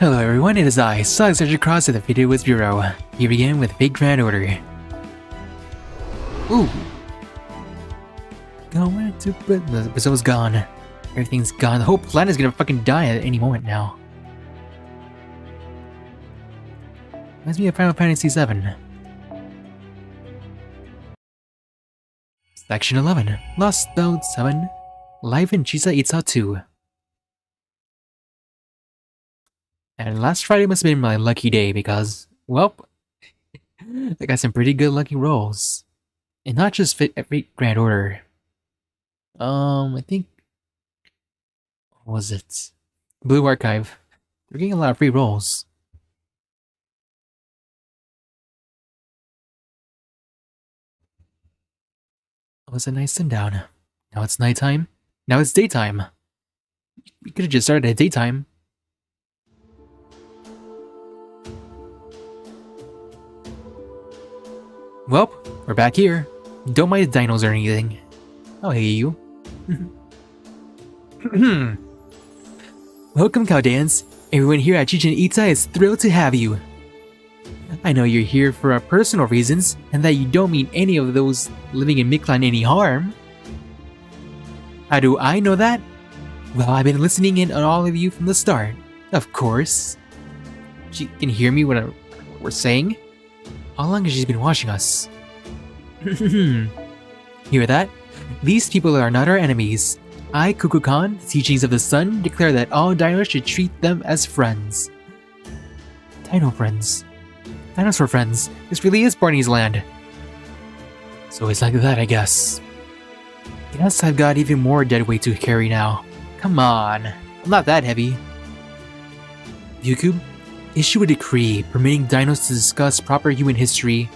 Hello everyone, it is I, Search Across at the Video with Bureau. Here again with Big Grand Order. Ooh! Going to put the Brazil's gone. Everything's gone. The whole planet's gonna fucking die at any moment now. Reminds me of Final Fantasy VII. Section 11. Lost Spell 7. Live in Chisa Itza 2. And last Friday must have been my lucky day because, well, I got some pretty good lucky rolls. And not just fit every Grand Order. I think... What was it? Blue Archive. We're getting a lot of free rolls. It was a nice sundown. Now it's nighttime. Now it's daytime. We could have just started at daytime. Well, we're back here. Don't mind the dinos or anything. Oh, hey you. Welcome, Cowdans. Everyone here at Chichen Itza is thrilled to have you. I know you're here for personal reasons, and that you don't mean any of those living in Miklan any harm. How do I know that? Well, I've been listening in on all of you from the start. Of course. She can hear me what we're saying? How long has she been watching us? Hear that? These people are not our enemies. I, Kukulcan, the teachings of the sun, declare that all dinos should treat them as friends. Dino friends. Dinosaur friends. This really is Barney's land. So it's like that, I guess. Guess I've got even more dead weight to carry now. Come on. I'm not that heavy. Yuku, issue a decree permitting dinos to discuss proper human history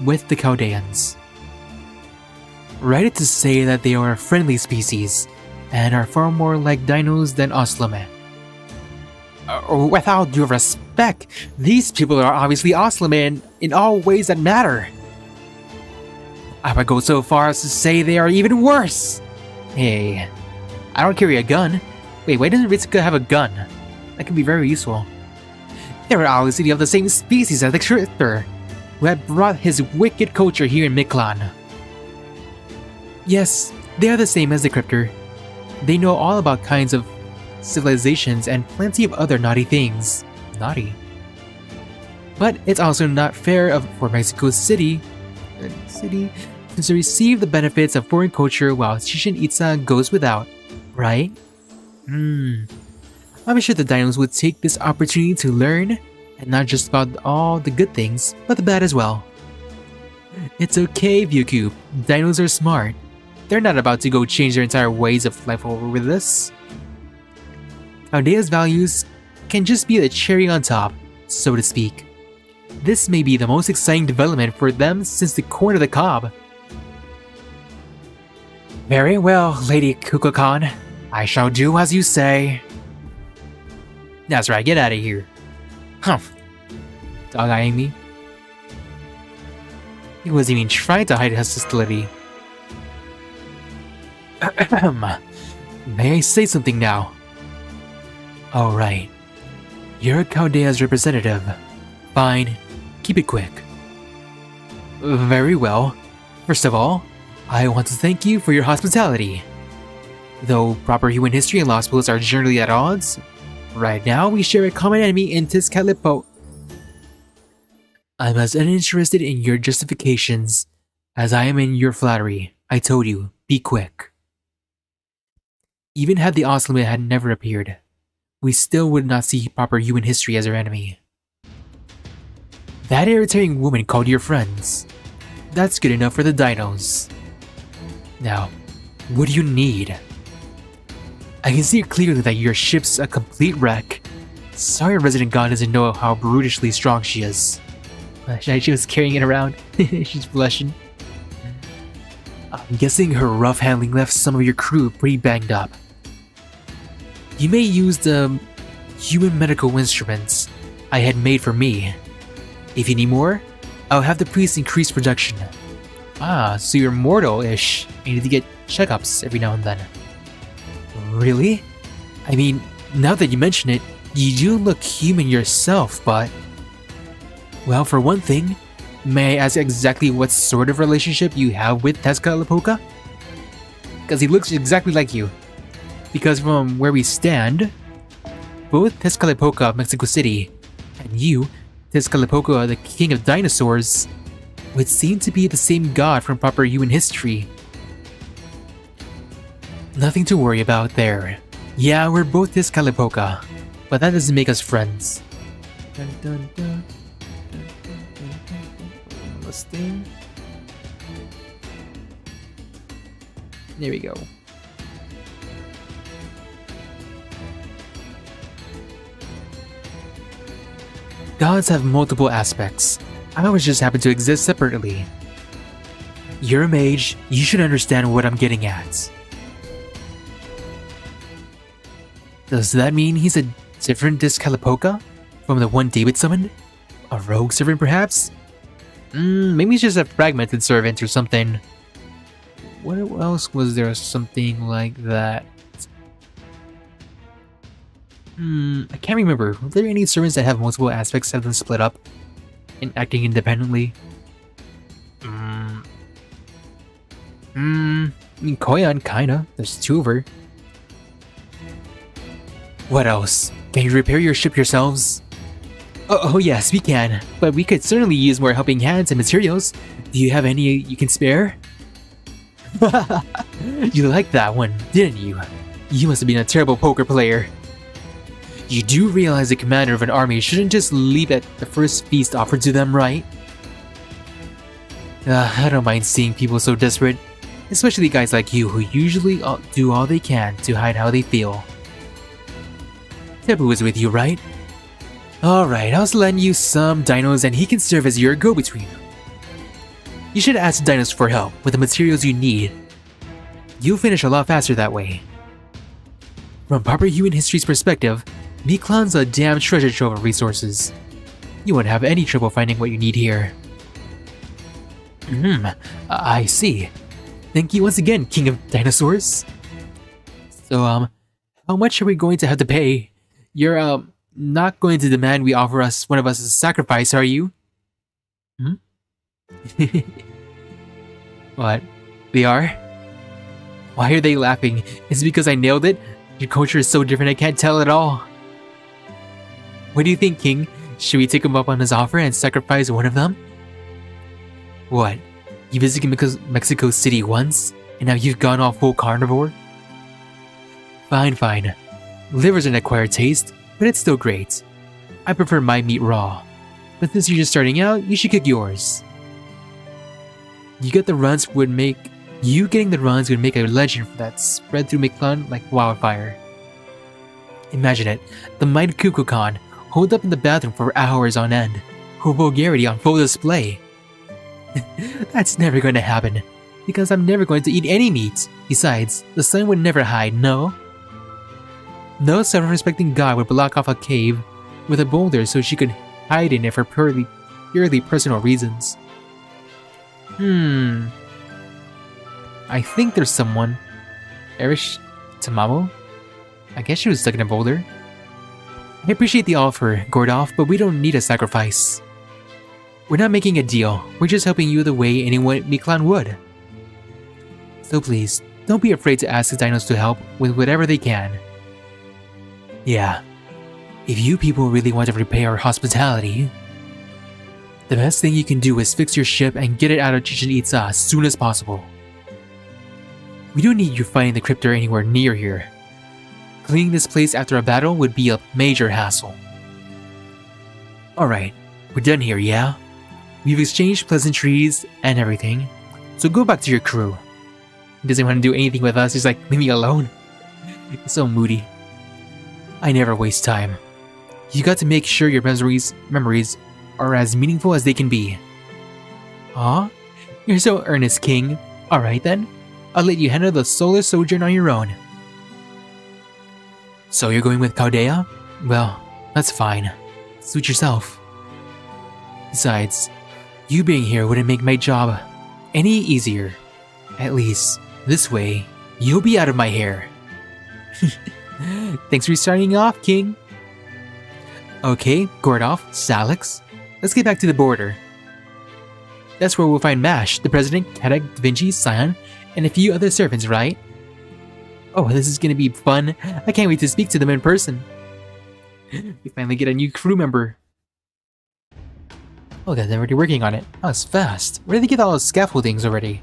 with the Chaldeans. Write it to say that they are a friendly species and are far more like dinos than Oslame. With all due respect, these people are obviously Oslame in all ways that matter. I would go so far as to say they are even worse. Hey, I don't carry a gun. Wait, why doesn't Ritsuka have a gun? That could be very useful. They were obviously of the same species as the Cryptor, who had brought his wicked culture here in Miklan. Yes, they are the same as the Cryptor. They know all about kinds of civilizations and plenty of other naughty things. Naughty. But it's also not fair for Mexico City to receive the benefits of foreign culture while Chichen Itza goes without, right? I'm sure the dinos would take this opportunity to learn, and not just about all the good things, but the bad as well. It's okay, ViewCube. Dinos are smart. They're not about to go change their entire ways of life over with this. Chaldea's values can just be the cherry on top, so to speak. This may be the most exciting development for them since the corn of the cob. Very well, Lady Kukulcan. I shall do as you say. That's right, get out of here. Humph. Dog eyeing me. He wasn't even trying to hide his hostility. May I say something now? Alright. You're Chaldea's representative. Fine. Keep it quick. Very well. First of all, I want to thank you for your hospitality. Though proper human history and lost pools are generally at odds, right now we share a common enemy in Tezcatlipoca. I'm as uninterested in your justifications as I am in your flattery. I told you, be quick. Even had the Oslame had never appeared, we still would not see proper human history as our enemy. That irritating woman called your friends. That's good enough for the dinos. Now, what do you need? I can see clearly that your ship's a complete wreck. Sorry Resident God doesn't know how brutishly strong she is. She was carrying it around. She's blushing. I'm guessing her rough handling left some of your crew pretty banged up. You may use the human medical instruments I had made for me. If you need more, I'll have the priest increase production. Ah, so you're mortal-ish. You need to get checkups every now and then. Really? I mean, now that you mention it, You do look human yourself, but... Well, for one thing, may I ask exactly what sort of relationship you have with Tezcatlipoca? Because he looks exactly like you. Because from where we stand, both Tezcatlipoca of Mexico City and you, Tezcatlipoca, the king of dinosaurs, would seem to be the same god from proper human history. Nothing to worry about there. Yeah, we're both Tezcatlipoca, but that doesn't make us friends. Dun, dun, dun. Listing. There we go. Gods have multiple aspects. Ours just happen to exist separately. You're a mage, you should understand what I'm getting at. Does that mean he's a different Tezcatlipoca from the one David summoned? A rogue servant, perhaps? Maybe he's just a fragmented servant or something. What else was there something like that? I can't remember. Were there any servants that have multiple aspects that have them split up and acting independently? I mean, Koyan, kinda. There's two of her. What else? Can you repair your ship yourselves? Oh yes, we can. But we could certainly use more helping hands and materials. Do you have any you can spare? You liked that one, didn't you? You must have been a terrible poker player. You do realize the commander of an army shouldn't just leave at the first feast offered to them, right? I don't mind seeing people so desperate, especially guys like you who usually do all they can to hide how they feel. Tebu is with you, right? Alright, I'll lend you some dinos and he can serve as your go-between. You should ask dinos for help with the materials you need. You'll finish a lot faster that way. From proper human history's perspective, Miklan's a damn treasure trove of resources. You won't have any trouble finding what you need here. I see. Thank you once again, King of Dinosaurs. So, how much are we going to have to pay? You're, not going to demand we offer one of us as a sacrifice, are you? What? They are? Why are they laughing? Is it because I nailed it? Your culture is so different I can't tell at all. What do you think, King? Should we take him up on his offer and sacrifice one of them? What? You visited Mexico City once, and now you've gone all full carnivore? Fine. Liver's an acquired taste, but it's still great. I prefer my meat raw. But since you're just starting out, you should cook yours. You getting the runs would make a legend that spread through Miklan like wildfire. Imagine it, the mighty Kukulcan holed up in the bathroom for hours on end, her vulgarity on full display. That's never going to happen, because I'm never going to eat any meat. Besides, the sun would never hide, no? No self-respecting god would block off a cave with a boulder so she could hide in it for purely personal reasons. I think there's someone. Erish Tamamo? I guess she was stuck in a boulder. I appreciate the offer, Gordolf, but we don't need a sacrifice. We're not making a deal, we're just helping you the way anyone at Miklan would. So please, don't be afraid to ask the dinos to help with whatever they can. Yeah, if you people really want to repay our hospitality, the best thing you can do is fix your ship and get it out of Chichen Itza as soon as possible. We don't need you fighting the Cryptor anywhere near here. Cleaning this place after a battle would be a major hassle. Alright, we're done here, yeah? We've exchanged pleasantries and everything, so go back to your crew. He doesn't want to do anything with us, he's like, leave me alone. He's so moody. I never waste time. You got to make sure your memories are as meaningful as they can be. Aw, you're so earnest, King. Alright then, I'll let you handle the solar sojourn on your own. So you're going with Caldea? Well, that's fine. Suit yourself. Besides, you being here wouldn't make my job any easier. At least, this way, you'll be out of my hair. Thanks for starting off, King. Okay, Gordolf, Salix. Let's get back to the border. That's where we'll find Mash, the president, Kedek, Da Vinci, Scion, and a few other servants, right? Oh, this is gonna be fun. I can't wait to speak to them in person. We finally get a new crew member. Oh, they're already working on it. Oh, it's fast. Where did they get all those scaffoldings already?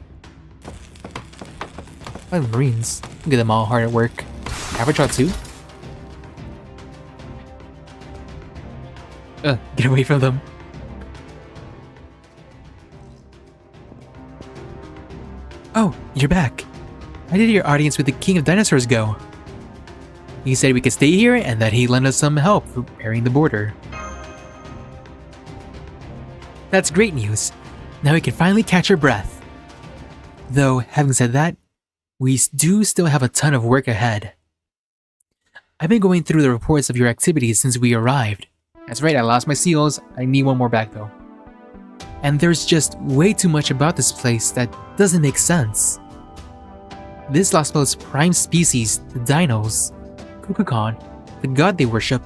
Oh, the Marines. Look at them all hard at work. Avatar too? Get away from them. Oh, you're back. How did your audience with the King of Dinosaurs go? He said we could stay here and that he'd lend us some help repairing the border. That's great news. Now we can finally catch our breath. Though, having said that, we do still have a ton of work ahead. I've been going through the reports of your activities since we arrived. That's right, I lost my seals. I need one more back though. And there's just way too much about this place that doesn't make sense. This Lost World's prime species, the dinos, Kukulcan, the god they worship,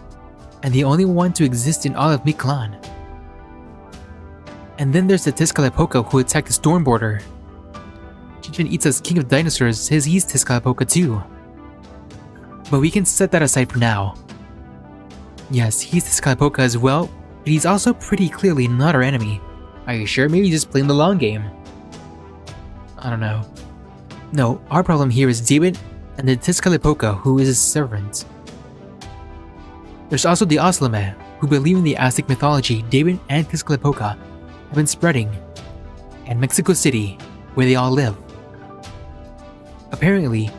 and the only one to exist in all of Miklan. And then there's the Tezcatlipoca who attacked the storm border. Chichen Itza's King of Dinosaurs says he's Tezcatlipoca too. But we can set that aside for now. Yes, he's Tezcatlipoca as well, but he's also pretty clearly not our enemy. Are you sure? Maybe just playing the long game. I don't know. No, our problem here is David and the Tezcatlipoca, who is his servant. There's also the Oslame, who believe in the Aztec mythology David and Tezcatlipoca have been spreading, and Mexico City, where they all live. Apparently,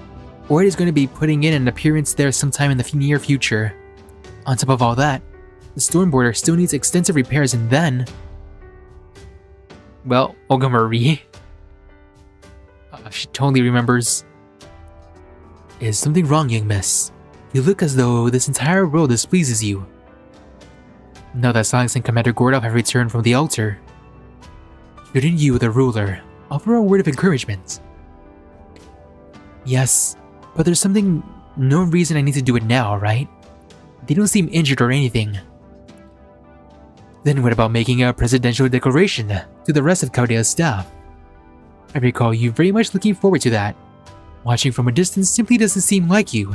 Ord is going to be putting in an appearance there sometime in the near future. On top of all that, the storm border still needs extensive repairs, and then... well, Olga Marie. She totally remembers. Is something wrong, young miss? You look as though this entire world displeases you. Now that Salix and Commander Gordolf have returned from the altar, shouldn't you, the ruler, offer a word of encouragement? Yes, but there's no reason I need to do it now, right? They don't seem injured or anything. Then what about making a presidential declaration to the rest of Caudea's staff? I recall you very much looking forward to that. Watching from a distance simply doesn't seem like you.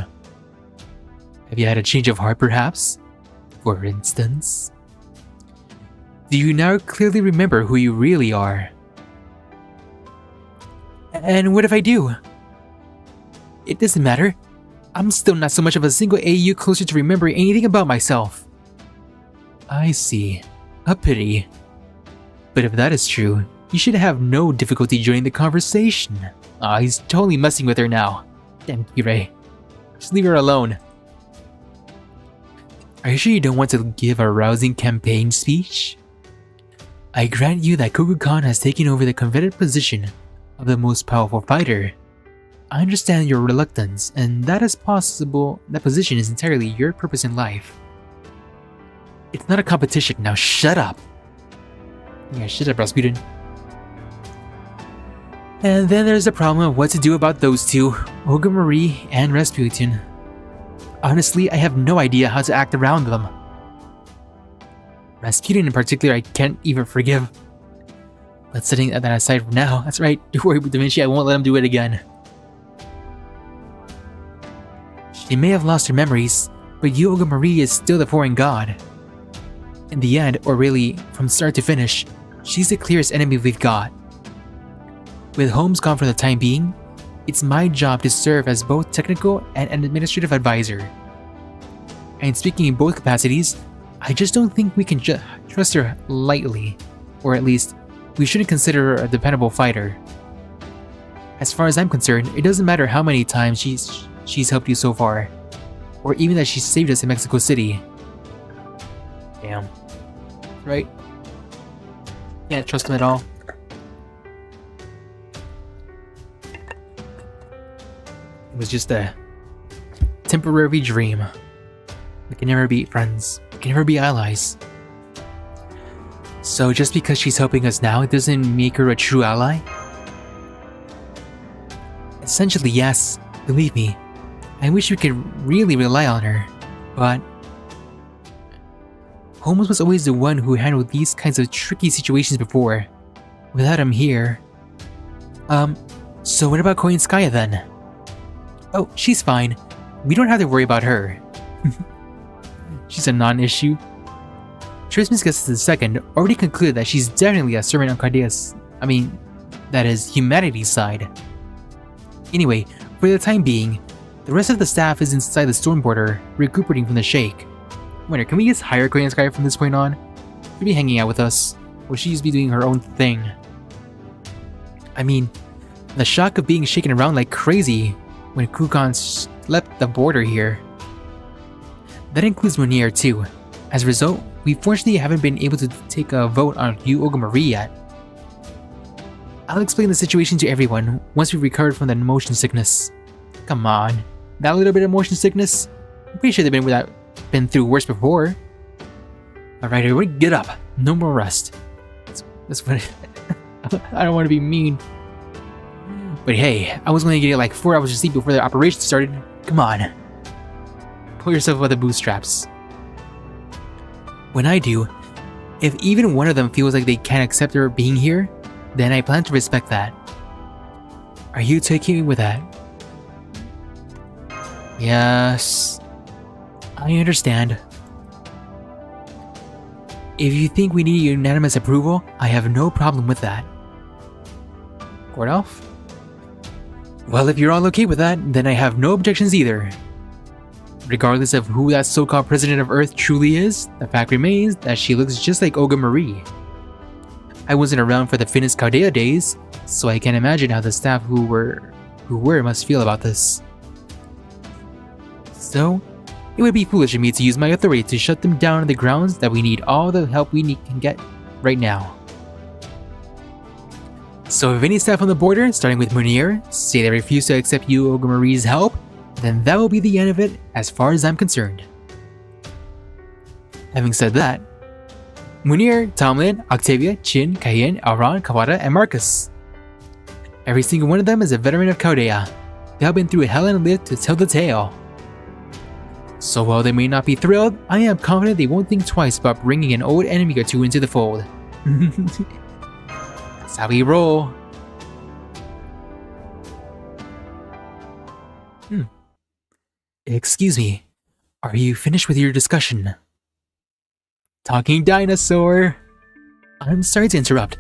Have you had a change of heart, perhaps? For instance? Do you now clearly remember who you really are? And what if I do? It doesn't matter. I'm still not so much of a single AU closer to remembering anything about myself. I see. A pity. But if that is true, you should have no difficulty joining the conversation. He's totally messing with her now. Damn Kirei. Just leave her alone. Are you sure you don't want to give a rousing campaign speech? I grant you that Kukulcan has taken over the coveted position of the most powerful fighter. I understand your reluctance, and that position is entirely your purpose in life. It's not a competition, now shut up! Yeah, shut up, Rasputin. And then there's the problem of what to do about those two, Olga Marie and Rasputin. Honestly, I have no idea how to act around them. Rasputin in particular, I can't even forgive. But setting that aside for now, that's right, don't worry about Da Vinci, I won't let him do it again. She may have lost her memories, but you, Olga Marie, is still the foreign god. In the end, or really, from start to finish, she's the clearest enemy we've got. With Holmes gone for the time being, it's my job to serve as both technical and an administrative advisor. And speaking in both capacities, I just don't think we can trust her lightly, or at least, we shouldn't consider her a dependable fighter. As far as I'm concerned, it doesn't matter how many times she's helped you so far, or even that she saved us in Mexico City. Damn. Right? Can't trust him at all. It was just a temporary dream. We can never be friends. We can never be allies. So just because she's helping us now, it doesn't make her a true ally? Essentially, yes. Believe me. I wish we could really rely on her, but Holmes was always the one who handled these kinds of tricky situations before. Without him here... So what about Koinskaya then? Oh, she's fine. We don't have to worry about her. She's a non-issue. Trismegistus II already concluded that she's definitely a servant on Cardea's... that is, humanity's side. Anyway, for the time being, the rest of the staff is inside the storm border, recuperating from the shake. Wonder, can we just hire Koinskaya from this point on? She'll be hanging out with us, or she'll just be doing her own thing. The shock of being shaken around like crazy when Kukulcan left the border here. That includes Munier too. As a result, we fortunately haven't been able to take a vote on Yu Ogamarie yet. I'll explain the situation to everyone once we've recovered from the motion sickness. Come on, that little bit of motion sickness? I'm pretty sure they've been through worse before. Alright, everybody get up. No more rest. That's what I don't want to be mean. But hey, I was only getting like 4 hours of sleep before the operation started. Come on. Pull yourself by the bootstraps. When I do, if even one of them feels like they can't accept her being here, then I plan to respect that. Are you taking with that? Yes. I understand. If you think we need unanimous approval, I have no problem with that. Gordolph? Well, if you're all okay with that, then I have no objections either. Regardless of who that so-called president of Earth truly is, the fact remains that she looks just like Ogamarie. I wasn't around for the Finis Caldea days, so I can't imagine how the staff who were must feel about this. So, it would be foolish of me to use my authority to shut them down on the grounds that we need all the help we can get right now. So if any staff on the border, starting with Munier, say they refuse to accept Yu Ogamarie's help, then that will be the end of it as far as I'm concerned. Having said that, Munier, Tomlin, Octavia, Chin, Cayenne, Auron, Kawada, and Marcus. Every single one of them is a veteran of Caldea. They have been through hell and lived to tell the tale. So while they may not be thrilled, I am confident they won't think twice about bringing an old enemy or two into the fold. That's how we roll. Excuse me, are you finished with your discussion? Talking dinosaur! I'm sorry to interrupt.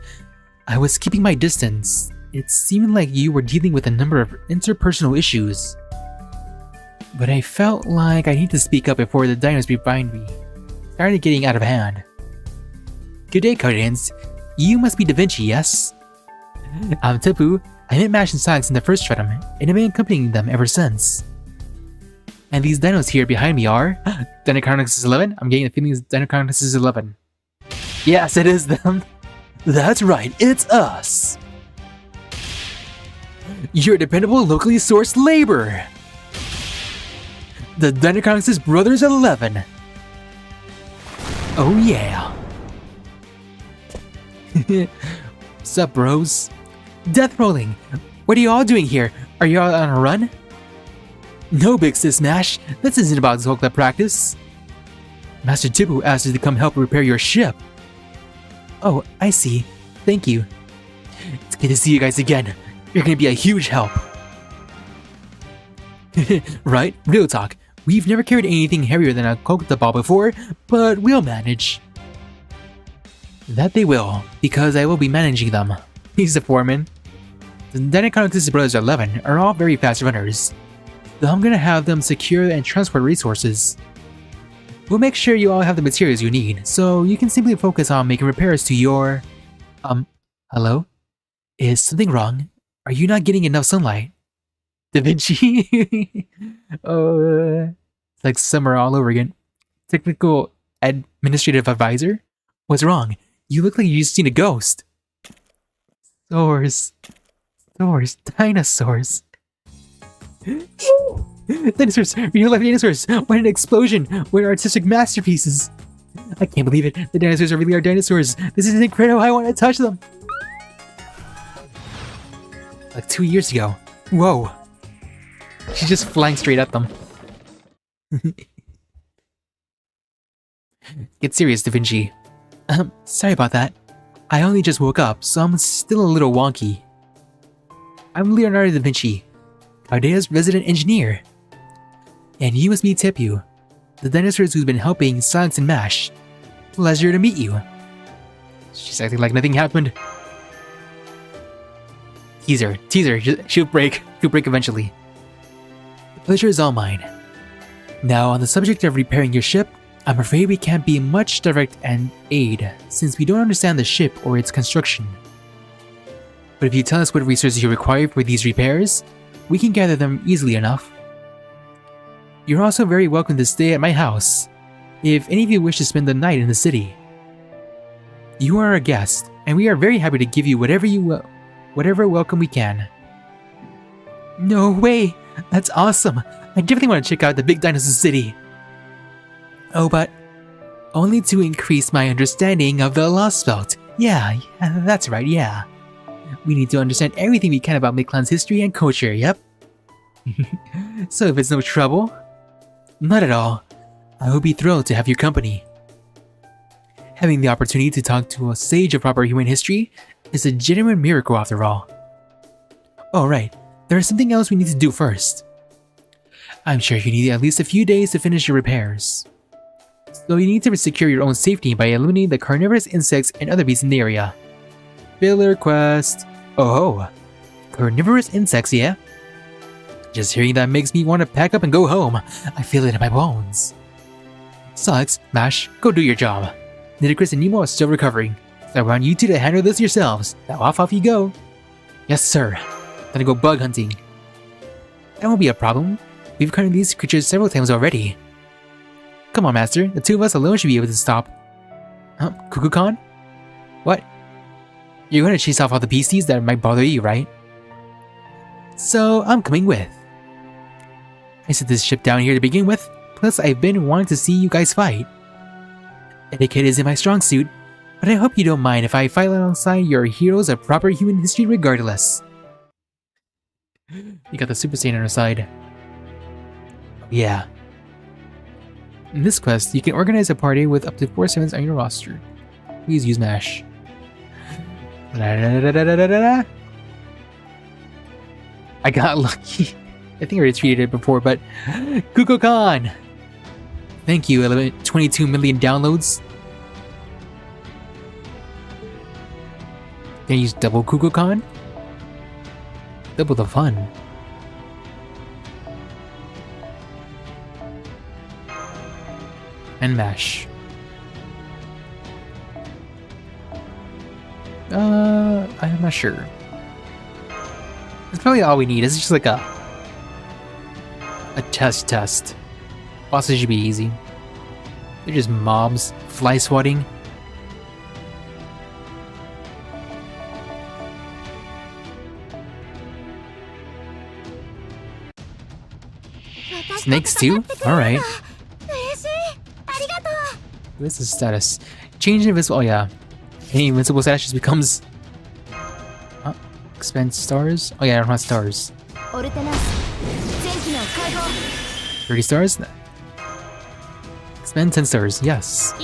I was keeping my distance. It seemed like you were dealing with a number of interpersonal issues. But I felt like I need to speak up before the dinos behind me started getting out of hand. Good day, Guardians. You must be Da Vinci, yes? I'm Tipu. I met Mash and Sags in the first stratum, and I've been accompanying them ever since. And these dinos here behind me are... Dinocarnix 11? I'm getting the feeling it's Dinocarnix 11. Yes, it is them. That's right, it's us. Your dependable locally sourced labor. The Dinocarnix Brothers 11. Oh yeah. What's up, bros? Death rolling. What are you all doing here? Are you all on a run? No, Big Sis Mash. This isn't about Soul Club practice. Master Tipu asked us to come help repair your ship. Oh, I see. Thank you. It's good to see you guys again. You're gonna be a huge help. Right? Real talk. We've never carried anything heavier than a Kokota ball before, but we'll manage. That they will, because I will be managing them. He's the foreman. The Dinocarnix Brothers 11 are all very fast runners, so I'm gonna have them secure and transport resources. We'll make sure you all have the materials you need, so you can simply focus on making repairs to your... hello? Is something wrong? Are you not getting enough sunlight? Da Vinci? Oh, it's like summer all over again. Technical administrative advisor? What's wrong? You look like you just seen a ghost. Dinosaurs. Dinosaurs! Real life dinosaurs! What an explosion! What artistic masterpieces! I can't believe it! The dinosaurs are really our dinosaurs! This is incredible! I want to touch them! Like 2 years ago. Whoa! She's just flying straight at them. Get serious, Da Vinci. Sorry about that. I only just woke up, so I'm still a little wonky. I'm Leonardo da Vinci, Gaudea's resident engineer. And you must meet Tepu, the dinosaurs who's been helping Silence and Mash. Pleasure to meet you. She's acting like nothing happened. Tease her. She'll break eventually. The pleasure is all mine. Now, on the subject of repairing your ship, I'm afraid we can't be much direct and aid, since we don't understand the ship or its construction. But if you tell us what resources you require for these repairs, we can gather them easily enough. You're also very welcome to stay at my house, if any of you wish to spend the night in the city. You are a guest, and we are very happy to give you whatever welcome we can. No way! That's awesome! I definitely want to check out the Big Dinosaur City. Oh, but only to increase my understanding of the Lost Belt. Yeah, that's right, yeah. We need to understand everything we can about Midclan's history and culture, yep. So if it's no trouble? Not at all. I will be thrilled to have your company. Having the opportunity to talk to a sage of proper human history is a genuine miracle after all. Oh right, there is something else we need to do first. I'm sure you need at least a few days to finish your repairs. So you need to secure your own safety by eliminating the carnivorous insects and other beasts in the area. Filler quest. Oh, carnivorous insects, yeah? Just hearing that makes me want to pack up and go home. I feel it in my bones. Sucks, Mash, go do your job. Nitocris and Nemo are still recovering, so I want you two to handle this yourselves. Now off you go. Yes, sir. Gonna go bug hunting. That won't be a problem. We've caught these creatures several times already. Come on, Master. The two of us alone should be able to stop. Kukulcan? What? You're gonna chase off all the beasties that might bother you, right? So, I'm coming with. I sent this ship down here to begin with, plus I've been wanting to see you guys fight. Etiquette is in my strong suit, but I hope you don't mind if I fight alongside your heroes of proper human history regardless. You got the Super Saiyan on our side. Yeah. In this quest, you can organize a party with up to 4 7s on your roster. Please use MASH. I got lucky. I think I already tweeted it before, but Kukulcan! Thank you, 22 million downloads. Can I use double Kukulcan? Double the fun. And MASH. I'm not sure. It's probably all we need. It's just like a test. Bosses should be easy. They're just mobs, fly swatting. Snakes too? Alright. What's the status? Change invisible. Oh yeah. Any invincible status just becomes. Expend stars? Oh yeah, I don't have stars. 30 stars? Expend 10 stars, yes.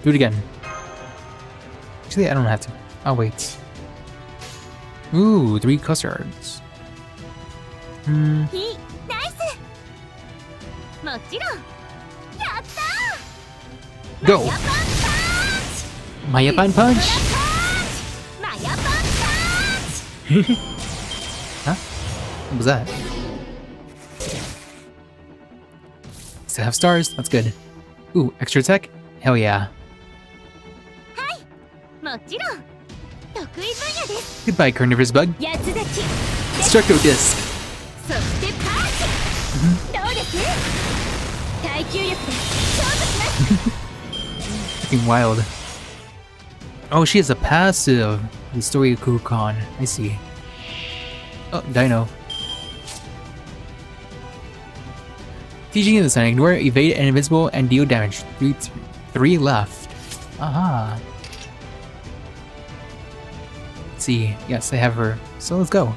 Do it again. Actually, I don't have to. I'll wait. Ooh, 3 custards. Go! Mayapan punch! Huh? What was that? Still have stars, that's good. Ooh, extra attack? Hell yeah. Goodbye, carnivorous bug. Structo disc. Fucking wild. Oh, she has a passive. The story of Kukulcan. I see. Oh, Dino. Teaching in the sun, ignore, evade, and invincible, and deal damage. Three left. Aha. Let's see. Yes, I have her. So let's go.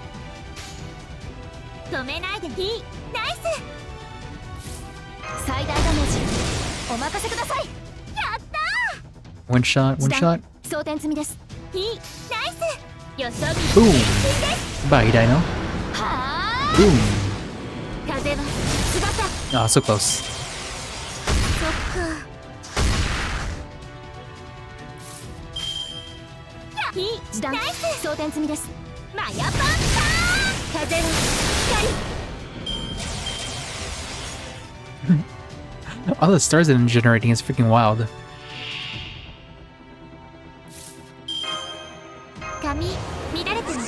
One shot, one shot. 装填済みです。いい、ナイス。よそ見。 Boom. Bye, Dino. はあ。 Boom. 風は翼。 Oh, so close. そっか。いい、ナイス。装填済みです。マヤパンター。風は光。 All the stars that I'm generating is freaking wild. 髪乱れてるね。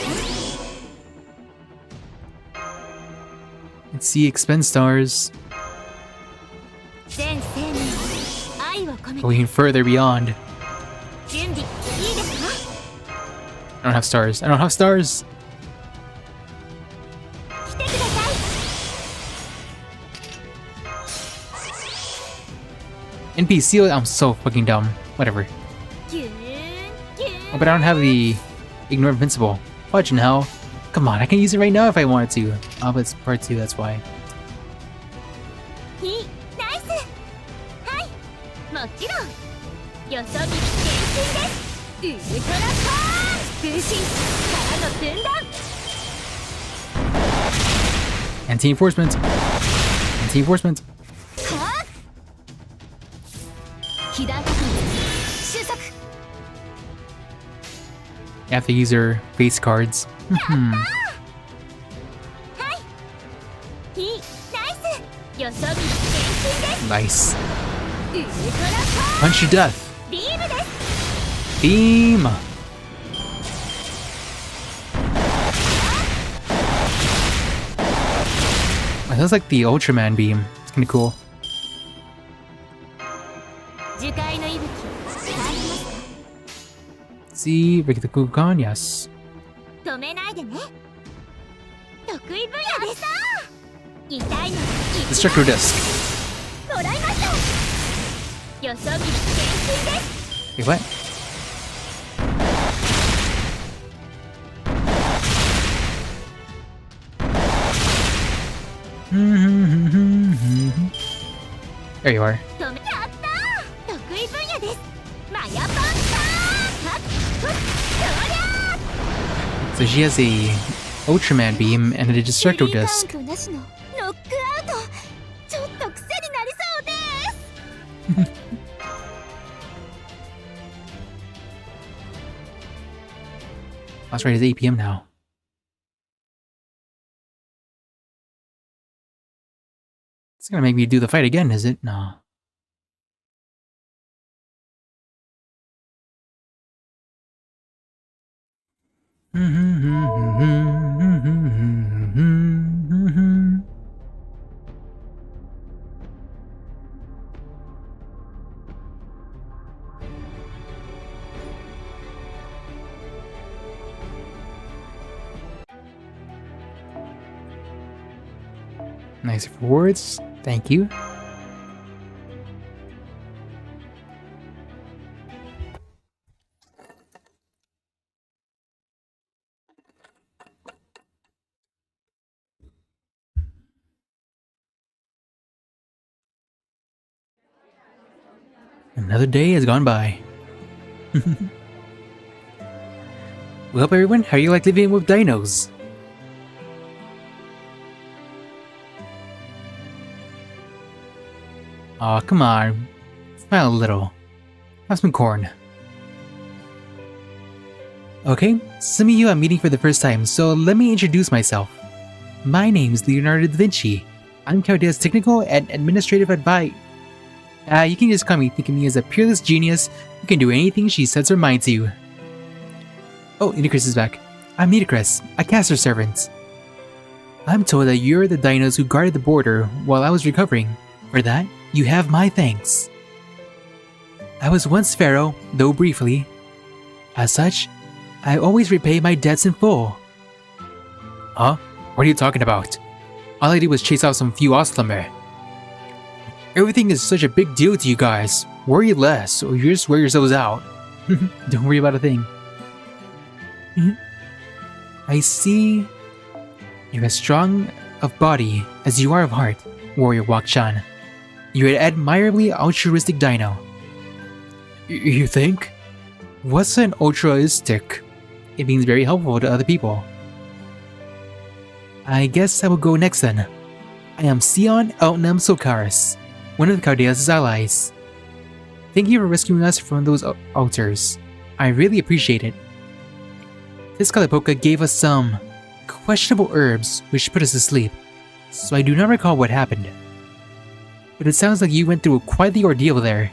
Let's see, expend stars. 全生命愛を込めて Going further beyond. 準備いいですか？ I don't have stars. I don't have stars. 来てください。 NPC, I'm so fucking dumb. Whatever. ぎゅーんぎゅーん。 Oh, but I don't have the ignore invincible. Watch now. Come on, I can use it right now if I wanted to. Oh, but it's part 2, that's why. いい、ナイス。はい、もちろん。よそ見前進です。ウルトラパーン分身からの分断。 Anti-enforcement. Anti-enforcement. はあ。被弾確認収束。 You have to use your face cards. Hmm. いい、ナイス。よそ見前進です。 Nice. ウルトラパーン Punch to death. ビームです。 Beam. Oh, that's like the Ultraman beam. It's kind of cool. 樹海の息吹感じますか？ See, break the Kukulcan, yes. 止めないでね。得意分野です。痛いの Destructo Disc. もらいました。よそ見前進です。 Wait, what? There you are. 止めやったー。得意分野です。マヤパンター。はっふっそりゃ So she has a Ultraman beam and a ー。 Destructo スリー Disc. カウントなしのノックアウト。ちょっと癖になりそうです。 That's right, it's 8 p.m. now. It's gonna make me do the fight again, is it? No. Nice rewards. Thank you. Another day has gone by. Well, everyone, how you like living with dinos? Aw, come on. Smile a little. Have some corn. Okay, some of you I'm meeting for the first time, so let me introduce myself. My name's Leonardo da Vinci. I'm Caudea's technical and administrative advice. You can just call me, think of me as a peerless genius who can do anything she sets her mind to. Oh, Nitocris is back. I'm Nitocris, a caster servant. I'm told that you're the dinos who guarded the border while I was recovering. For that, you have my thanks. I was once Pharaoh, though briefly. As such, I always repay my debts in full. Huh? What are you talking about? All I did was chase out some few Oslimer. Everything is such a big deal to you guys. Worry less, or you just wear yourselves out. Don't worry about a thing. I see you're as strong of body as you are of heart, Warrior Wakchan. You're an admirably altruistic dino. You think? What's an altruistic? It means very helpful to other people. I guess I will go next then. I am Sion Eltnam Sokaris, one of Cardeas' allies. Thank you for rescuing us from those altars. I really appreciate it. This Kalipoka gave us some questionable herbs which put us to sleep, so I do not recall what happened. But it sounds like you went through quite the ordeal there.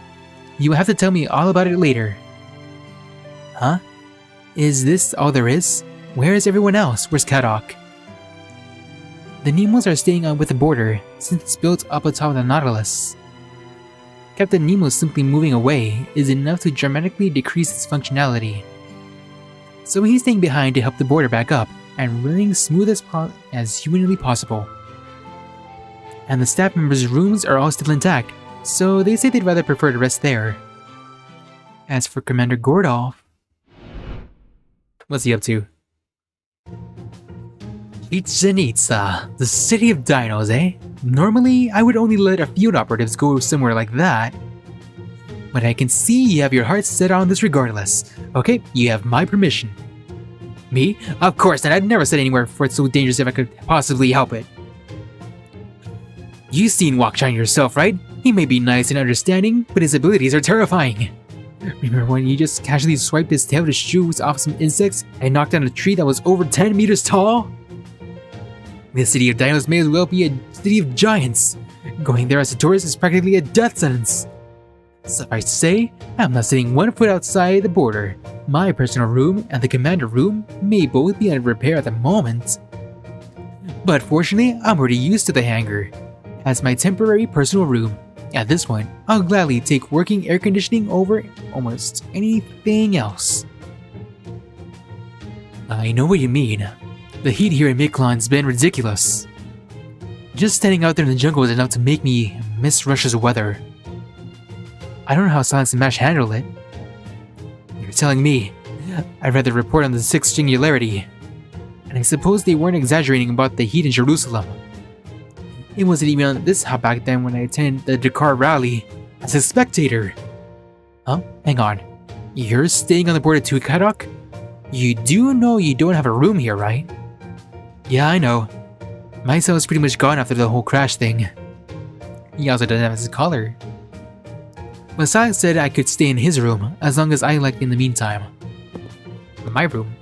You will have to tell me all about it later. Huh? Is this all there is? Where is everyone else? Where's Kadok? The Nemos are staying on with the border since it's built up atop the Nautilus. Captain Nemo simply moving away is enough to dramatically decrease its functionality. So he's staying behind to help the border back up and running smooth as humanly possible. And the staff members' rooms are all still intact, so they say they'd rather prefer to rest there. As for Commander Gordolf, what's he up to? Chichen Itza, the city of dinos, eh? Normally, I would only let a field operatives go somewhere like that. But I can see you have your heart set on this regardless. Okay, you have my permission. Me? Of course, and I'd never set anywhere for it so dangerous if I could possibly help it. You've seen Wakchan yourself, right? He may be nice and understanding, but his abilities are terrifying. Remember when you just casually swiped his tail to shoot off some insects and knocked down a tree that was over 10 meters tall? This city of dinos may as well be a city of giants. Going there as a tourist is practically a death sentence. Suffice to say, I'm not setting one foot outside the border. My personal room and the commander room may both be under repair at the moment. But fortunately, I'm already used to the hangar. As my temporary personal room, at this point, I'll gladly take working air conditioning over almost anything else. I know what you mean. The heat here in Miklon's been ridiculous. Just standing out there in the jungle is enough to make me miss Russia's weather. I don't know how Silence and Mash handle it. You're telling me I'd rather report on the sixth singularity. And I suppose they weren't exaggerating about the heat in Jerusalem. It wasn't even this hot back then when I attended the Dakar rally as a spectator. Huh? Hang on. You're staying on the border too, Kadok? You do know you don't have a room here, right? Yeah, I know. My cell is pretty much gone after the whole crash thing. He also doesn't have his collar. Messiah said I could stay in his room as long as I liked in the meantime. My room?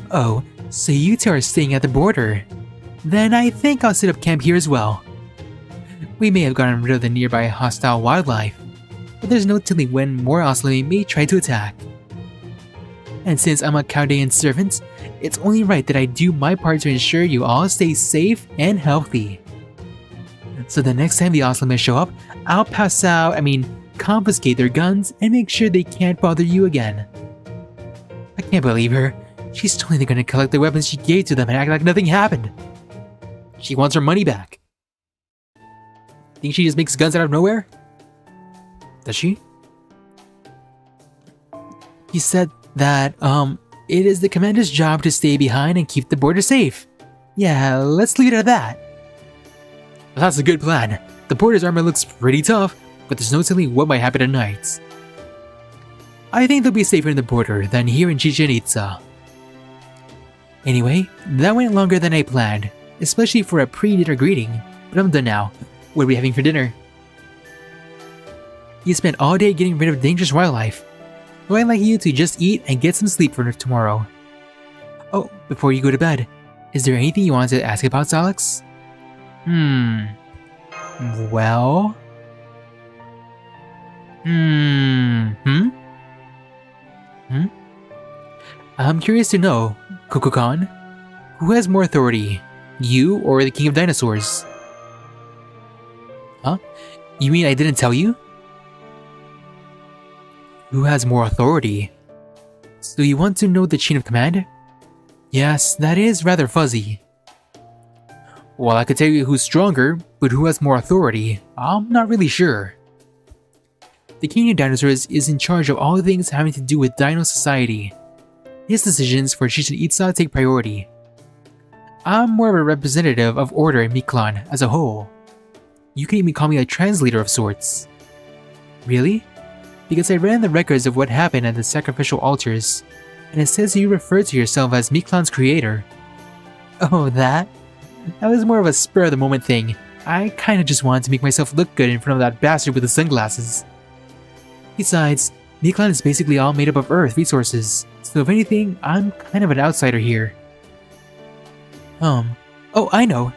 Oh, so you two are staying at the border. Then I think I'll set up camp here as well. We may have gotten rid of the nearby hostile wildlife, but there's no telling when more Oslami may try to attack. And since I'm a Chaldean servant, it's only right that I do my part to ensure you all stay safe and healthy. So the next time the Oslami show up, I'll confiscate their guns and make sure they can't bother you again. I can't believe her. She's totally gonna collect the weapons she gave to them and act like nothing happened. She wants her money back. Think she just makes guns out of nowhere? Does she? He said that, it is the commander's job to stay behind and keep the border safe. Yeah, let's leave it at that. Well, that's a good plan. The border's armor looks pretty tough, but there's no telling what might happen at night. I think they'll be safer in the border than here in Chichen Itza. Anyway, that went longer than I planned, especially for a pre-dinner greeting, but I'm done now. What are we having for dinner? You spent all day getting rid of dangerous wildlife. So I'd like you to just eat and get some sleep for tomorrow. Oh, before you go to bed, is there anything you wanted to ask about, Alex? Well... I'm curious to know, Kukulcan, who has more authority, you or the King of Dinosaurs? Huh? You mean I didn't tell you? Who has more authority? So you want to know the chain of command? Yes, that is rather fuzzy. Well, I could tell you who's stronger, but who has more authority, I'm not really sure. The King of Dinosaurs is in charge of all things having to do with Dino Society. His decisions for Chichen Itza take priority. I'm more of a representative of order in Miklon as a whole. You can even call me a translator of sorts. Really? Because I read in the records of what happened at the sacrificial altars, and it says you refer to yourself as Miklan's creator. Oh, that? That was more of a spur-of-the-moment thing. I kinda just wanted to make myself look good in front of that bastard with the sunglasses. Besides, Miklan is basically all made up of Earth resources, so if anything, I'm kind of an outsider here. Oh, I know.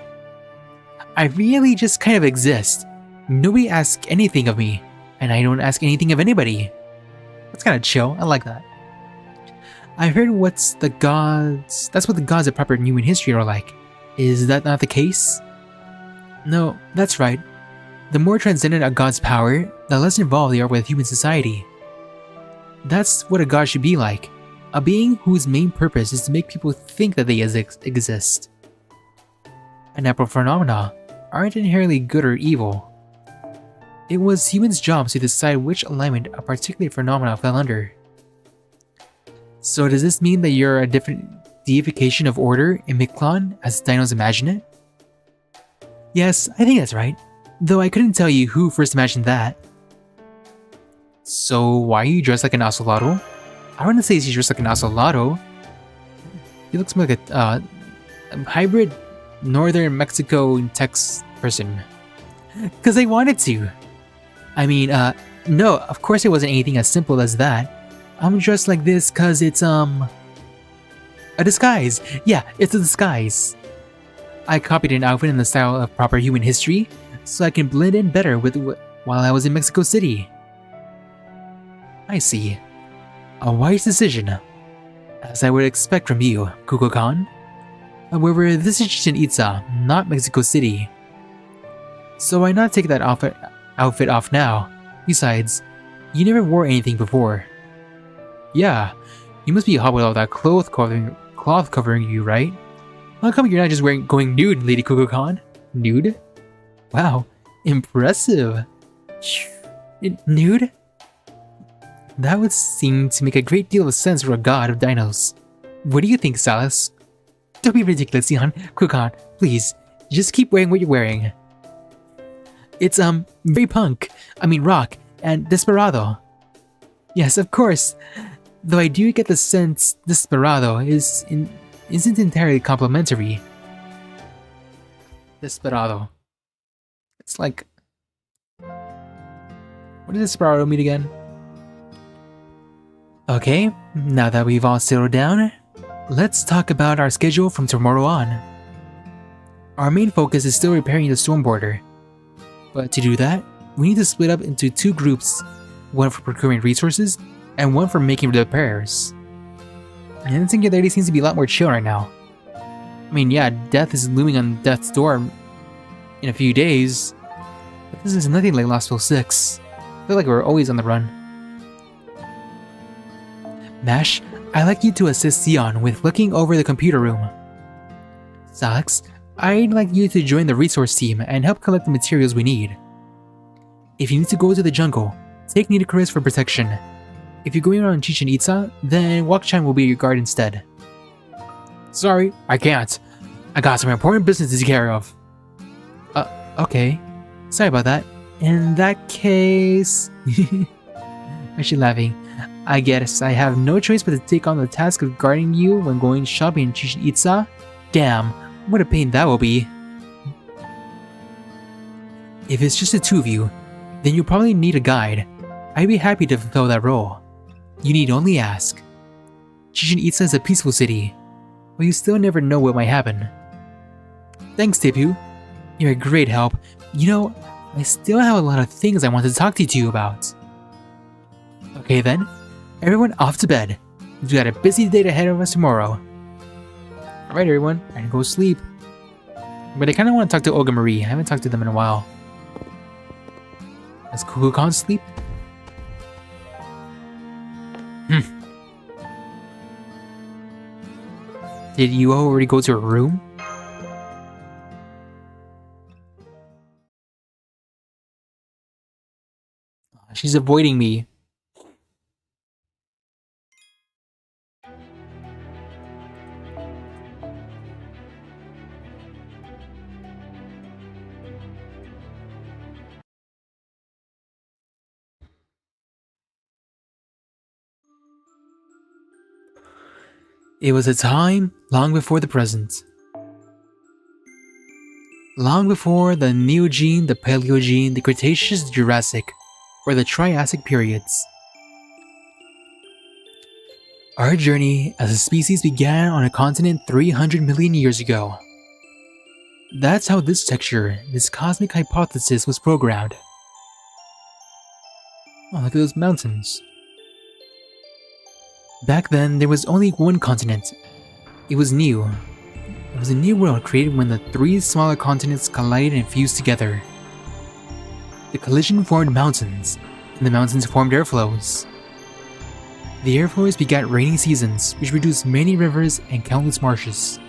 I really just kind of exist. Nobody asks anything of me, and I don't ask anything of anybody. That's kind of chill, I like that. I heard that's what the gods of proper human history are like. Is that not the case? No, that's right. The more transcendent a god's power, the less involved they are with human society. That's what a god should be like. A being whose main purpose is to make people think that they exist. And natural phenomena aren't inherently good or evil. It was humans' jobs to decide which alignment a particular phenomena fell under. So does this mean that you're a different deification of order in Miklan as dinos imagine it? Yes, I think that's right. Though I couldn't tell you who first imagined that. So why are you dressed like an ocelotl? I wouldn't say he's dressed like an ocelotl. He looks more like a hybrid northern Mexico Tex person. Cause I wanted to. I mean, no, of course it wasn't anything as simple as that. I'm dressed like this cause it's a disguise. Yeah, it's a disguise. I copied an outfit in the style of proper human history, so I can blend in better with while I was in Mexico City. I see. A wise decision, as I would expect from you, Kukulcan. However, this is Chichen Itza, not Mexico City. So why not take that outfit off now? Besides, you never wore anything before. Yeah, you must be hot with all that cloth covering you, right? How come you're not just going nude, Lady Kukulcan? Nude? Wow, impressive. Nude? That would seem to make a great deal of sense for a god of dinos. What do you think, Salus? Don't be ridiculous, Jan. Kukulcan, please, just keep wearing what you're wearing. It's, very punk. I mean rock, and desperado. Yes, of course. Though I do get the sense desperado isn't entirely complimentary. Desperado. It's like... What does desperado mean again? Okay, now that we've all settled down, let's talk about our schedule from tomorrow on. Our main focus is still repairing the storm border. But to do that, we need to split up into two groups, one for procuring resources, and one for making repairs. And Singularity seems to be a lot more chill right now. I mean, yeah, death is looming on death's door in a few days, but this is nothing like Lostville 6. I feel like we're always on the run. Mash, I'd like you to assist Sion with looking over the computer room. Salix, I'd like you to join the resource team and help collect the materials we need. If you need to go to the jungle, take Nidicurus for protection. If you're going around Chichen Itza, then Wakchan will be your guard instead. Sorry, I can't. I got some important business to take care of. Okay. Sorry about that. In that case... Why is she laughing? I guess I have no choice but to take on the task of guarding you when going shopping in Chichen Itza? Damn, what a pain that will be. If it's just the two of you, then you'll probably need a guide. I'd be happy to fulfill that role. You need only ask. Chichen Itza is a peaceful city, but you still never know what might happen. Thanks, Tepu. You're a great help. You know, I still have a lot of things I want to talk to you about. Okay then, everyone off to bed. We've got a busy day ahead of us tomorrow. Alright everyone, I can go sleep. But I kinda want to talk to Olga Marie. I haven't talked to them in a while. Does Kukulcan sleep? Did you already go to her room? She's avoiding me. It was a time long before the present. Long before the Neogene, the Paleogene, the Cretaceous, the Jurassic, or the Triassic periods. Our journey as a species began on a continent 300 million years ago. That's how this texture, this cosmic hypothesis was programmed. Oh, look at those mountains. Back then, there was only one continent. It was new. It was a new world created when the three smaller continents collided and fused together. The collision formed mountains, and the mountains formed airflows. The airflows begat rainy seasons, which produced many rivers and countless marshes.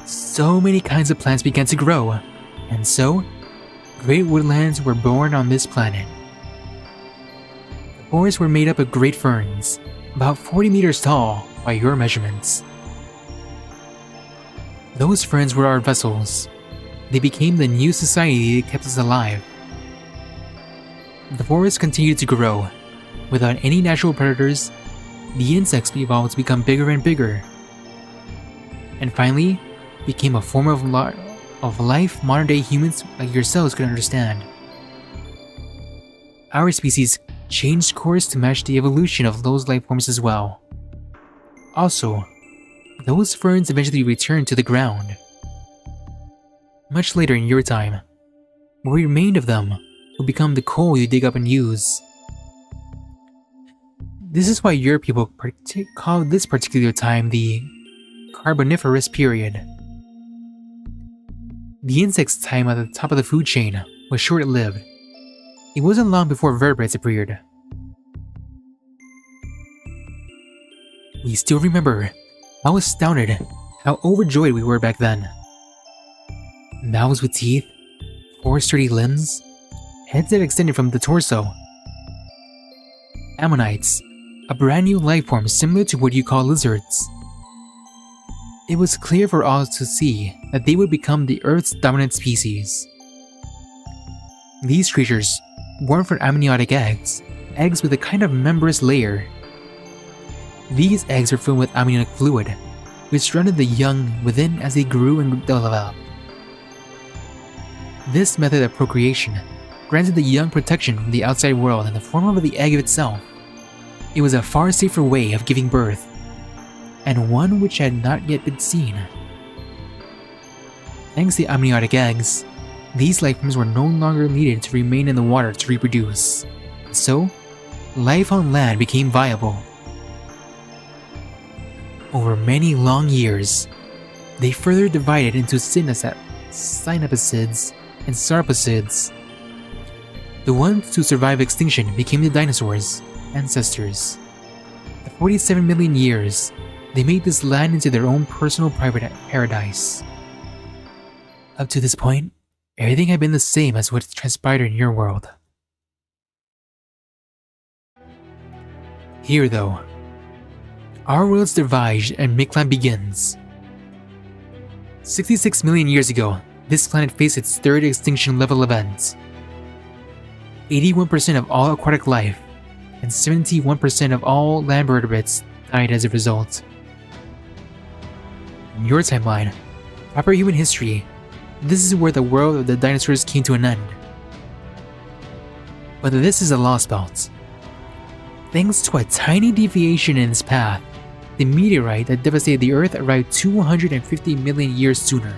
So many kinds of plants began to grow, and so, great woodlands were born on this planet. The forests were made up of great ferns, about 40 meters tall by your measurements. Those ferns were our vessels. They became the new society that kept us alive. The forests continued to grow. Without any natural predators, the insects evolved to become bigger and bigger, and finally became a form of life modern-day humans like yourselves could understand. Our species changed course to match the evolution of those life forms as well. Also, those ferns eventually returned to the ground. Much later in your time, what remained of them will become the coal you dig up and use. This is why your people call this particular time the Carboniferous period. The insect's time at the top of the food chain was short-lived. It wasn't long before vertebrates appeared. We still remember how astounded, how overjoyed we were back then. Mouths with teeth, 4 sturdy limbs, heads that extended from the torso. Ammonites, a brand new life form similar to what you call lizards. It was clear for all to see that they would become the Earth's dominant species. These creatures, born from amniotic eggs with a kind of membranous layer. These eggs were filled with amniotic fluid, which surrounded the young within as they grew and developed. This method of procreation granted the young protection from the outside world in the form of the egg itself. It was a far safer way of giving birth, and one which had not yet been seen. Thanks to amniotic eggs, these life forms were no longer needed to remain in the water to reproduce, so life on land became viable. Over many long years, they further divided into synapsids and sarcopsids. The ones who survived extinction became the dinosaurs' ancestors. For 47 million years, they made this land into their own personal private paradise. Up to this point, everything had been the same as what transpired in your world. Here though, our worlds diverge and Mictlan begins. 66 million years ago, this planet faced its third extinction level event. 81% of all aquatic life and 71% of all land vertebrates died as a result. In your timeline, proper human history, this is where the world of the dinosaurs came to an end. But this is a lost belt. Thanks to a tiny deviation in its path, the meteorite that devastated the Earth arrived 250 million years sooner.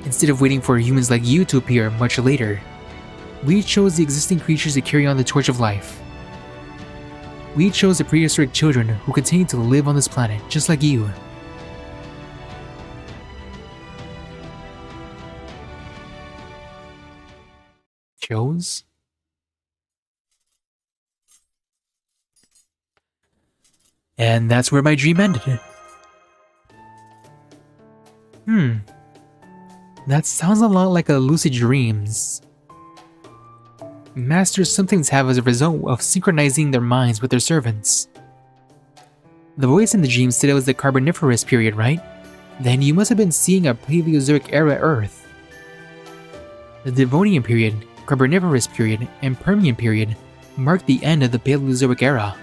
Instead of waiting for humans like you to appear much later, we chose the existing creatures to carry on the torch of life. We chose the prehistoric children who continue to live on this planet just like you. Chose? And that's where my dream ended. That sounds a lot like a lucid dreams. Masters sometimes have as a result of synchronizing their minds with their servants. The voice in the dream said it was the Carboniferous period, right? Then you must have been seeing a Paleozoic era Earth. The Devonian period, Carboniferous period, and Permian period marked the end of the Paleozoic era.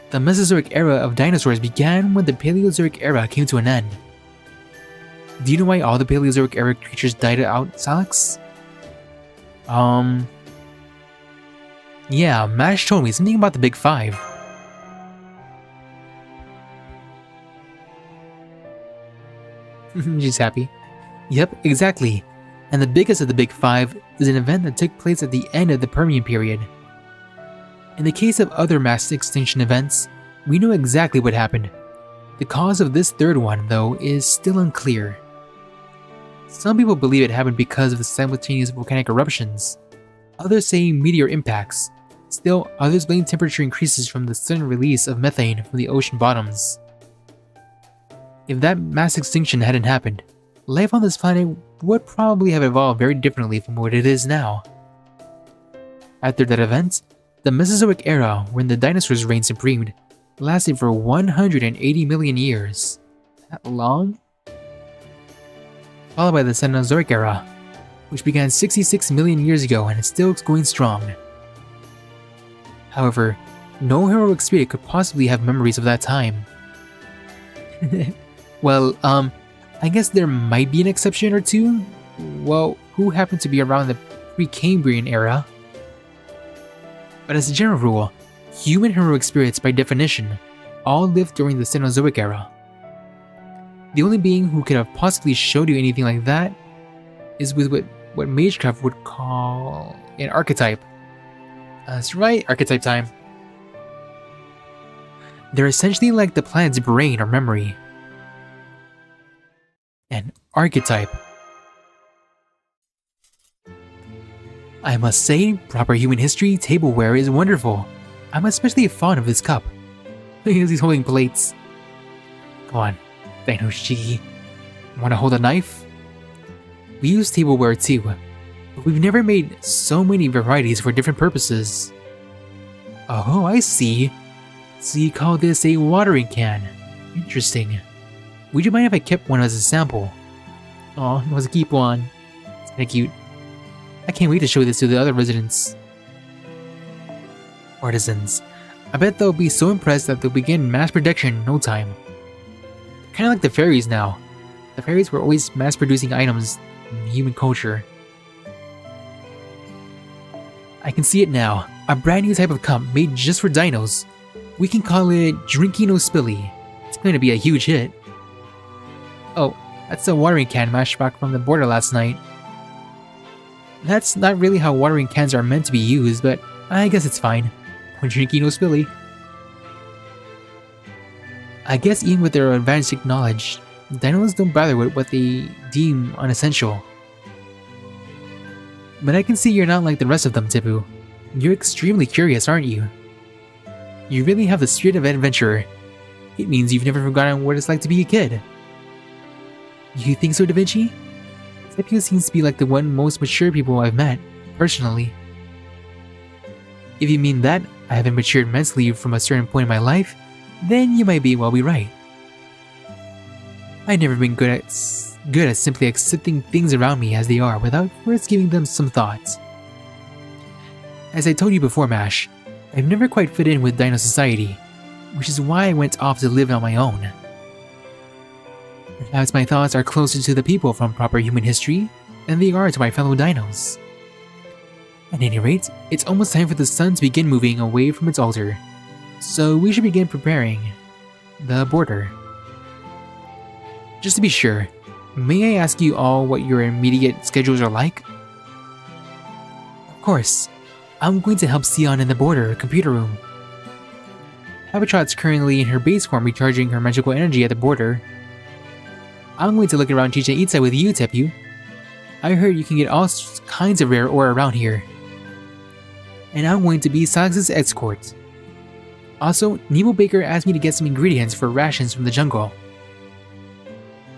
The Mesozoic era of dinosaurs began when the Paleozoic era came to an end. Do you know why all the Paleozoic era creatures died out, Salix? Yeah, Mash told me something about the Big Five. She's happy. Yep, exactly. And the biggest of the Big Five is an event that took place at the end of the Permian period. In the case of other mass extinction events, we know exactly what happened. The cause of this third one, though, is still unclear. Some people believe it happened because of the simultaneous volcanic eruptions. Others say meteor impacts. Still, others blame temperature increases from the sudden release of methane from the ocean bottoms. If that mass extinction hadn't happened, life on this planet would probably have evolved very differently from what it is now. After that event, the Mesozoic era, when the dinosaurs reigned supreme, lasted for 180 million years. That long? Followed by the Cenozoic era, which began 66 million years ago and is still going strong. However, no heroic spirit could possibly have memories of that time. Well, I guess there might be an exception or two. Well, who happened to be around the Precambrian era? But as a general rule, human heroic spirits by definition all lived during the Cenozoic era. The only being who could have possibly showed you anything like that is with what Magecraft would call an archetype. That's right, archetype time. They're essentially like the planet's brain or memory. An archetype. I must say, proper human history tableware is wonderful. I'm especially fond of this cup. Look at he's holding plates. Come on, Dino Shiki. Wanna hold a knife? We use tableware too, but we've never made so many varieties for different purposes. Oh, I see. So you call this a watering can. Interesting. Would you mind if I kept one as a sample? Oh, it was a keep one. It's kinda cute. I can't wait to show this to the other residents. Artisans. I bet they'll be so impressed that they'll begin mass production in no time. Kinda like the fairies now. The fairies were always mass producing items in human culture. I can see it now. A brand new type of cup made just for dinos. We can call it Drinky No Spilly. It's going to be a huge hit. Oh, that's the watering can mashed back from the border last night. That's not really how watering cans are meant to be used, but I guess it's fine. Drinky No Spilly. I guess even with their advanced knowledge, dinos don't bother with what they deem unessential. But I can see you're not like the rest of them, Tipu. You're extremely curious, aren't you? You really have the spirit of adventurer. It means you've never forgotten what it's like to be a kid. You think so, Da Vinci? Tipu seems to be like the one most mature people I've met, personally. If you mean that I haven't matured mentally from a certain point in my life, then you might be right. I've never been good at simply accepting things around me as they are without first giving them some thought. As I told you before, Mash, I've never quite fit in with Dino Society, which is why I went off to live on my own. Perhaps my thoughts are closer to the people from proper human history than they are to my fellow dinos. At any rate, it's almost time for the sun to begin moving away from its altar, so we should begin preparing the border. Just to be sure, may I ask you all what your immediate schedules are like? Of course, I'm going to help Sion in the border computer room. Habitat's currently in her base form recharging her magical energy at the border. I'm going to look around Chichen Itza with you, Tepu. I heard you can get all kinds of rare ore around here. And I'm going to be Salix's escort. Also, Nemo Baker asked me to get some ingredients for rations from the jungle.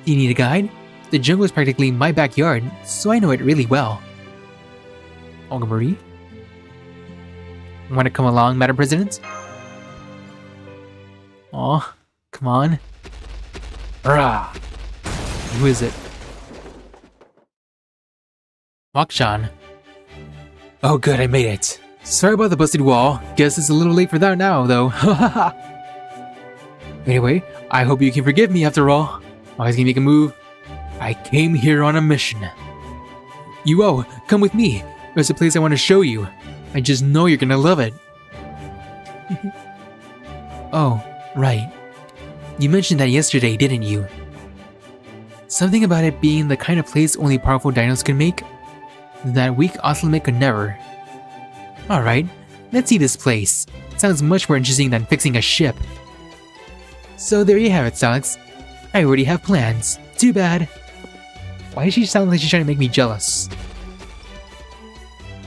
Do you need a guide? The jungle is practically my backyard, so I know it really well. Olga Marie? Want to come along, Madam President? Aw, come on. Rah! Who is it? Wakchan. Oh good, I made it. Sorry about the busted wall. Guess it's a little late for that now, though. Anyway, I hope you can forgive me after all. I was gonna make a move. I came here on a mission. You come with me. There's a place I want to show you. I just know you're gonna love it. Oh, right. You mentioned that yesterday, didn't you? Something about it being the kind of place only powerful dinos can make? That weak Ocelot could never. Alright, let's see this place. Sounds much more interesting than fixing a ship. So there you have it, Alex. I already have plans. Too bad. Why does she sound like she's trying to make me jealous?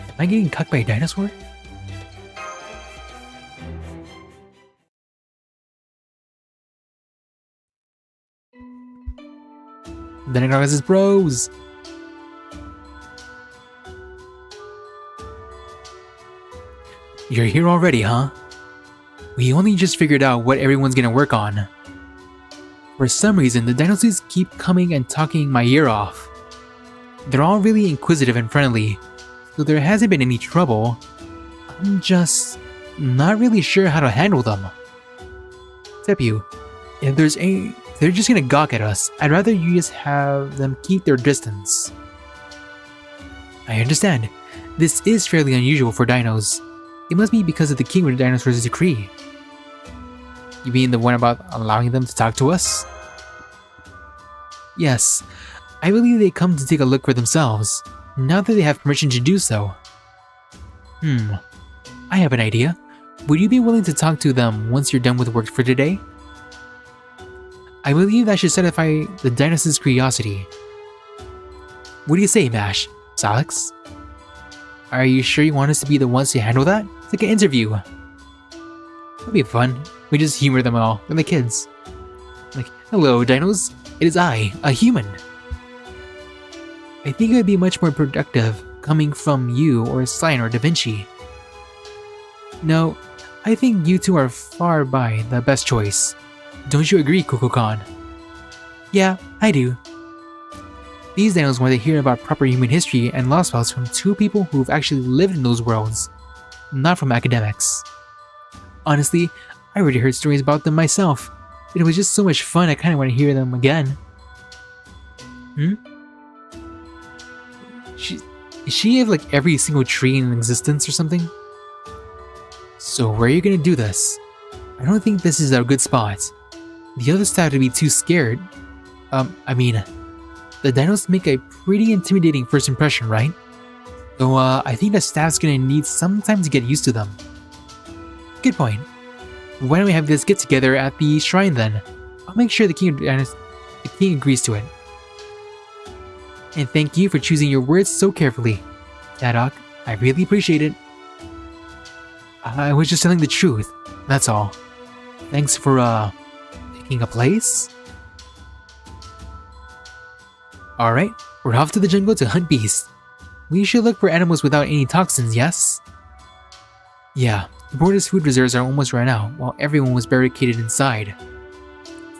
Am I getting cucked by a dinosaur? Then it his bros. You're here already, huh? We only just figured out what everyone's gonna work on. For some reason, the dinosaurs keep coming and talking my ear off. They're all really inquisitive and friendly, so there hasn't been any trouble. I'm just not really sure how to handle them. Tepu, if they're just gonna gawk at us, I'd rather you just have them keep their distance. I understand. This is fairly unusual for dinos. It must be because of the King of the Dinosaurs' decree. You mean the one about allowing them to talk to us? Yes, I believe they come to take a look for themselves, now that they have permission to do so. I have an idea. Would you be willing to talk to them once you're done with work for today? I believe that should satisfy the dinosaurs' curiosity. What do you say, Mash? Alex? Are you sure you want us to be the ones to handle that? It's like an interview. That'd be fun. We just humor them all. They're like kids. Like, hello, dinos. It is I, a human. I think it would be much more productive coming from you or Cyan or Da Vinci. No, I think you two are far by the best choice. Don't you agree, Kukulcan? Yeah, I do. These dinos want to hear about proper human history and lost files from two people who've actually lived in those worlds, not from academics. Honestly, I already heard stories about them myself. It was just so much fun, I kinda want to hear them again. Is she have like every single tree in existence or something? So where are you gonna do this? I don't think this is a good spot. The other staff would be too scared. The dinos make a pretty intimidating first impression, right? So I think the staff's gonna need some time to get used to them. Good point. Why don't we have this get together at the shrine then? I'll make sure the king agrees to it. And thank you for choosing your words so carefully, Tadok. I really appreciate it. I was just telling the truth, that's all. Thanks for picking a place. Alright, we're off to the jungle to hunt beasts. We should look for animals without any toxins, yes? Yeah, the border's food reserves are almost run out, while everyone was barricaded inside.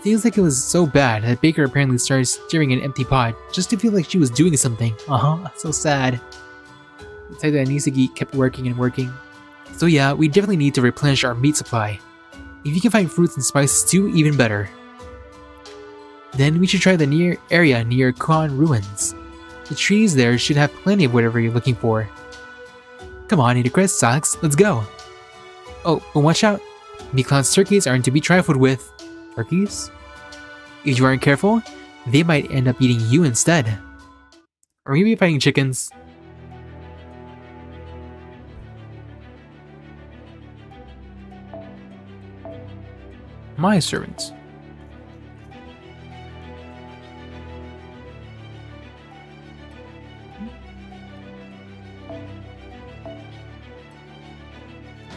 Seems like it was so bad that Baker apparently started stirring an empty pot just to feel like she was doing something. So sad. The type that Nisagi kept working and working. So yeah, we definitely need to replenish our meat supply. If you can find fruits and spices too, even better. Then we should try the area near Kuan Ruins. The trees there should have plenty of whatever you're looking for. Come on, Nitocris, Sox, let's go. Oh, but watch out. Miklan's turkeys aren't to be trifled with. Turkeys? If you aren't careful, they might end up eating you instead. Or maybe fighting chickens. My servants.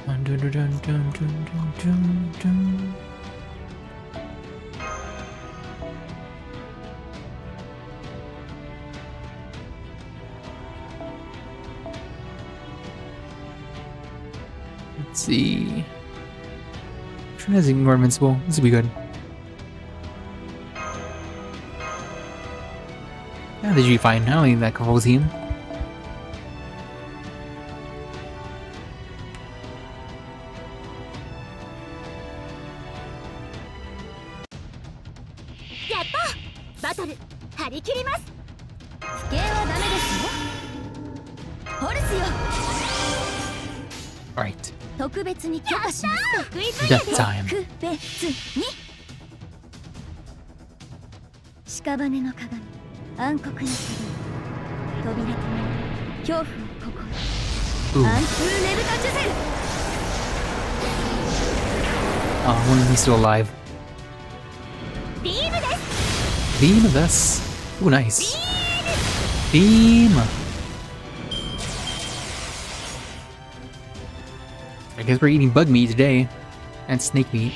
Dun, dun, dun, dun, dun, dun, dun. Let's see. Trina is more invincible. This will be good. Yeah, this should be fine. I don't need that couple team. バトル張り切ります。不敬はダメですよ。ホルスよ。Alright. 特別に許可します。得意分野 Death で time. 特別に。屍の鏡、暗黒の鏡、扉となる恐怖の心。 Ooh. アンフーネブタチュゼル。 One of these still alive. ビームです。 Beam this. Ooh, nice. Beam. I guess we're eating bug meat today. And snake meat.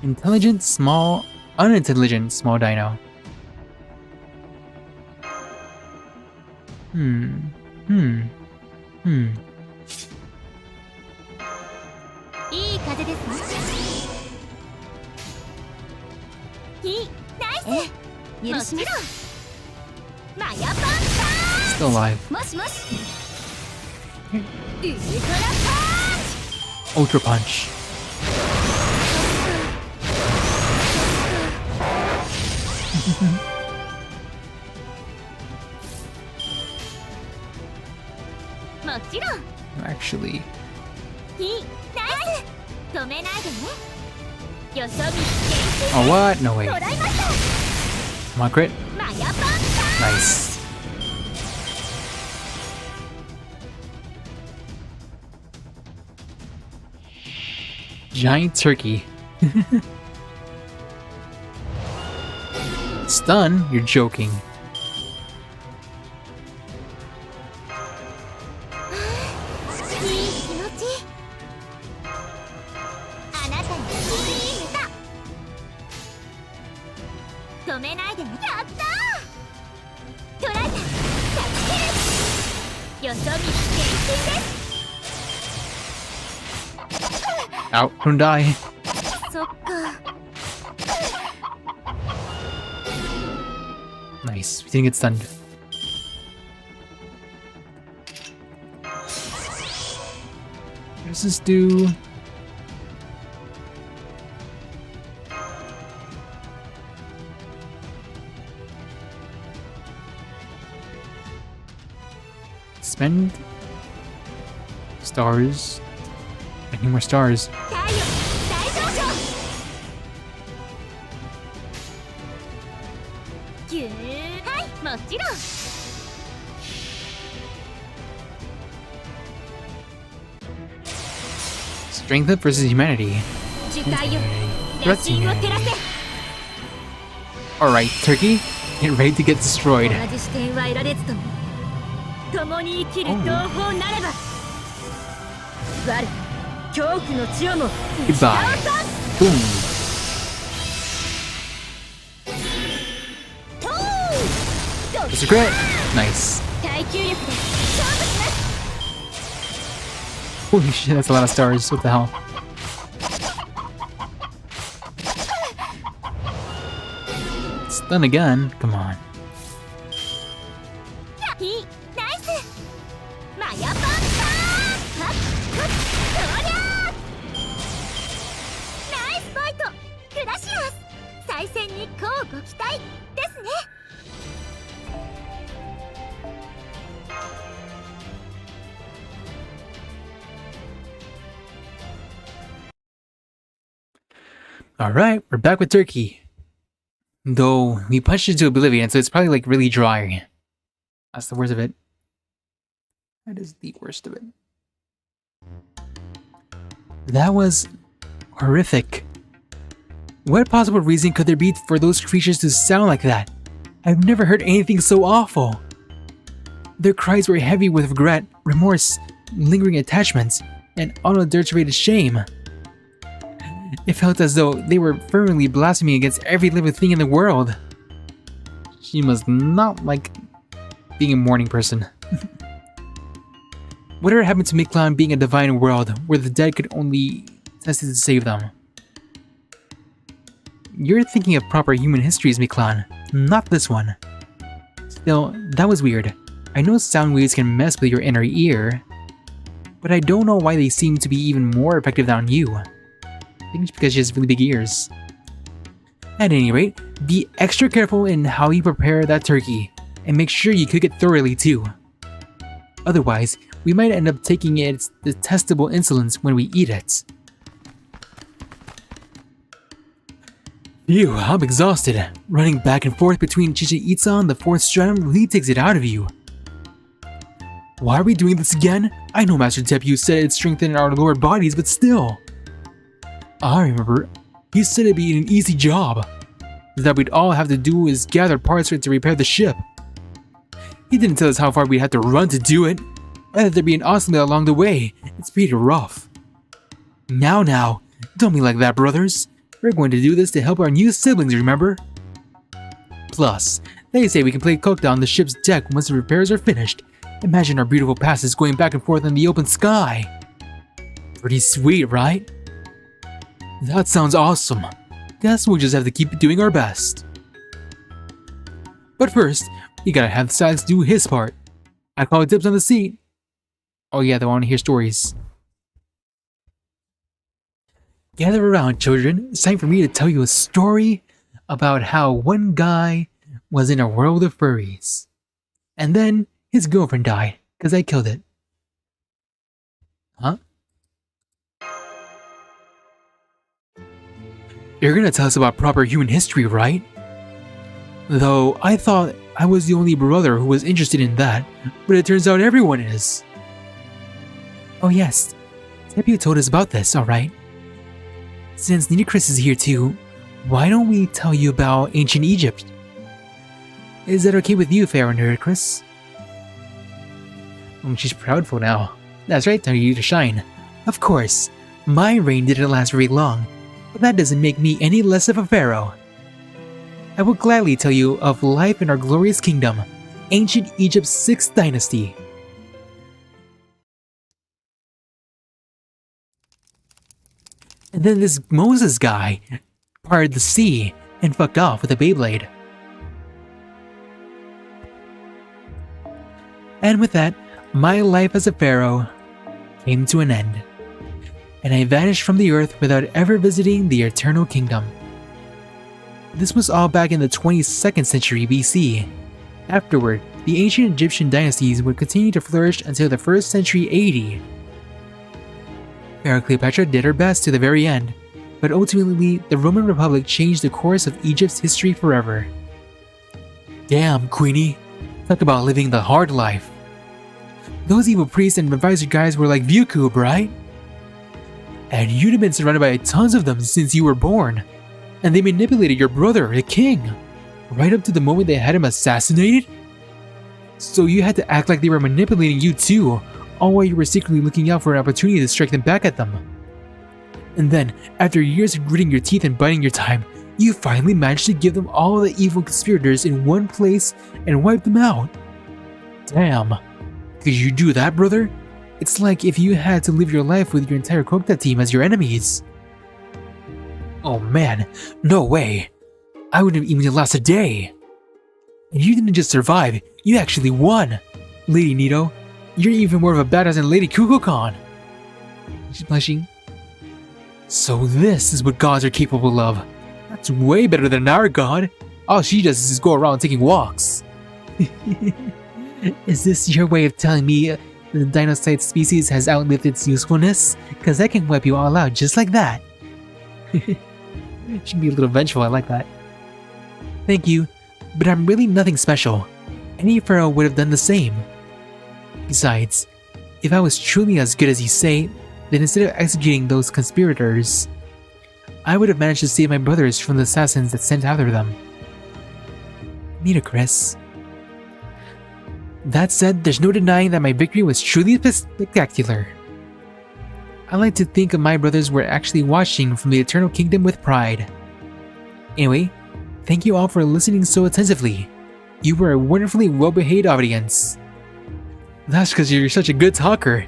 Intelligent, small, unintelligent, small dino. Hmm. いい風ですね。いい、ナイス。許します。マヤパンチ。 Still alive. もしもし。ウルトラパンチ。 Ultra punch. Actually. いい、ナイス。止めないでね。よそ見。 Oh, what? No way. 捉えました。 Come on, crit. マヤパンチ。 Nice. Giant turkey. Stun? You're joking. いい気持ち。あなたにいい歌。止めないでね。やったー。捉えた。助ける。よそ見。厳禁です。 Out. Don't die. そっか。 Nice. We didn't get stunned. What does this do? Spend stars. I need more stars. 太陽大上昇。ぎゅー。はい、もちろん。 Strength up versus humanity. 樹海よ。 Threats 羅針を照らせ。 Alright, turkey. Get ready to get destroyed. 同じ視点は得られずとも共に生きる同胞なれば。我恐怖の血をも Goodbye. Boom. とー It's a crit. Nice. 耐久力で勝負します。 Holy shit, that's a lot of stars. What the hell? Stun again? Come on. いい、ナイス。マヤパンチ。はっはっ、そりゃー。ナイスファイト。グラシアス。再戦に乞うご期待ですね。 Alright, we're back with turkey. Though, we punched it to oblivion, so it's probably like really dry. That's the worst of it. That is the worst of it. That was horrific. What possible reason could there be for those creatures to sound like that? I've never heard anything so awful. Their cries were heavy with regret, remorse, lingering attachments, and unadulterated shame. It felt as though they were firmly blaspheming against every living thing in the world. She must not like being a morning person. Whatever happened to Miklan being a divine world where the dead could only test to save them? You're thinking of proper human histories, Miklan, not this one. Still, that was weird. I know sound waves can mess with your inner ear, but I don't know why they seem to be even more effective than you. I think it's because she has really big ears. At any rate, be extra careful in how you prepare that turkey, and make sure you cook it thoroughly too. Otherwise, we might end up taking its detestable insolence when we eat it. Phew, I'm exhausted. Running back and forth between Chichen Itza and the 4th stratum really takes it out of you. Why are we doing this again? I know Master Tepu said it strengthened our lower bodies, but still. I remember, he said it'd be an easy job. That we'd all have to do is gather parts for it to repair the ship. He didn't tell us how far we'd have to run to do it, or that there'd be an obstacle along the way. It's pretty rough. Now, don't be like that, brothers. We're going to do this to help our new siblings, remember? Plus, they say we can play Kokta on the ship's deck once the repairs are finished. Imagine our beautiful passes going back and forth in the open sky. Pretty sweet, right? That sounds awesome. Guess we'll just have to keep doing our best. But first, you gotta have Sax do his part. I call it dibs on the seat. Oh yeah, they want to hear stories. Gather around, children. It's time for me to tell you a story about how one guy was in a world of furries. And then his girlfriend died because I killed it. Huh? You're gonna tell us about proper human history, right? Though I thought I was the only brother who was interested in that, but it turns out everyone is. Oh yes, Tepu told us about this, alright. Since Nitocris is here too, why don't we tell you about ancient Egypt? Is that okay with you, Pharaoh Nitocris? She's proudful now. That's right, time for you to shine. Of course, my reign didn't last very long, but that doesn't make me any less of a pharaoh. I will gladly tell you of life in our glorious kingdom, ancient Egypt's 6th dynasty. And then this Moses guy parted the sea and fucked off with a Beyblade. And with that, my life as a pharaoh came to an end, and I vanished from the earth without ever visiting the Eternal Kingdom. This was all back in the 22nd century BC. Afterward, the ancient Egyptian dynasties would continue to flourish until the 1st century AD. Pharaoh Cleopatra did her best to the very end, but ultimately the Roman Republic changed the course of Egypt's history forever. Damn, Queenie. Talk about living the hard life. Those evil priests and advisor guys were like vtuber, right? And you'd have been surrounded by tons of them since you were born. And they manipulated your brother, the king, right up to the moment they had him assassinated? So you had to act like they were manipulating you too, all while you were secretly looking out for an opportunity to strike them back at them. And then, after years of gritting your teeth and biding your time, you finally managed to give them all the evil conspirators in one place and wipe them out. Damn. Could you do that, brother? It's like if you had to live your life with your entire Kokta team as your enemies. Oh man, no way. I wouldn't have even lasted a day. And you didn't just survive, you actually won. Lady Nito, you're even more of a badass than Lady Kukulcan. She's blushing. So this is what gods are capable of. That's way better than our god. All she does is go around taking walks. Is this your way of telling me the dinocyte species has outlived its usefulness? Cause I can wipe you all out just like that. Should be a little vengeful, I like that. Thank you, but I'm really nothing special. Any pharaoh would have done the same. Besides, if I was truly as good as you say, then instead of executing those conspirators, I would have managed to save my brothers from the assassins that sent after them. Nitocris. That said, there's no denying that my victory was truly spectacular. I like to think of my brothers were actually watching from the Eternal Kingdom with pride. Anyway, thank you all for listening so attentively. You were a wonderfully well-behaved audience. That's because you're such a good talker.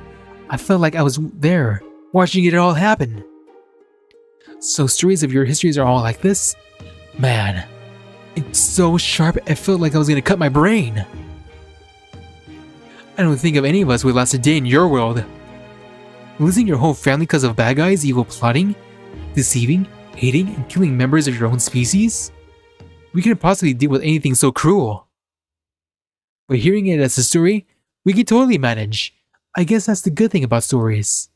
I felt like I was there, watching it all happen. So stories of your histories are all like this? Man, it's so sharp I felt like I was gonna cut my brain. I don't think of any of us would last a day in your world. Losing your whole family because of bad guys, evil plotting, deceiving, Hating and killing members of your own species? We couldn't possibly deal with anything so cruel. But hearing it as a story, we could totally manage. I guess that's the good thing about stories.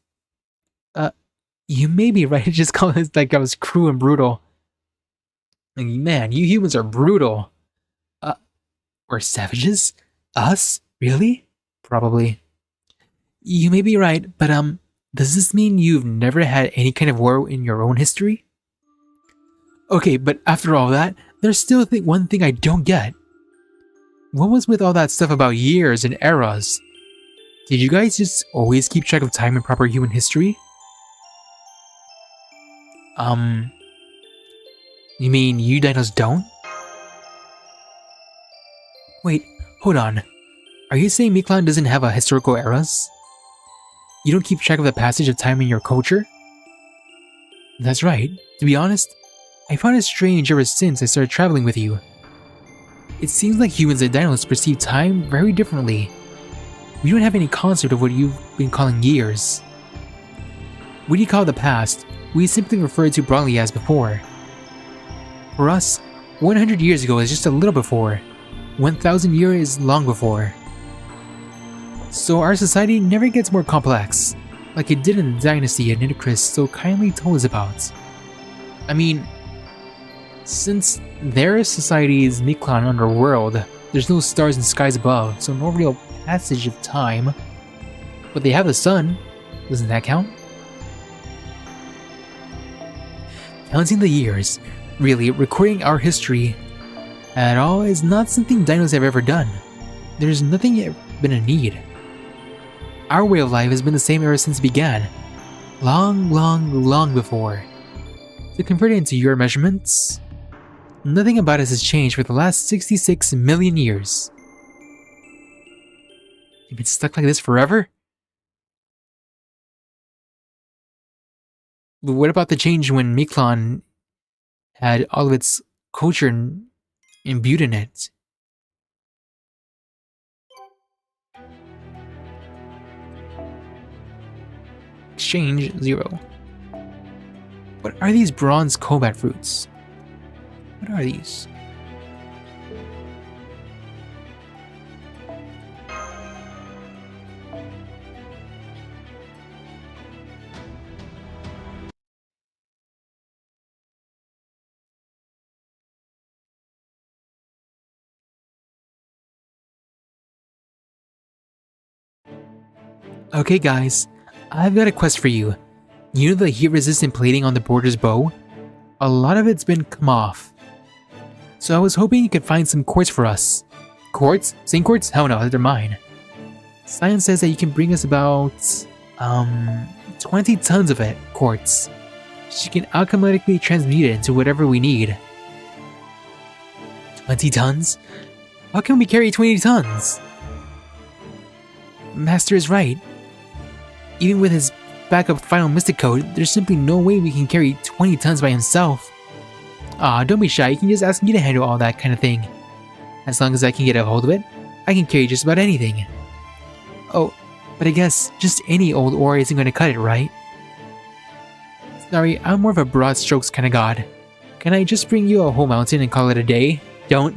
You may be right to just call it like I was cruel and brutal. Like, man, you humans are brutal. We're savages? Us? Really? Probably. You may be right, but does this mean you've never had any kind of war in your own history? Okay, but after all that, there's still one thing I don't get. What was with all that stuff about years and eras? Did you guys just always keep track of time in proper human history? You mean you dinos don't? Wait, hold on. Are you saying Miklan doesn't have a historical eras? You don't keep track of the passage of time in your culture? That's right. To be honest, I found it strange ever since I started traveling with you. It seems like humans and dinos perceive time very differently. We don't have any concept of what you've been calling years. When you call the past, we simply refer to broadly as before. For us, 100 years ago is just a little before. 1,000 years is long before. So our society never gets more complex, like it did in the dynasty Nitocris so kindly told us about. I mean, since their society is Miklan underworld, there's no stars and skies above, so no real passage of time. But they have the sun. Doesn't that count? Counting the years, really, recording our history at all is not something dinos have ever done. There's nothing yet been a need. Our way of life has been the same ever since it began. Long before. To convert it into your measurements, nothing about us has changed for the last 66 million years. You've been stuck like this forever? But what about the change when Miklan had all of its culture imbued in it? Exchange 0. What are these bronze combat fruits? What are these? Okay guys, I've got a quest for you. You know the heat-resistant plating on the border's bow? A lot of it's been come off. So I was hoping you could find some quartz for us. Quartz? Same quartz? Hell no, they're mine. Science says that you can bring us about 20 tons of it, quartz. She can alchemically transmute it into whatever we need. 20 tons? How can we carry 20 tons? Master is right. Even with his backup final mystic code, there's simply no way we can carry 20 tons by himself. Aw, don't be shy, you can just ask me to handle all that kind of thing. As long as I can get a hold of it, I can carry just about anything. Oh, but I guess just any old ore isn't going to cut it, right? Sorry, I'm more of a broad strokes kind of god. Can I just bring you a whole mountain and call it a day? Don't.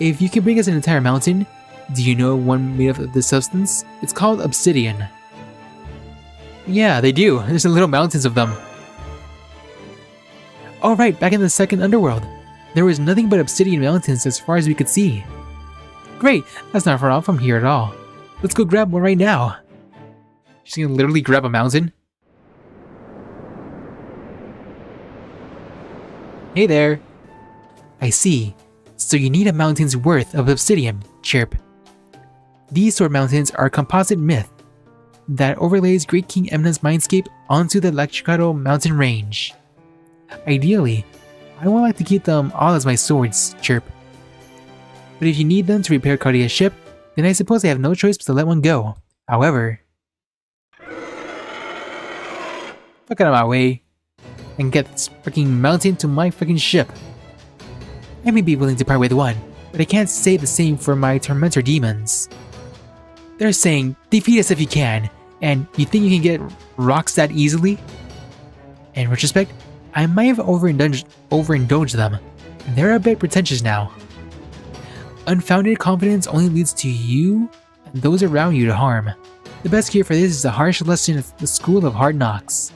If you can bring us an entire mountain, do you know one made of this substance? It's called obsidian. Yeah, they do. There's little mountains of them. Oh right, back in the second underworld, there was nothing but obsidian mountains as far as we could see. Great, that's not far off from here at all. Let's go grab one right now. She's gonna literally grab a mountain? Hey there. I see. So you need a mountain's worth of obsidian, chirp. These sort of mountains are a composite myth that overlays Great King Emna's mindscape onto the Electricado mountain range. Ideally, I would like to keep them all as my swords, chirp. But if you need them to repair Cardia's ship, then I suppose I have no choice but to let one go. However... Fuck out of my way and get this freaking mountain to my freaking ship. I may be willing to part with one, but I can't say the same for my Tormentor demons. They're saying, defeat us if you can, and you think you can get rocks that easily? In retrospect, I might have overindulged them. They're a bit pretentious now. Unfounded confidence only leads to you and those around you to harm. The best cure for this is a harsh lesson at the School of Hard Knocks.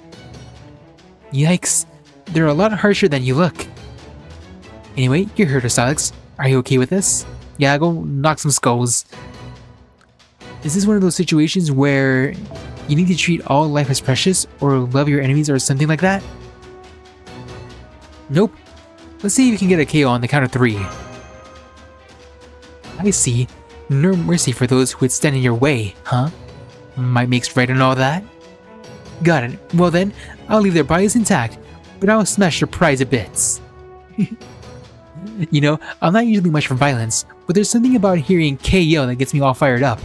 Yikes, they're a lot harsher than you look. Anyway, you heard us, Alex. Are you okay with this? Yeah, go knock some skulls. Is this one of those situations where you need to treat all life as precious or love your enemies or something like that? Nope. Let's see if you can get a KO on the count of 3. I see. No mercy for those who would stand in your way, huh? Might makes right and all that? Got it. Well then, I'll leave their bodies intact, but I'll smash their pride to bits. You know, I'm not usually much for violence, but there's something about hearing KO that gets me all fired up.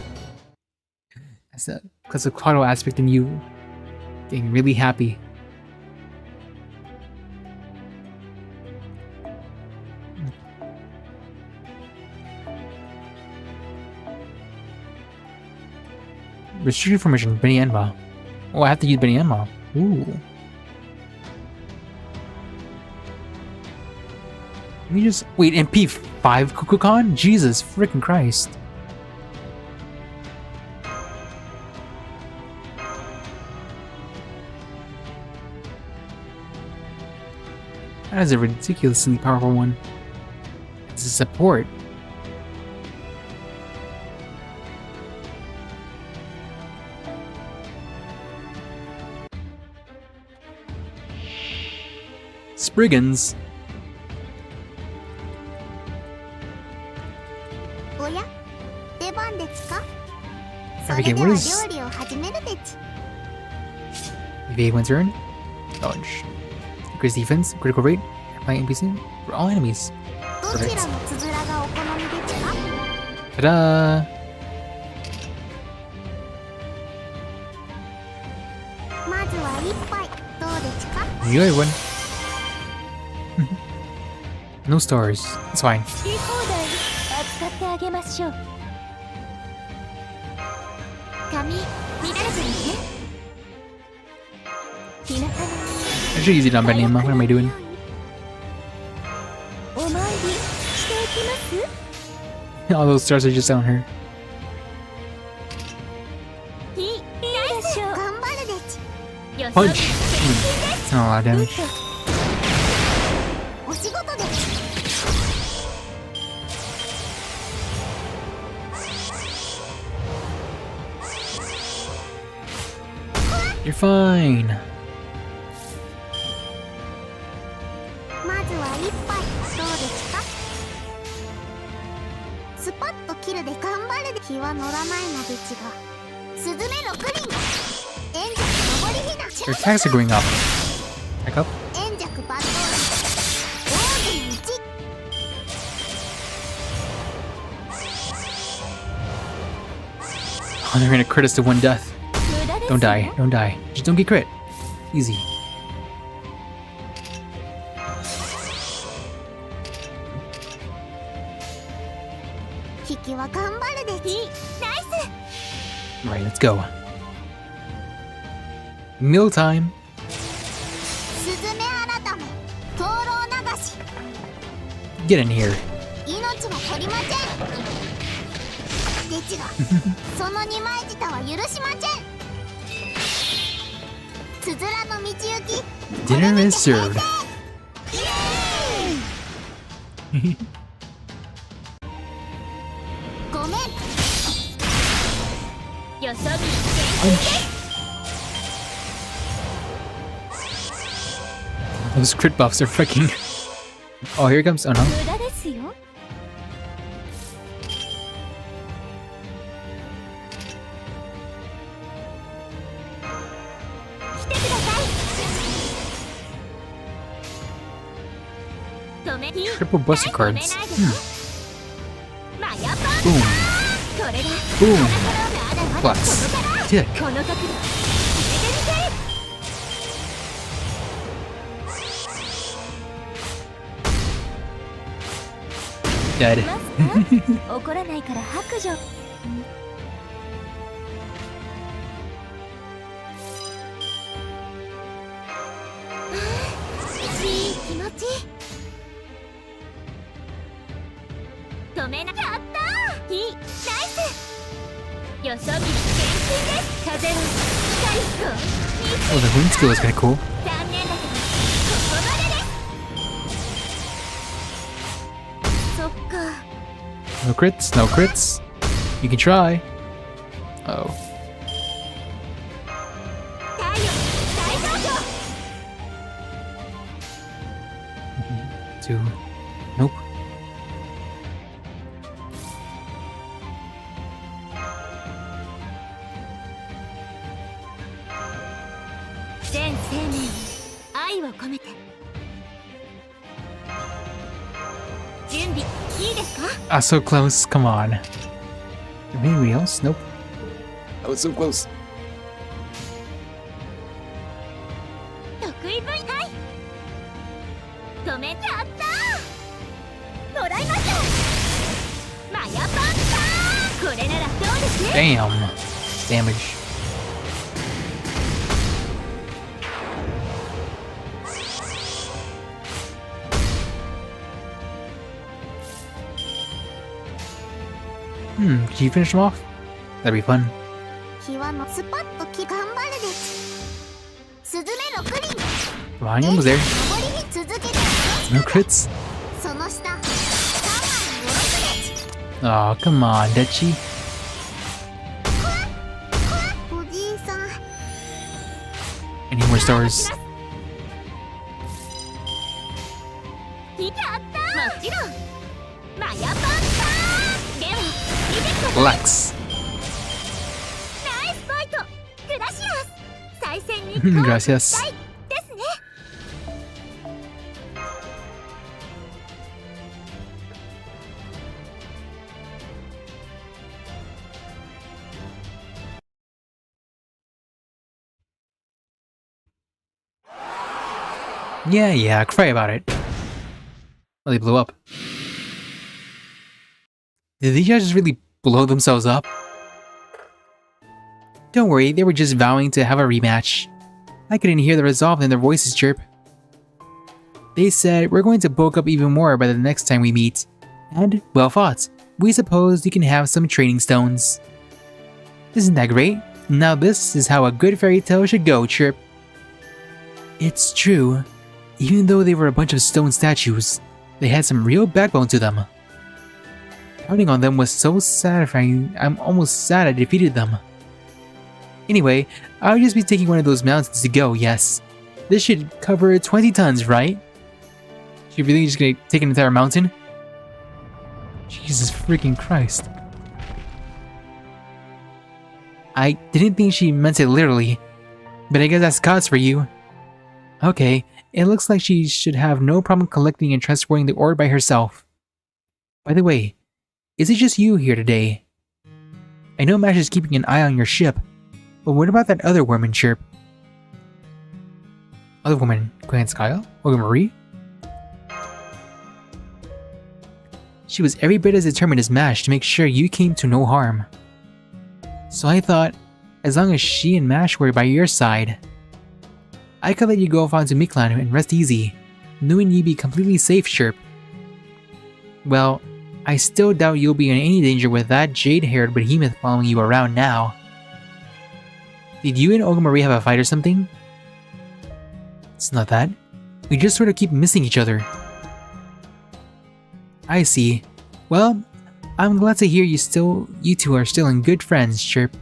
That's a classical aspect in you getting really happy. Restricted formation, Benny Enma. Oh, I have to use Benny Enma. Ooh. Let me just wait. MP5 Kukulcan? Jesus freaking Christ! That is a ridiculously powerful one. It's a support. Spriggans. Okay, what is... Evade one turn. Dodge. Increase defense, critical rate, apply NPC for all enemies. Perfect. Ta-da! Enjoy everyone. No stars. It's fine. I should use it on Benima. What am I doing? All those stars are just on her. Punch! It's not a lot of damage. You're fine. Your attacks are going up. Back up. Oh, they're gonna crit us to 1 death. Don't die, don't die. Just don't get crit. Easy. Alright, let's go. Meal time. Get in here. Dinner is served. Punch. Those crit buffs are freaking. Oh, here it comes. Oh no. Triple buster cards. Boom. Boom. Flex. Tick. Dead. ち止めなやったーいいナイスよそ見厳禁です風の光と Oh, the wind skill is kinda cool. 残念だけどここまでですそっか No crits, no crits. You can try. Uh oh. 太陽大上昇 Two. Nope. 全生命に愛を込めて準備いいですか Ah, so close. Come on. Anybody else? Nope. That was so close. 得意分はい止めやったーもらいましたマヤパンターこれならどうです Damn. Damage. Can you finish him off? That'd be fun. 日はのスパッと頑張るですスズメのクリン Come on, you're almost there. 登りに続けて No crits. その下3枚に下ろすです Oh, come on, Dechi. おじいさん I need more stars. やったもちろんマヤパンターではリベット Flex. ナイスファイトグラシアス再戦に Gracias. ですね Yeah, cry about it. Well, they blew up. Did these guys just really blow themselves up? Don't worry, they were just vowing to have a rematch. I couldn't hear the resolve in their voices chirp. They said, we're going to bulk up even more by the next time we meet. And, well fought. We suppose you can have some training stones. Isn't that great? Now this is how a good fairy tale should go, chirp. It's true. Even though they were a bunch of stone statues, they had some real backbone to them. Counting on them was so satisfying, I'm almost sad I defeated them. Anyway, I'll just be taking one of those mountains to go, yes. This should cover 20 tons, right? She really just gonna take an entire mountain? Jesus freaking Christ. I didn't think she meant it literally, but I guess that's God's for you. Okay, it looks like she should have no problem collecting and transporting the ore by herself. By the way, is it just you here today? I know Mash is keeping an eye on your ship, but what about that other woman, chirp? Other woman, Grand Skyle? Olga Marie? She was every bit as determined as Mash to make sure you came to no harm. So I thought, as long as she and Mash were by your side, I could let you go off onto Miklan and rest easy, knowing you'd be completely safe, chirp. Well, I still doubt you'll be in any danger with that jade-haired behemoth following you around now. Did you and Olga Marie have a fight or something? It's not that. We just sort of keep missing each other. I see. Well, I'm glad to hear you two are still in good friends, chirp.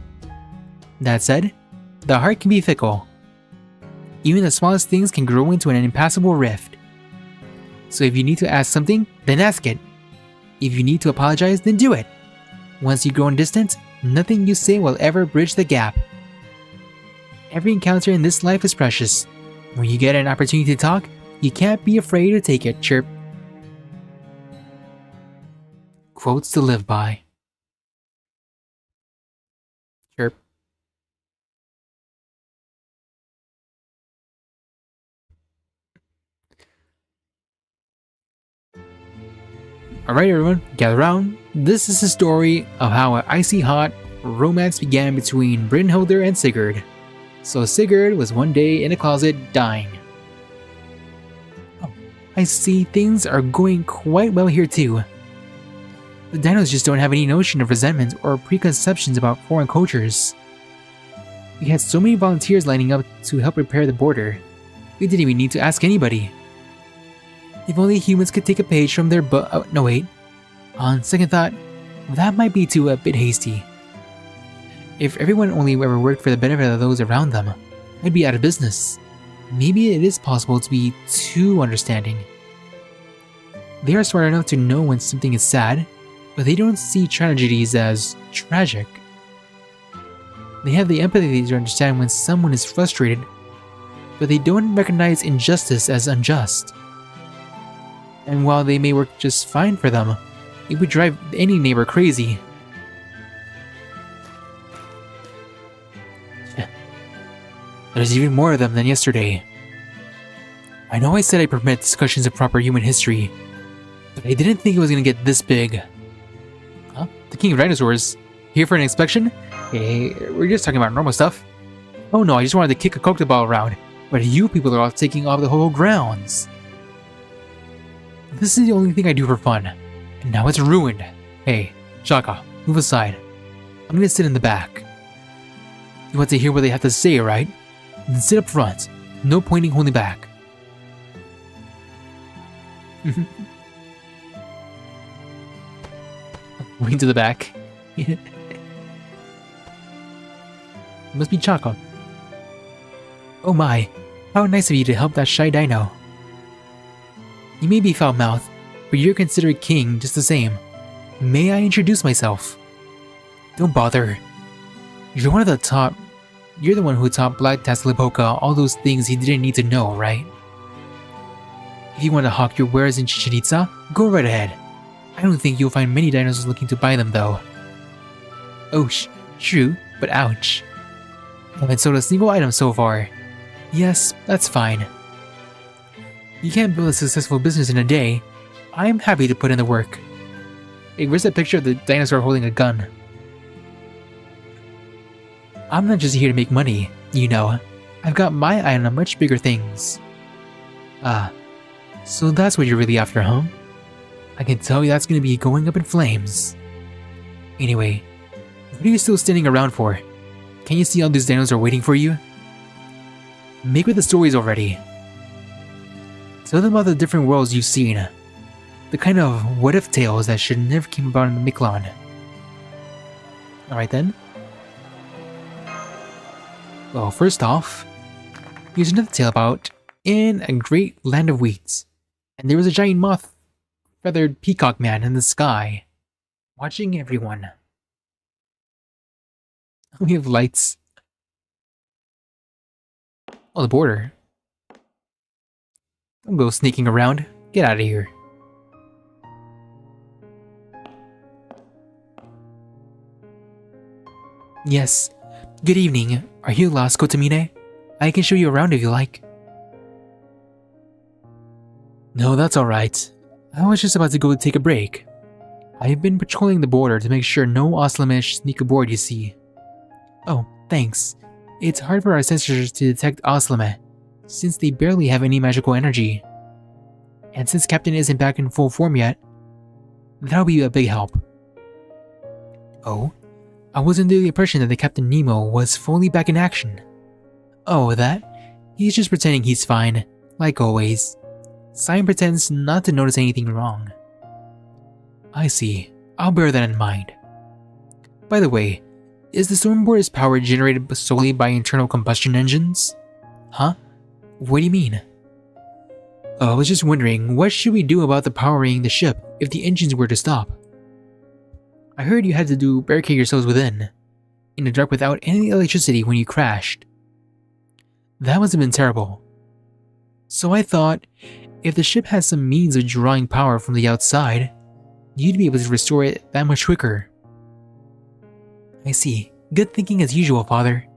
That said, the heart can be fickle. Even the smallest things can grow into an impassable rift. So if you need to ask something, then ask it. If you need to apologize, then do it. Once you grow in distance, nothing you say will ever bridge the gap. Every encounter in this life is precious. When you get an opportunity to talk, you can't be afraid to take it, chirp. Quotes to live by. Chirp. Alright everyone, gather round. This is the story of how an icy hot romance began between Brynhildr and Sigurd. So Sigurd was one day in a closet dying. Oh, I see things are going quite well here too. The dinos just don't have any notion of resentment or preconceptions about foreign cultures. We had so many volunteers lining up to help repair the border. We didn't even need to ask anybody. If only humans could take a page from their book. Oh, no wait. On second thought, that might be a bit hasty. If everyone only ever worked for the benefit of those around them, I'd be out of business. Maybe it is possible to be too understanding. They are smart enough to know when something is sad, but they don't see tragedies as tragic. They have the empathy to understand when someone is frustrated, but they don't recognize injustice as unjust. And while they may work just fine for them, it would drive any neighbor crazy. There's even more of them than yesterday. I know I said I permit discussions of proper human history, but I didn't think it was gonna get this big. Huh? The king of dinosaurs? Here for an inspection? Hey, we're just talking about normal stuff. Oh no, I just wanted to kick a coconut ball around, but you people are all taking off the whole grounds. This is the only thing I do for fun, and now it's ruined. Hey, Shaka, move aside. I'm gonna sit in the back. You want to hear what they have to say, right? Then sit up front. No pointing holding back. Moving to the back. Must be Chaka. Oh my, how nice of you to help that shy dino. You may be foul-mouthed, but you're considered king just the same. May I introduce myself? Don't bother. You're the one who taught Black Tasselipoca all those things he didn't need to know, right? If you want to hawk your wares in Chichen Itza, go right ahead. I don't think you'll find many dinosaurs looking to buy them though. Oh, true, but ouch. I haven't sold a single item so far. Yes, that's fine. You can't build a successful business in a day. I'm happy to put in the work. Hey, where's that picture of the dinosaur holding a gun? I'm not just here to make money, you know. I've got my eye on much bigger things. Ah, so that's what you're really after, huh? I can tell you that's gonna be going up in flames. Anyway, what are you still standing around for? Can't you see all these dinos are waiting for you? Make with the stories already. Tell them about the different worlds you've seen. The kind of what-if tales that should never came about in the Miklon. Alright then. Well, first off, here's another tale about in a great land of wheat. And there was a giant moth-feathered peacock man in the sky, watching everyone. We have lights. Oh, the border. Don't go sneaking around. Get out of here. Yes. Good evening. Are you lost, Kotomine? I can show you around if you like. No, that's alright. I was just about to go take a break. I've been patrolling the border to make sure no Oslamish sneak aboard, you see. Oh, thanks. It's hard for our sensors to detect Oslame, since they barely have any magical energy. And since Captain isn't back in full form yet, that'll be a big help. Oh? I was under the impression that the Captain Nemo was fully back in action. Oh, that? He's just pretending he's fine, like always. Cyan pretends not to notice anything wrong. I see. I'll bear that in mind. By the way, is the Stormboard's power generated solely by internal combustion engines? Huh? What do you mean? Oh, I was just wondering, what should we do about the powering the ship if the engines were to stop? I heard you had to barricade yourselves within, in the dark without any electricity when you crashed. That must have been terrible. So I thought, if the ship has some means of drawing power from the outside, you'd be able to restore it that much quicker. I see. Good thinking as usual, Father.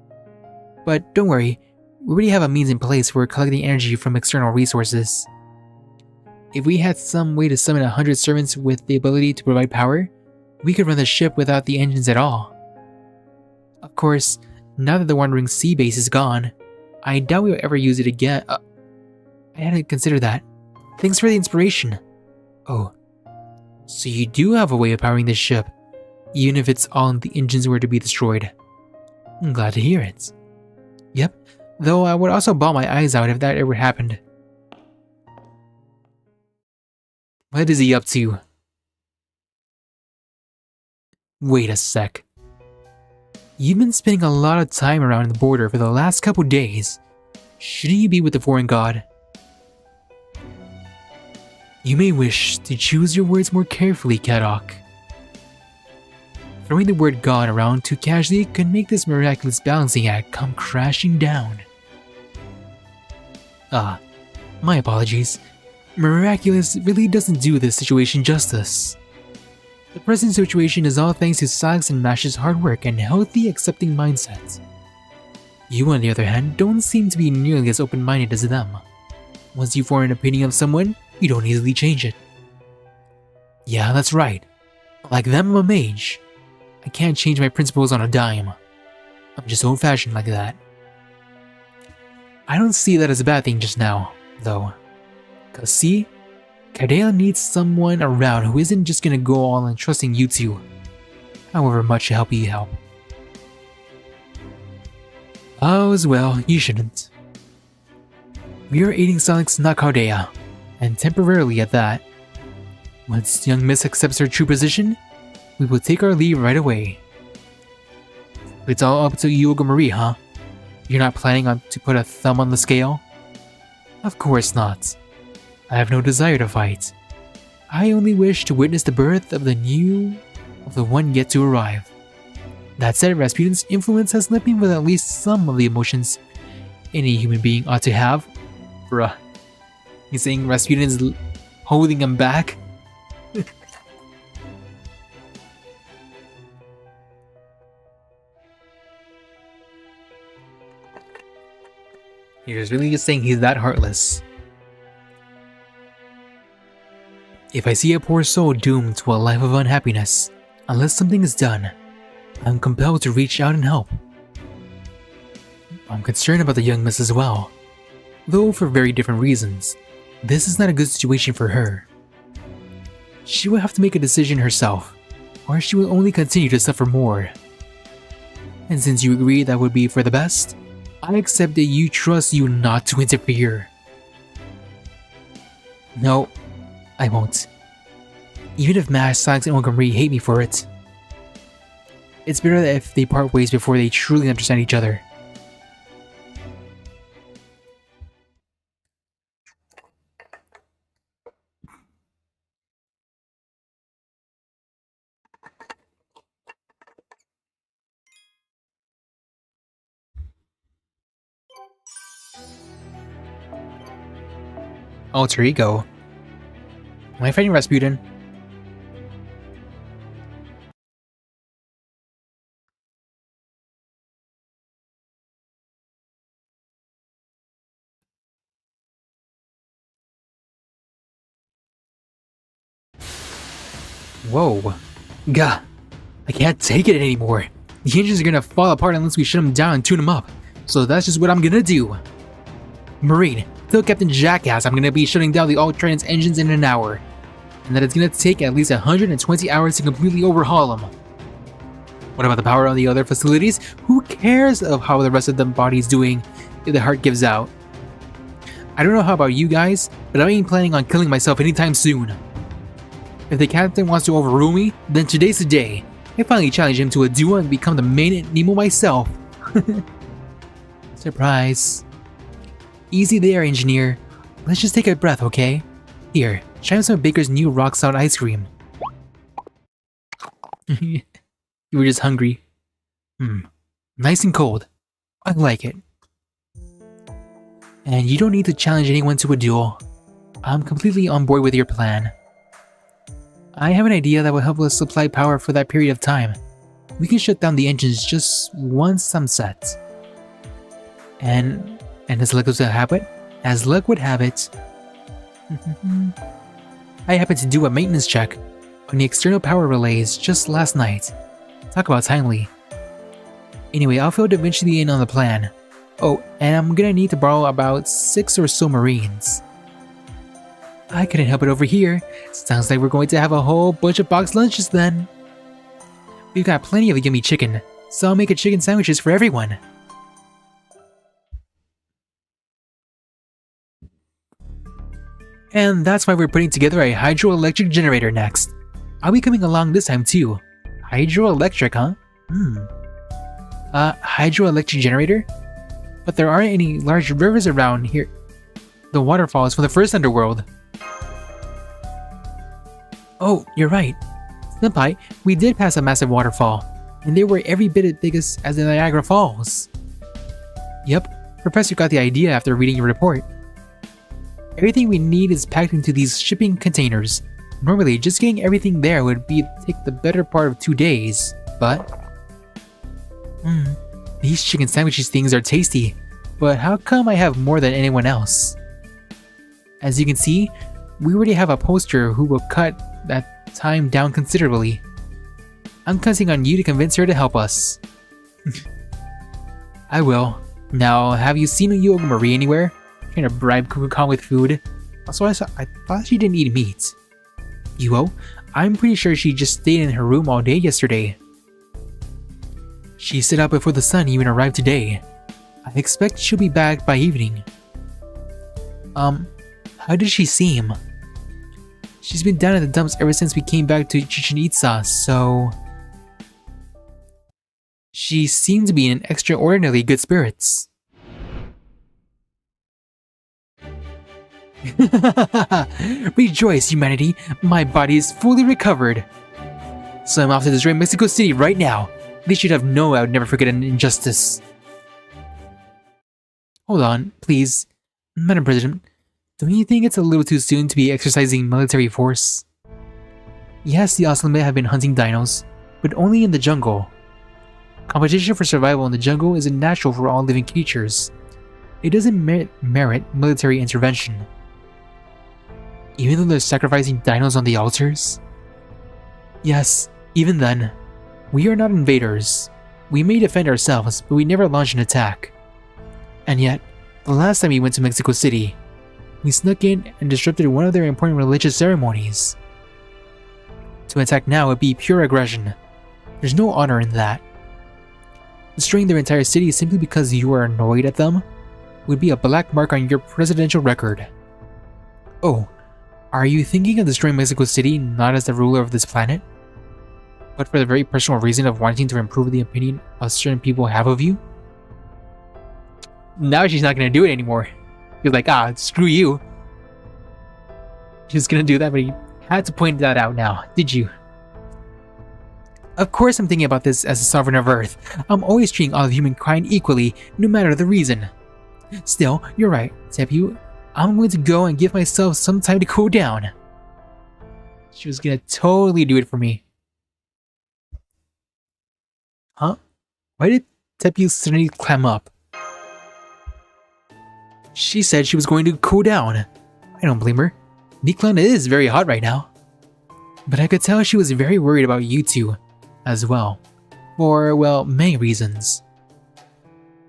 But don't worry, we already have a means in place for collecting energy from external resources. If we had some way to summon 100 servants with the ability to provide power, we could run the ship without the engines at all. Of course, now that the Wandering Sea base is gone, I doubt we'll ever use it again. I hadn't considered that. Thanks for the inspiration. Oh, so you do have a way of powering this ship, even if it's all the engines were to be destroyed. I'm glad to hear it. Yep, though I would also bawl my eyes out if that ever happened. What is he up to? Wait a sec. You've been spending a lot of time around the border for the last couple days. Shouldn't you be with the foreign god? You may wish to choose your words more carefully, Kadok. Throwing the word god around too casually could make this miraculous balancing act come crashing down. Ah, my apologies. Miraculous really doesn't do this situation justice. The present situation is all thanks to Sags and Mash's hard work and healthy, accepting mindset. You, on the other hand, don't seem to be nearly as open-minded as them. Once you form an opinion of someone, you don't easily change it. Yeah, that's right. Like them, I'm a mage. I can't change my principles on a dime. I'm just old-fashioned like that. I don't see that as a bad thing just now, though. Cause see, Kardea needs someone around who isn't just gonna go all in trusting you two, however much help you help. Oh, as well, you shouldn't. We are aiding Sonic's not Kardea, and temporarily at that. Once young Miss accepts her true position, we will take our leave right away. It's all up to Yoga Marie, huh? You're not planning on to put a thumb on the scale? Of course not. I have no desire to fight. I only wish to witness the birth of the one yet to arrive. That said, Rasputin's influence has left me with at least some of the emotions any human being ought to have. Bruh. He's saying Rasputin's holding him back? He's really just saying he's that heartless. If I see a poor soul doomed to a life of unhappiness, unless something is done, I'm compelled to reach out and help. I'm concerned about the young miss as well, though for very different reasons. This is not a good situation for her. She will have to make a decision herself, or she will only continue to suffer more. And since you agree that would be for the best, I accept that you trust you not to interfere. No, I won't. Even if Mash, Sags, and Montgomery hate me for it. It's better that if they part ways before they truly understand each other. Alter ego. Am I fighting Rasputin? Whoa. Gah. I can't take it anymore. The engines are gonna fall apart unless we shut them down and tune them up. So that's just what I'm gonna do. Marine, tell Captain Jackass I'm gonna be shutting down the Ultron's engines in an hour. And that it's gonna take at least 120 hours to completely overhaul them. What about the power on the other facilities? Who cares of how the rest of the body's doing if the heart gives out? I don't know how about you guys, but I ain't planning on killing myself anytime soon. If the captain wants to overrule me, then today's the day. I finally challenge him to a duel and become the main Nemo myself. Surprise. Easy there, engineer. Let's just take a breath, okay? Here, try some of Baker's new rock salt ice cream. You were just hungry. Nice and cold. I like it. And you don't need to challenge anyone to a duel. I'm completely on board with your plan. I have an idea that will help us supply power for that period of time. We can shut down the engines just once I'm set. And as luck would have it, I happened to do a maintenance check on the external power relays just last night. Talk about timely. Anyway, I'll fill Da Vinci in on the plan. Oh, and I'm gonna need to borrow about 6 or so Marines. I couldn't help it over here. Sounds like we're going to have a whole bunch of boxed lunches then. We've got plenty of yummy chicken, so I'll make a chicken sandwiches for everyone. And that's why we're putting together a hydroelectric generator next. I'll be coming along this time too. Hydroelectric, huh? Hydroelectric generator? But there aren't any large rivers around here. The waterfall is from the first underworld. Oh, you're right. Senpai, we did pass a massive waterfall, and they were every bit as big as the Niagara Falls. Yep, Professor got the idea after reading your report. Everything we need is packed into these shipping containers. Normally, just getting everything there would take the better part of 2 days, but... these chicken sandwiches things are tasty, but how come I have more than anyone else? As you can see, we already have a poster who will cut that time down considerably. I'm counting on you to convince her to help us. I will. Now, have you seen Yoga Marie anywhere? Trying to bribe Kukulcan with food. Also, I thought she didn't eat meat. Yuo, I'm pretty sure she just stayed in her room all day yesterday. She set out before the sun even arrived today. I expect she'll be back by evening. How does she seem? She's been down at the dumps ever since we came back to Chichen Itza, so... She seemed to be in extraordinarily good spirits. Rejoice, humanity! My body is fully recovered! So I'm off to destroy Mexico City right now. They should have known I would never forget an injustice. Hold on, please. Madam President, don't you think it's a little too soon to be exercising military force? Yes, the Oslime have been hunting dinos, but only in the jungle. Competition for survival in the jungle is natural for all living creatures. It doesn't merit military intervention. Even though they're sacrificing dinos on the altars? Yes, even then. We are not invaders. We may defend ourselves, but we never launch an attack. And yet, the last time we went to Mexico City, we snuck in and disrupted one of their important religious ceremonies. To attack now would be pure aggression. There's no honor in that. Destroying their entire city simply because you are annoyed at them would be a black mark on your presidential record. Oh, are you thinking of destroying Mexico City not as the ruler of this planet, but for the very personal reason of wanting to improve the opinion of certain people have of you? Now she's not gonna do it anymore. You're like, screw you. She's gonna do that, but you had to point that out now, did you? Of course I'm thinking about this as a sovereign of Earth. I'm always treating all of humankind equally, no matter the reason. Still, you're right, Tepu. I'm going to go and give myself some time to cool down. She was gonna totally do it for me. Huh? Why did Tepu suddenly clam up? She said she was going to cool down. I don't blame her. Niklan is very hot right now. But I could tell she was very worried about you two as well. For, well, many reasons.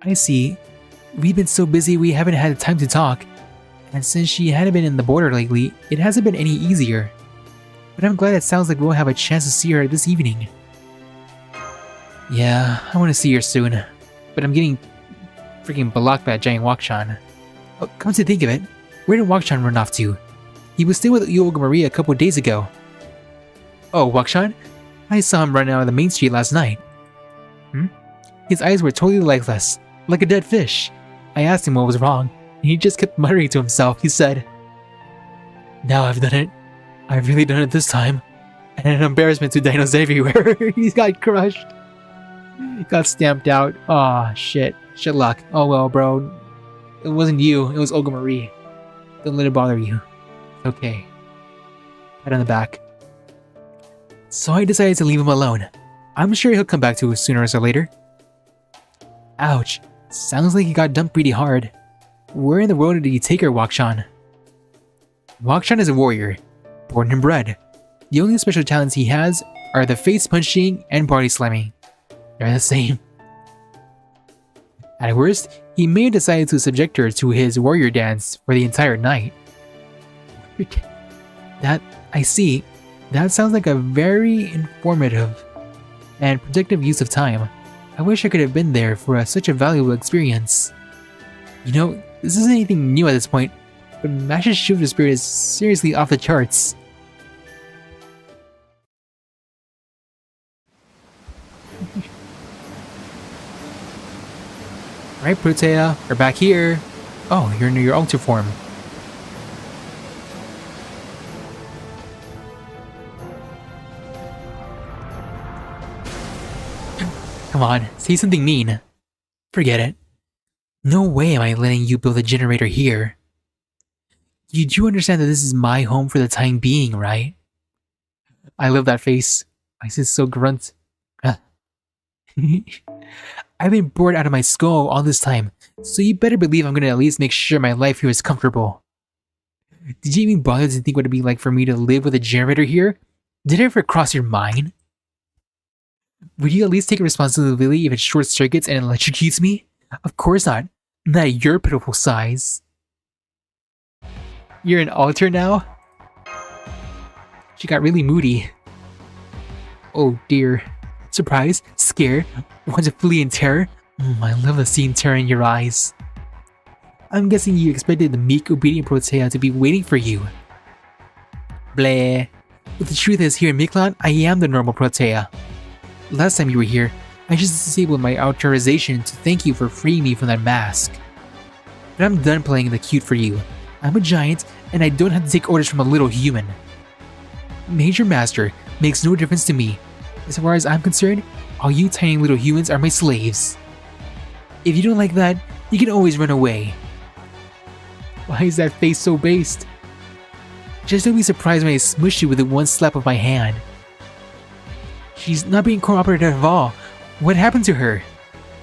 I see. We've been so busy we haven't had time to talk. And since she hadn't been in the border lately, it hasn't been any easier. But I'm glad it sounds like we'll have a chance to see her this evening. Yeah, I want to see her soon. But I'm getting freaking blocked by a giant Wakshan. Oh, come to think of it, where did Wakshan run off to? He was still with Yoga Marie a couple days ago. Oh, Wakshan? I saw him run out of the main street last night. His eyes were totally lifeless, like a dead fish. I asked him what was wrong, and he just kept muttering to himself. He said, "Now I've done it. I've really done it this time. And an embarrassment to dinos everywhere." He got crushed. He got stamped out. Aw, shit. Shit luck. Oh well, bro. It wasn't you, it was Olga Marie. Don't let it bother you. It's okay. Pat on the back. So I decided to leave him alone. I'm sure he'll come back to us sooner or later. Ouch. Sounds like he got dumped pretty hard. Where in the world did he take her, Wakshan? Wakshan is a warrior, born and bred. The only special talents he has are the face punching and body slamming. They're the same. At worst, he may have decided to subject her to his warrior dance for the entire night. That, I see. That sounds like a very informative and productive use of time. I wish I could have been there for such a valuable experience. You know, this isn't anything new at this point, but Mash's shooter spirit is seriously off the charts. Alright, Protea, we're back here. Oh, you're in your alter form. Come on, say something mean. Forget it. No way am I letting you build a generator here. You do understand that this is my home for the time being, right? I love that face. I see so grunt. I've been bored out of my skull all this time, so you better believe I'm gonna at least make sure my life here is comfortable. Did you even bother to think what it'd be like for me to live with a generator here? Did it ever cross your mind? Would you at least take responsibility if it short circuits and electrocutes me? Of course not. Not at your pitiful size. You're an alter now? She got really moody. Oh dear. Surprised? Scared? Want to flee in terror? I love the seeing terror in your eyes. I'm guessing you expected the meek, obedient Protea to be waiting for you. Bleh. But the truth is, here in Miklan, I am the normal Protea. Last time you were here, I just disabled my authorization to thank you for freeing me from that mask. But I'm done playing the cute for you. I'm a giant, and I don't have to take orders from a little human. Major Master makes no difference to me. As far as I'm concerned, all you tiny little humans are my slaves. If you don't like that, you can always run away. Why is that face so based? Just don't be surprised when I smush you with the one slap of my hand. She's not being cooperative at all. What happened to her?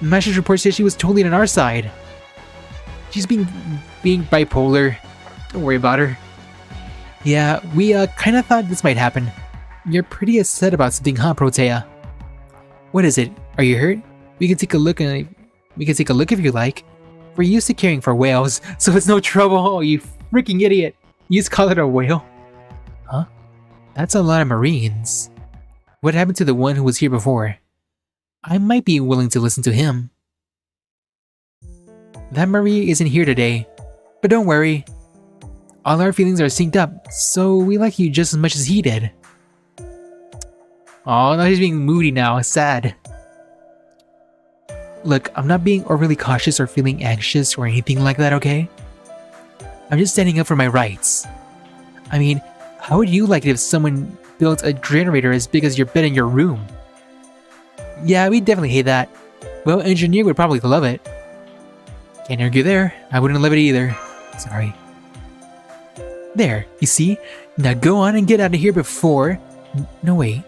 Master's report said she was totally on our side. She's being bipolar. Don't worry about her. Yeah, we kinda thought this might happen. You're pretty upset about something, huh, Protea? What is it? Are you hurt? We can take a look if you like. We're used to caring for whales, so it's no trouble. Oh, you freaking idiot! You just call it a whale? Huh? That's a lot of Marines. What happened to the one who was here before? I might be willing to listen to him. That Marie isn't here today, but don't worry. All our feelings are synced up, so we like you just as much as he did. Oh, now he's being moody now, sad. Look, I'm not being overly cautious or feeling anxious or anything like that, okay? I'm just standing up for my rights. I mean, how would you like it if someone built a generator as big as your bed in your room? Yeah, we'd definitely hate that. Well, engineer would probably love it. Can't argue there. I wouldn't love it either. Sorry. There, you see? Now go on and get out of here before... No, wait.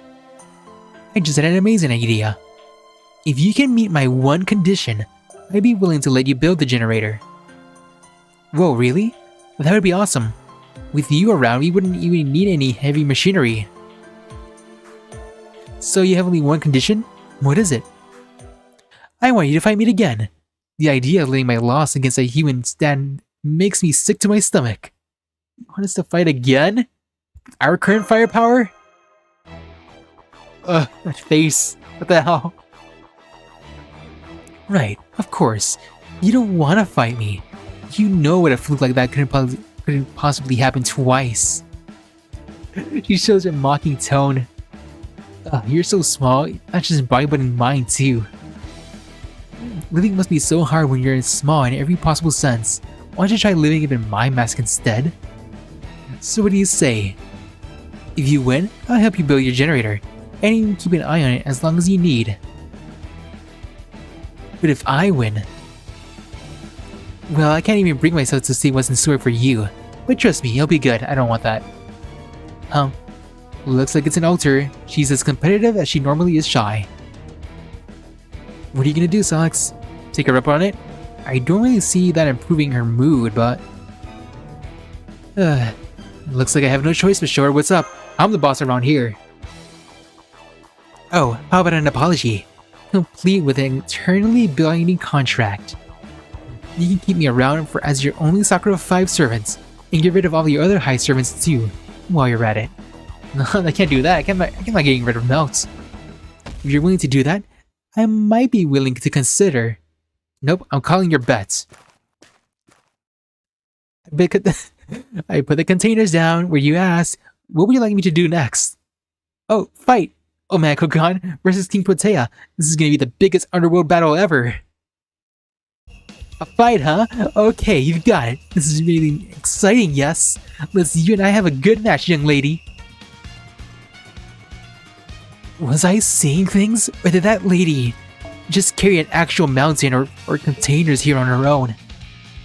I just had an amazing idea. If you can meet my one condition, I'd be willing to let you build the generator. Whoa, really? That would be awesome. With you around, we wouldn't even need any heavy machinery. So you have only one condition? What is it? I want you to fight me again. The idea of letting my loss against a human stand makes me sick to my stomach. You want us to fight again? Our current firepower? Ugh, that face. What the hell? Right, of course. You don't want to fight me. You know what a fluke like that couldn't possibly happen twice. She shows a mocking tone. You're so small, not just body but in mind too. Living must be so hard when you're small in every possible sense. Why don't you try living it in my mask instead? So what do you say? If you win, I'll help you build your generator, and even keep an eye on it as long as you need. But if I win... Well, I can't even bring myself to see what's in store for you. But trust me, it'll be good. I don't want that. Looks like it's an alter. She's as competitive as she normally is shy. What are you gonna do, Sox? Take her up on it? I don't really see that improving her mood, but... looks like I have no choice but show her what's up. I'm the boss around here. Oh, how about an apology? Complete with an eternally binding contract. You can keep me around as your only Sakura 5 servant, And get rid of all your other high servants too, while you're at it. No, I can't do that. I'm not getting rid of melts. If you're willing to do that, I might be willing to consider. Nope, I'm calling your bets. I put the containers down where you asked, what would you like me to do next? Oh, fight! Oh man, Kukulcan versus King Protea. This is gonna be the biggest underworld battle ever. A fight, huh? Okay, you've got it. This is really exciting, yes? Let's you and I have a good match, young lady. Was I seeing things? Or did that lady just carry an actual mountain or containers here on her own?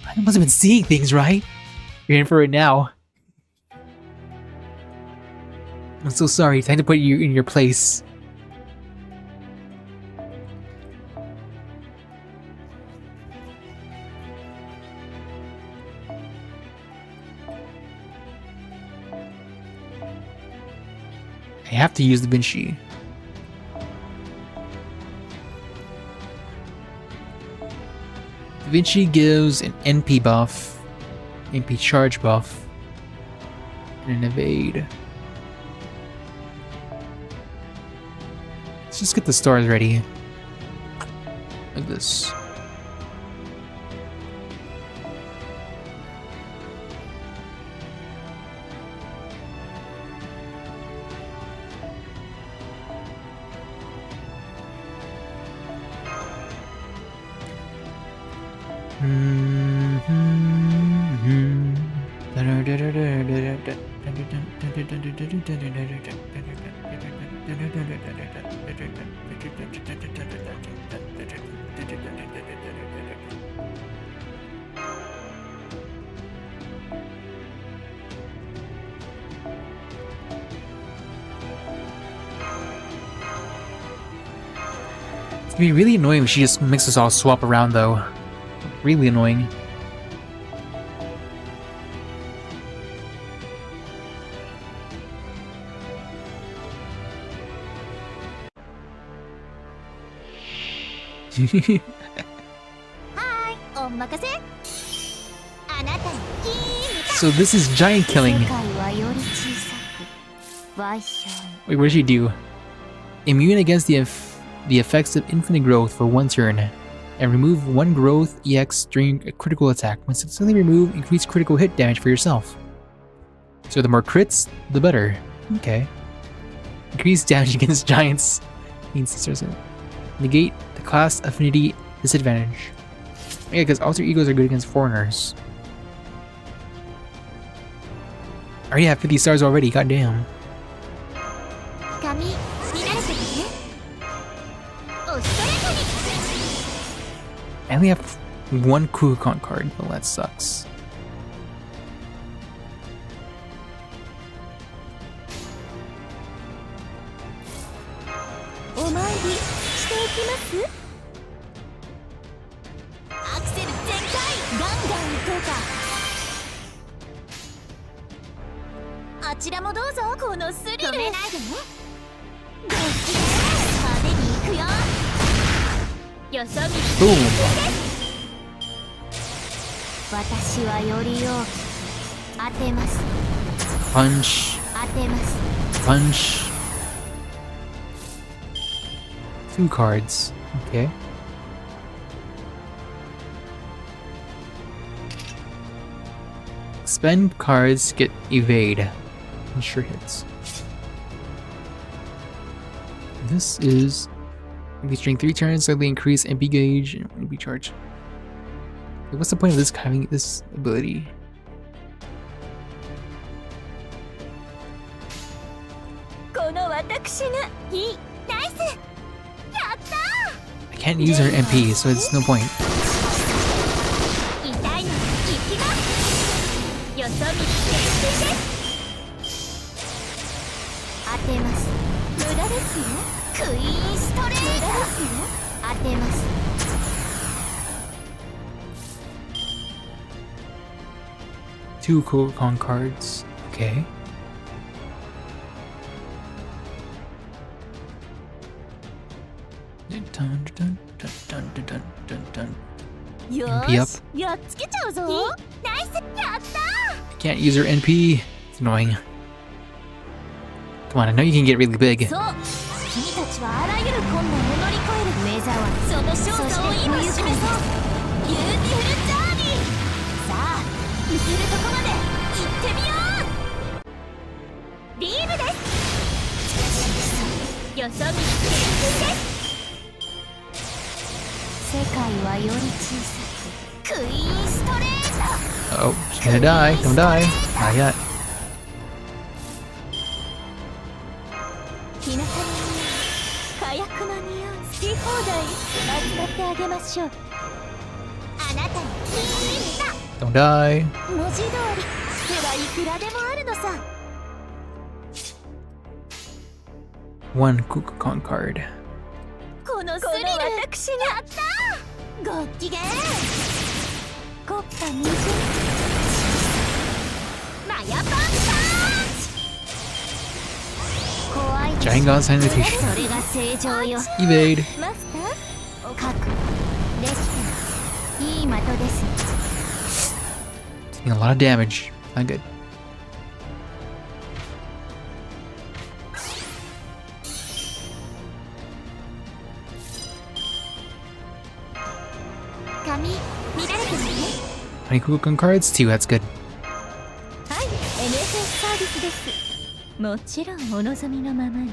I must have been seeing things, right? You're in for it now. I'm so sorry. Time to put you in your place. I have to use the Vinci. Da Vinci gives an NP buff, NP charge buff, and an evade. Let's just get the stars ready. Like this. It's gonna be really annoying if she just makes us all swap around though. Really annoying. So this is giant killing. Wait, what did she do? Immune against the effects of infinite growth for 1 turn. And remove 1 growth EX during a critical attack. When successfully removed, increase critical hit damage for yourself. So the more crits, the better. Okay. Increase damage against giants. Negate the class affinity disadvantage. Yeah, because alter egos are good against foreigners. I already have 50 stars already, goddamn. I only have 1 Kukulcan card, well that sucks. Boom! Punch. Punch. 2 cards. Okay. Spend cards, get evade. Ensure hits. This is MP string 3 turns, slightly increase MP gauge and MP charge. Wait, what's the point of this having this ability? I can't use her MP, so it's no point. Two Kukulcan cards. Okay. Dun, dun, dun, dun, dun, dun, dun, dun. MP up. Can't use her NP. It's annoying. Come on, I know you can get really big. そう君たちはあらゆる困難を乗り越える目障りその勝者を今示そうビューティフルジャーニーさあ行けるとこまで行ってみようビームですよそ見限定です世界はより小さくクイーンストレート Oh, she's gonna die. Don't die. Not yet. 日向の火薬の匂い好き放題扱ってあげましょうあなたに聞いた Don't die. 文字通り手はいくらでもあるのさ One Kukulcan card. このスリル私がやったご機嫌コッパ水マヤパンチ Giant God's Sanitation. それが正常よ Evade. マスター各できていい的です Taking a lot of damage. Not good. How many Kukulcan cards? 2. That's good. はい NSS サービスですもちろんお望みのままに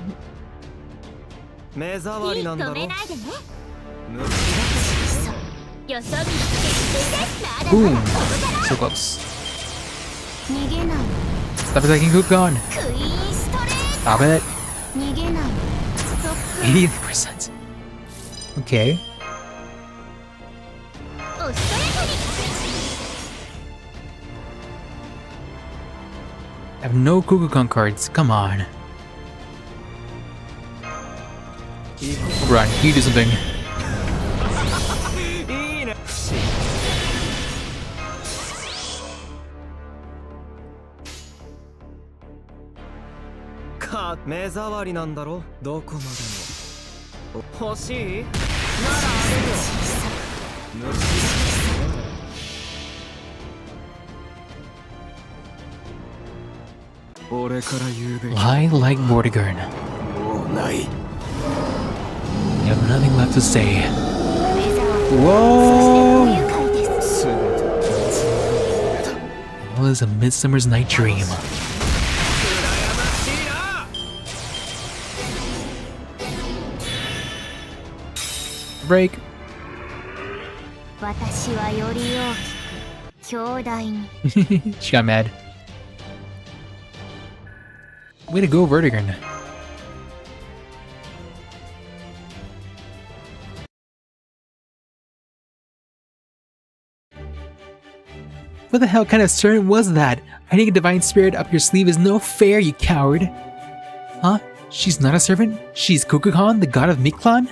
目障りなんだろ。止めないでね無そうよそ見決定 Boom. So close. 逃げない Stop attacking Kukulcan. クイーンストレー Stop it. ト逃げないストップ 80%. Okay. おしとやかに I have no Kukulcan cards. Come on. Run. You do something. いいね。目障りなんだろ。どこまでも。欲しい？ならあれよ。俺から言うべき。 Lie like Vortigern. もうない。 You have nothing left to say. 目障り Whoa! 不愉快です It was a Midsummer's Night Dream. Break. 私はより大きく強大に She got mad. Way to go, Vortigern. What the hell kind of servant was that? Hiding a divine spirit up your sleeve is no fair, you coward. Huh? She's not a servant? She's Kukulcan, the god of Mictlan?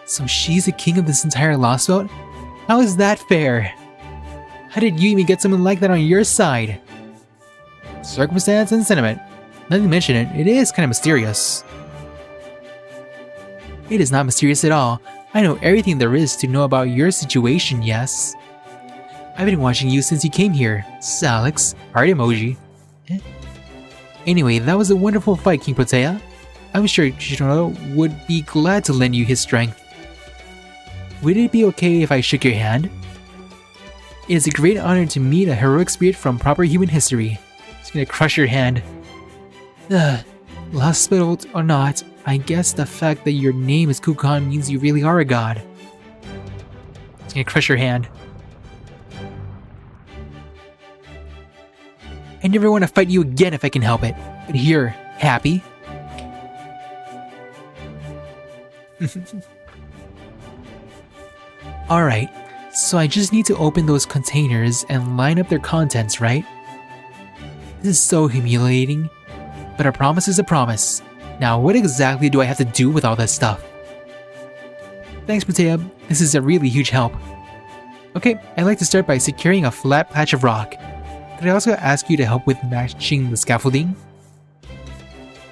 So she's the king of this entire Lost Belt? How is that fair? How did you even get someone like that on your side? Circumstance and sentiment. Nothing to mention it, it is kind of mysterious. It is not mysterious at all. I know everything there is to know about your situation, yes. I've been watching you since you came here. Salix. Heart emoji. Anyway, that was a wonderful fight, King Protea. I'm sure Shinoda would be glad to lend you his strength. Would it be okay if I shook your hand? It is a great honor to meet a heroic spirit from proper human history. It's gonna crush your hand. Lost Belt or not, I guess the fact that your name is Kukulcan means you really are a god. It's gonna crush your hand. I never want to fight you again if I can help it. But here, happy? Alright, so I just need to open those containers and line up their contents, right? This is so humiliating. But a promise is a promise. Now what exactly do I have to do with all this stuff? Thanks, Protea. This is a really huge help. Okay, I'd like to start by securing a flat patch of rock. Could I also ask you to help with matching the scaffolding?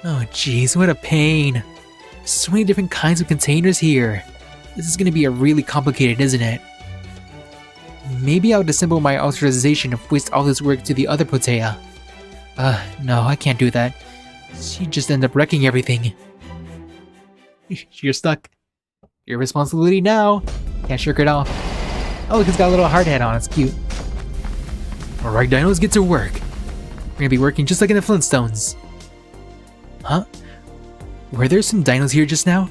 Oh jeez, what a pain. So many different kinds of containers here. This is gonna be a really complicated, isn't it? Maybe I'll disassemble my authorization and waste all this work to the other Potea. No, I can't do that. She'd just end up wrecking everything. You're stuck. Your responsibility now. Can't shirk it off. Oh, look, it's got a little hard hat on. It's cute. Alright, dinos, get to work. We're gonna be working just like in the Flintstones. Huh? Were there some dinos here just now?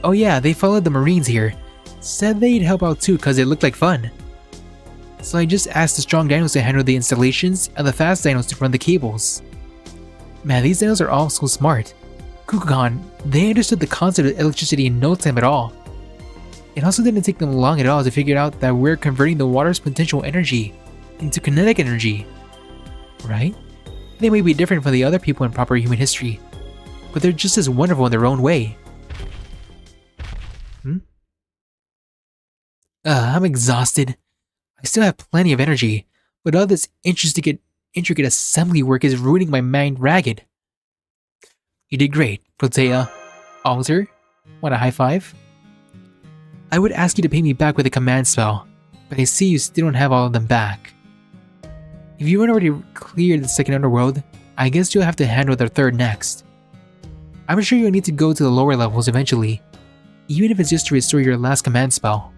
Oh yeah, they followed the Marines here. Said they'd help out too because it looked like fun. So I just asked the strong dinos to handle the installations and the fast dinos to run the cables. Man, these dinos are all so smart. Kukulcan, they understood the concept of electricity in no time at all. It also didn't take them long at all to figure out that we're converting the water's potential energy into kinetic energy. Right? They may be different from the other people in proper human history, but they're just as wonderful in their own way. I'm exhausted. I still have plenty of energy, but all this intricate assembly work is ruining my mind ragged. You did great, Protea. Alter? Want a high five? I would ask you to pay me back with a command spell, but I see you still don't have all of them back. If you haven't already cleared the second underworld, I guess you'll have to handle the third next. I'm sure you'll need to go to the lower levels eventually, even if it's just to restore your last command spell.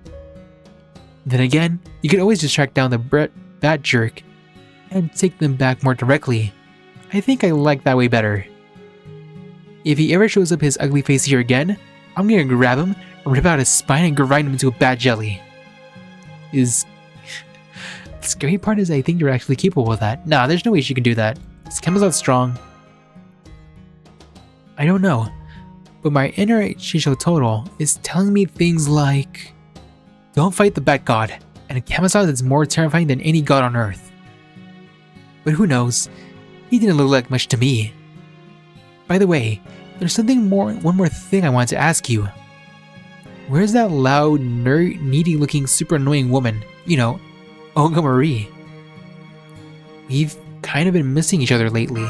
Then again, you can always just track down the bat jerk and take them back more directly. I think I like that way better. If he ever shows up his ugly face here again, I'm gonna grab him, rip out his spine, and grind him into a bat jelly. The scary part is I think you're actually capable of that. Nah, there's no way she can do that. This Kemo's not strong. I don't know, but my inner Shisho Total is telling me things like, don't fight the Bat God, and a Kamisaz is more terrifying than any god on earth. But who knows, he didn't look like much to me. By the way, there's one more thing I wanted to ask you. Where's that loud, needy looking, super annoying woman? You know, Olga Marie. We've kind of been missing each other lately.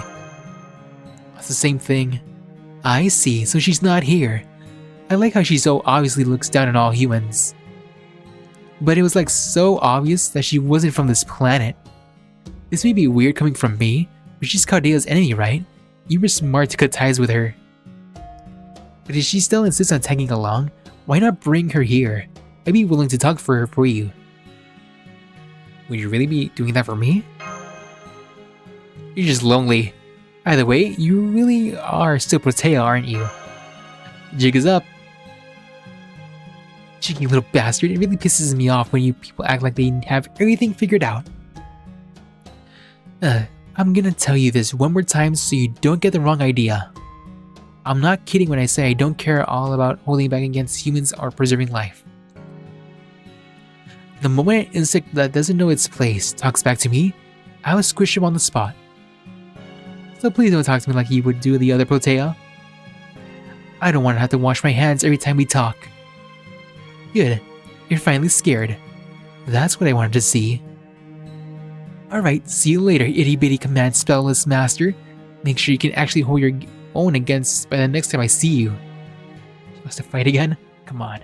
That's the same thing. I see, so she's not here. I like how she so obviously looks down on all humans. But it was like so obvious that she wasn't from this planet. This may be weird coming from me, but she's Cardea's enemy, right? You were smart to cut ties with her. But if she still insists on tagging along, why not bring her here? I'd be willing to talk for her for you. Would you really be doing that for me? You're just lonely. Either way, you really are still Protea, aren't you? Jig is up. Cheeky little bastard, it really pisses me off when you people act like they have everything figured out. I'm gonna tell you this one more time so you don't get the wrong idea. I'm not kidding when I say I don't care all about holding back against humans or preserving life. The moment an insect that doesn't know its place talks back to me, I will squish him on the spot. So please don't talk to me like you would do the other Protea. I don't want to have to wash my hands every time we talk. Good, you're finally scared. That's what I wanted to see. Alright, see you later, itty bitty command spellless master. Make sure you can actually hold your own against by the next time I see you. She wants to fight again? Come on.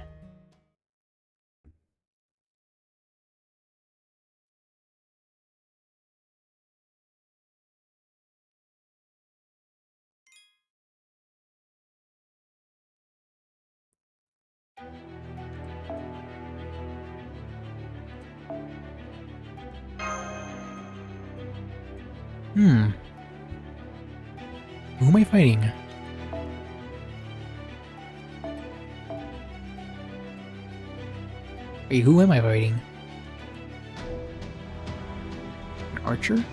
Who am I fighting? Wait, who am I fighting? An archer?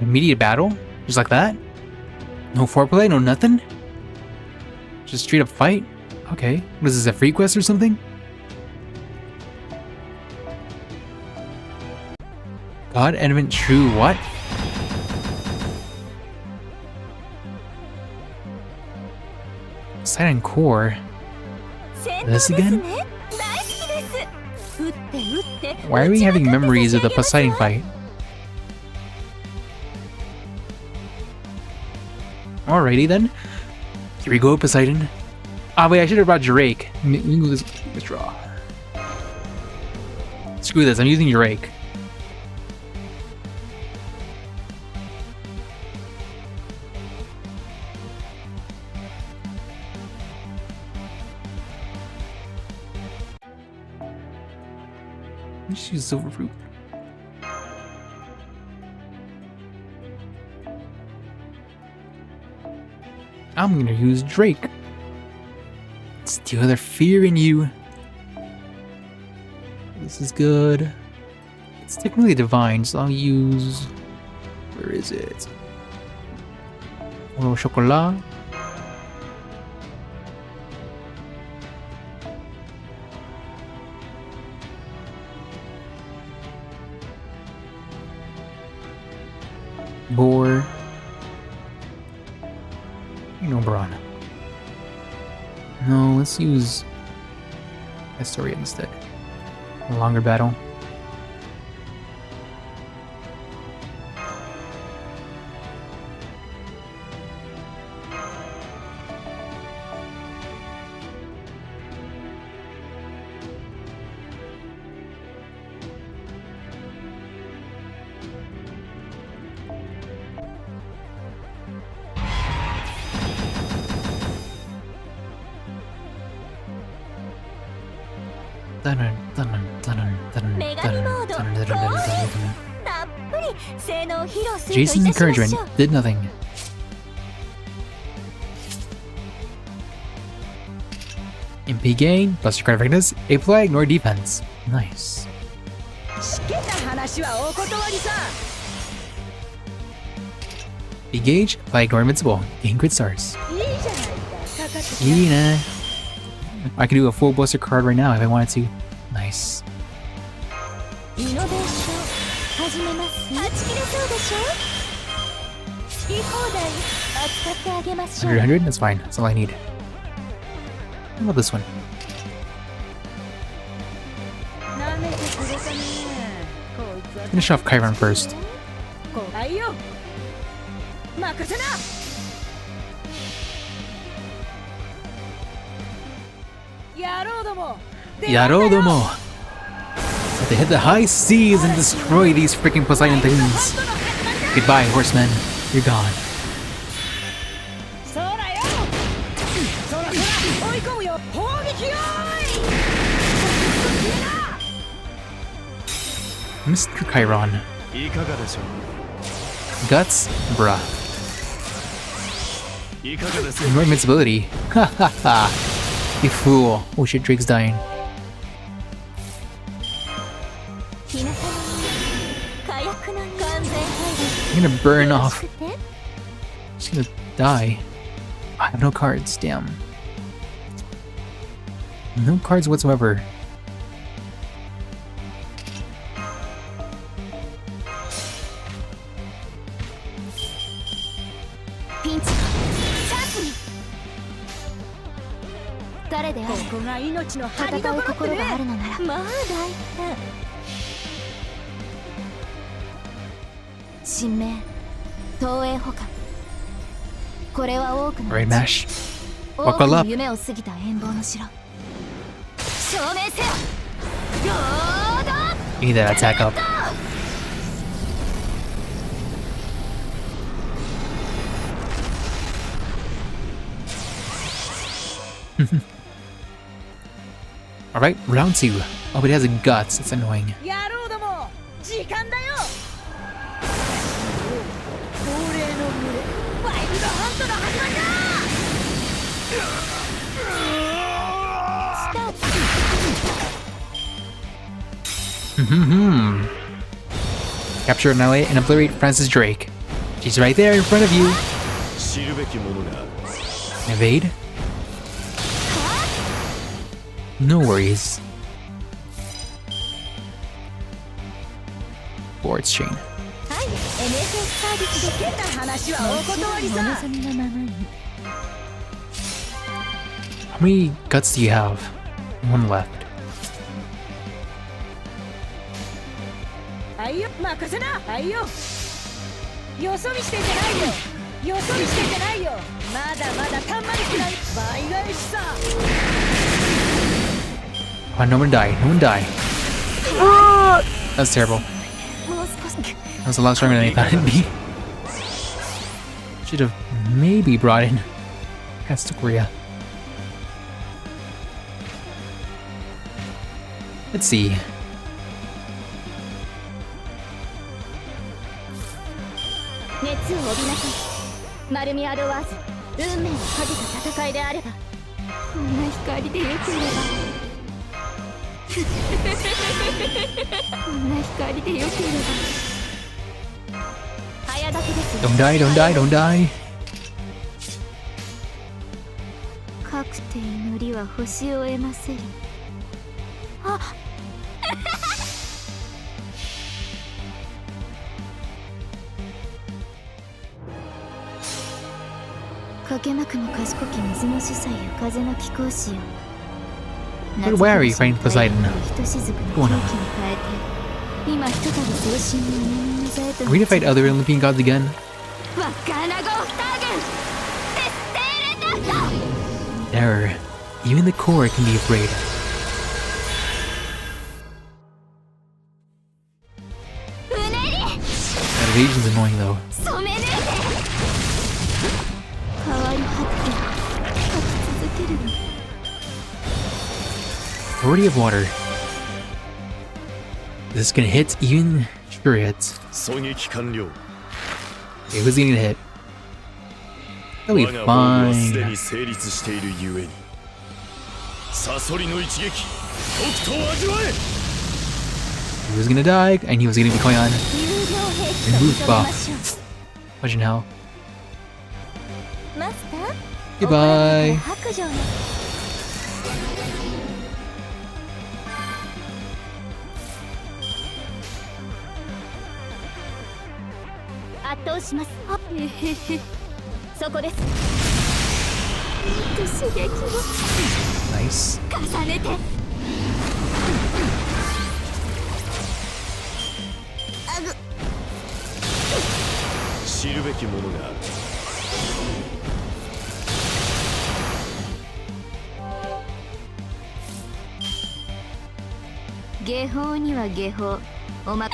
Immediate battle? Just like that? No foreplay, no nothing? Just straight up fight? Okay. What is this, a free quest or something? God, Advent True, what? Silent Core. This again? Why are we having memories of the Poseidon fight? Alrighty then. Here we go, Poseidon. Ah, wait, I should have brought Drake. Withdraw. Screw this, I'm using Drake. Just use Silver Fruit. I'm gonna use Drake. Steal their fear in you. This is good. It's technically divine, so I'll use... Where is it? Oro Chocolat. Boar. Brawn. No, let's use Astoria instead. A longer battle. Jason's encouragement did nothing. MP gain, plus your card effectiveness, apply, ignore defense. Nice. B gauge, apply, ignore invincible, gain crit stars. Yeah. I can do a full buster card right now if I wanted to. Nice. 100, that's fine. That's all I need. How about this one? Finish off Chiron first. Yarodomo! So they hit the high seas and destroy these freaking Poseidon things. Goodbye, horsemen. You're gone. Mr. Chiron. Guts? Bruh. More invincibility. Ha ha ha. You fool. Oh shit, Drake's dying. I'm gonna burn off. Just gonna die. I have no cards, damn. No cards whatsoever. Right, Mash. Buckle up. You need that attack up. Alright, round 2. Oh, but it has a guts. It's annoying. Capture, annihilate, and obliterate Francis Drake. She's right there in front of you. Evade? No worries. Boards chain. はい NSS サービスで出た話はお断りさ How many guts do you have? One left. はいよ任せなはいよよそ見してんじゃないよよそ見してんじゃないよまだまだたんまりくらい倍返しさ Oh, no one died. No one died. Ah! That's terrible. もう少し That was a lot stronger than I thought it'd be. Should have maybe brought in Castoria. Let's see. 熱を帯びなさいマルミアドワーズ運命をかけた戦いであればこんな光でよければこんな光でよければ早炊きです Don't die, don't die, don't die. かくて祈りは星を得ませるあかけまくも賢き水の司祭よ風の貴公子よ But where are you fighting Poseidon? ひとしずくの狂気に変えて今ひとたび送信の夢の座へと Are we gonna fight other Olympian gods again? わからごふたぐ徹底レタッ Never. Even the core can be afraid. うねり That evasion's annoying though. 染め抜いて変わり果てて書き続けるの Authority of water. This is gonna hit even sure hits. 狙撃完了 Okay, who's gonna hit? That'll be 我が防御はすで fine. に成立しているゆえにサソリの一撃とくと味わえ He was gonna die, and he was gonna be going on 友情兵器 remove と認めま buff. しょ Imagine how. うマスター Goodbye. 白状の圧倒しますあへへへそこです刺激を Nice. 重ねてあぐ知るべきものがある下法には下法おまへ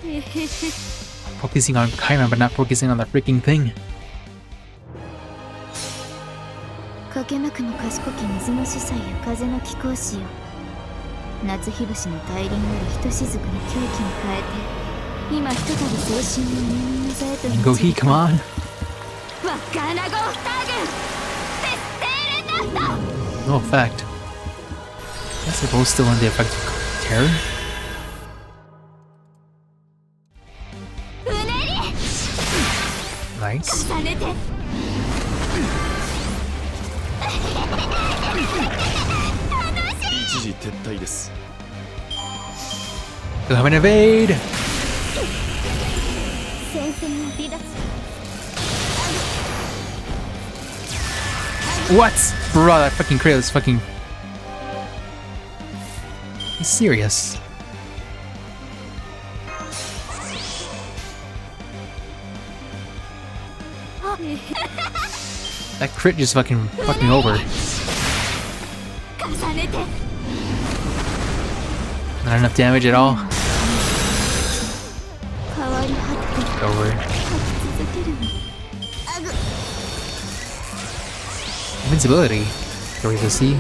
へへ Focusing on Chiron, but not focusing on the freaking thing. かけまくの賢き水の司祭よ風の貴公子よ夏日節の大輪よりひとしずくの狂気に変えて今ひとたび送信の夢の座へと Go Heat, come on. わかなごふたぐ徹底レタット No effect. Guess they're both still under the effect of terror. うねり Nice. 重ねて一時撤退です Go have an evade. 戦線を離脱 What? Bro, that fucking crit was fucking. He's serious. That crit just fucking fucked me over. 重ねて Not enough damage at all. 変わり果てて Over. 書き続けるのあぐ Invincibility. Are we to see?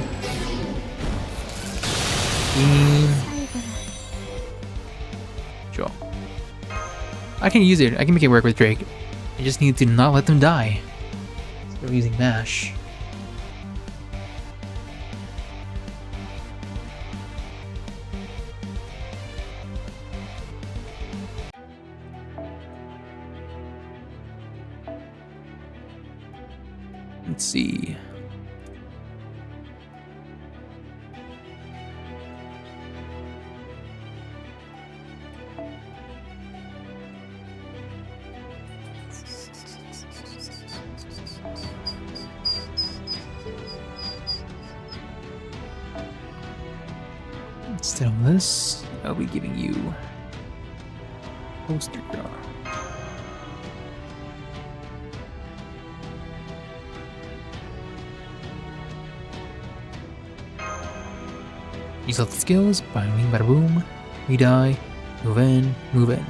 Beam. 最後の Sure. I can use it. I can make it work with Drake. I just need to not let them die. So we're using Mash. Let's see. Instead of this, I'll be giving you poster draw. Use all the skills, bada bing bada boom, we die, move in, move in.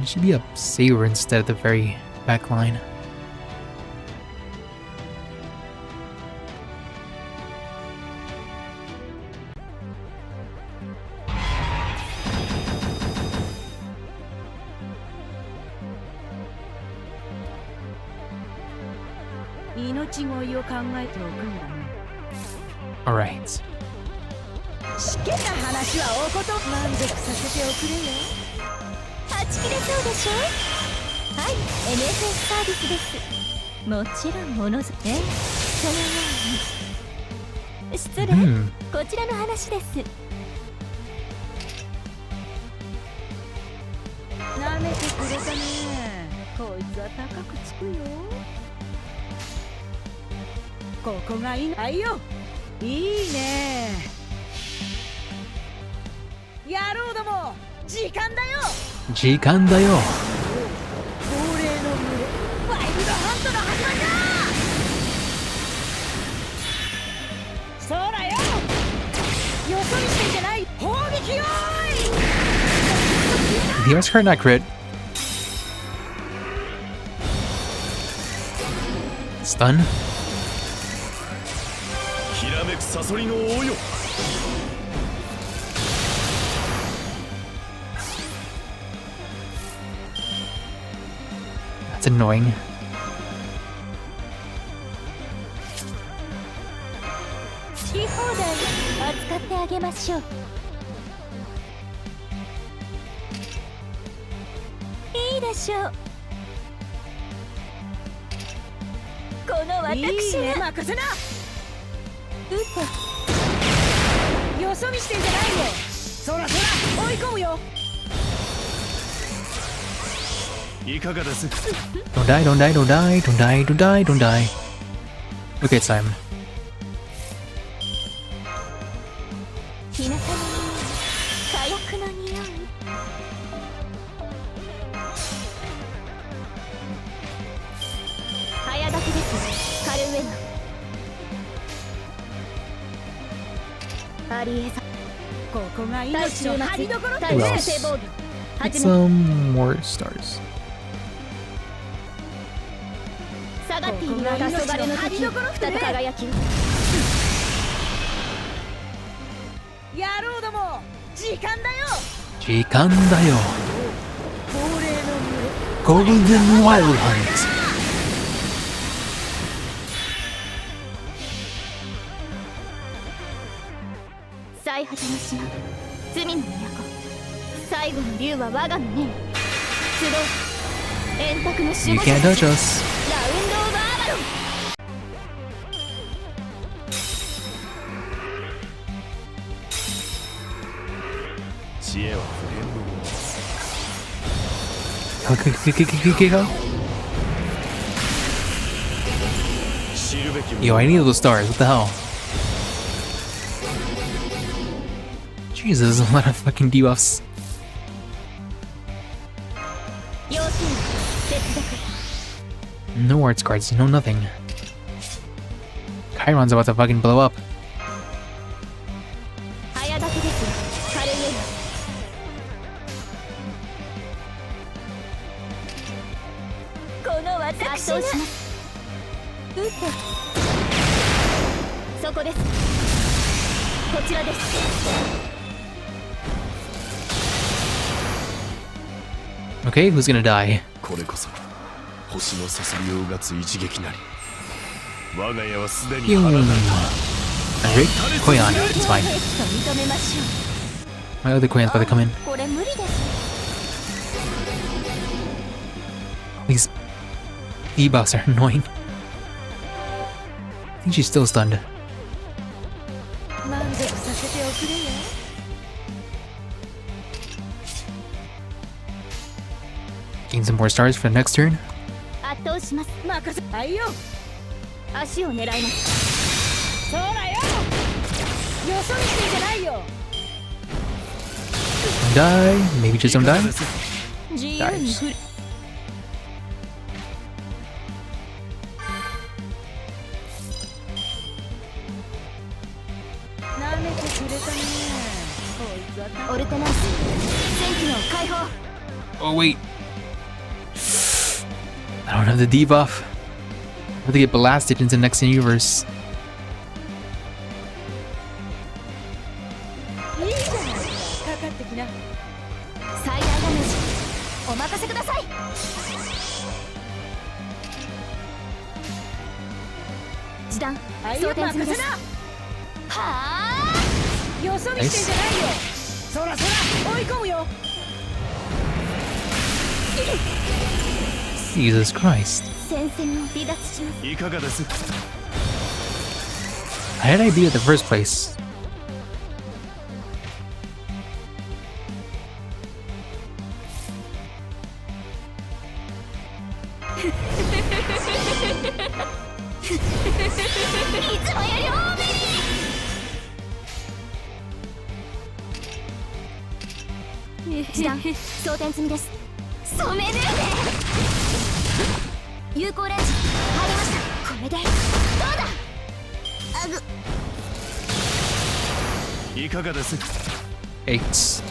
It should be a saber instead of the very back line. Alright. しけた話はおこと満足させておくれよ。はち切れそうでしょ。はい、NFS サービスです。もちろんものづそのように。失礼、こちらの話です。なめてくれたね。こいつは高くつくよ。ここがいいないよ。いいね。野郎ども、時間だよ。時間だよ。亡霊の群れ、ワイルドハントの始まりだ。そうだよ。よそ見してんじゃない。砲撃よーい。 The Oscar not crit. Stun. きらめくサソリの王よ。That's annoying. 好き放題扱ってあげましょう。いいでしょう。この私がいいね、任せな。よそ見してんじゃないよ。そらそら追い込むよ。いかがです？ Don't die, don't die, don't die, don't die, don't die, don't die. Okay, it's time. 日向の火薬の匂い。早炊きです。カルウェナ。アリエザ。ここが命の張りどころだね。 Get some more stars. 下がっている黄昏の敵、再び輝き。野郎ども、時間だよ。時間だよ。亡霊の群れ。 Golden Wild Hunt. 最果ての島、罪の都。最後の竜は我がの命。集う、円卓の守護者。 You can't touch us. ラウンドオブアバロン。知恵は不変のもの。 Go. 知るべきもの。 Yo, I need those stars. What the hell? Jesus, a lot of fucking debuffs. 要するに接続。 No arts cards, no nothing. Chiron's about to fucking blow up. 早炊きです。カルウェナ。この私が。撃て。そこです。こちらです。 Okay, who's gonna die? これこそ星のさそりをうがつ一撃なり。我が家はすでに Yung... 花だ。 Alright, Koyan, it's fine. 認めましょう。 My other Koyan's about to come in. これ無理です。 Please, Debuffs are annoying. I think she's still stunned. 満足させておくれよ。 Gain some more stars for the next turn. 圧倒します。任せ。はいよ。足を狙います。そうだよ。よそ見してんじゃないよ。 Die. Maybe just don't die. 自由に振る。舐めてくれたね。こいつはオルテナンス戦機の解放。 Oh wait. I don't have the debuff. I'm gonna get blasted into the next universe. いいじゃないか。かかってきな。最大ダメージお任せください。時短装填済みです。はあ。よそ見してんじゃないよ。そらそら追い込むよ。 Jesus Christ. 戦線を離脱します。いかがです？ How did I beat it in the first place? いつもより多めに。時短装填済みです。染めるね。有効レンジ入りました。これでどうだ。あぐ。いかがです？ 8.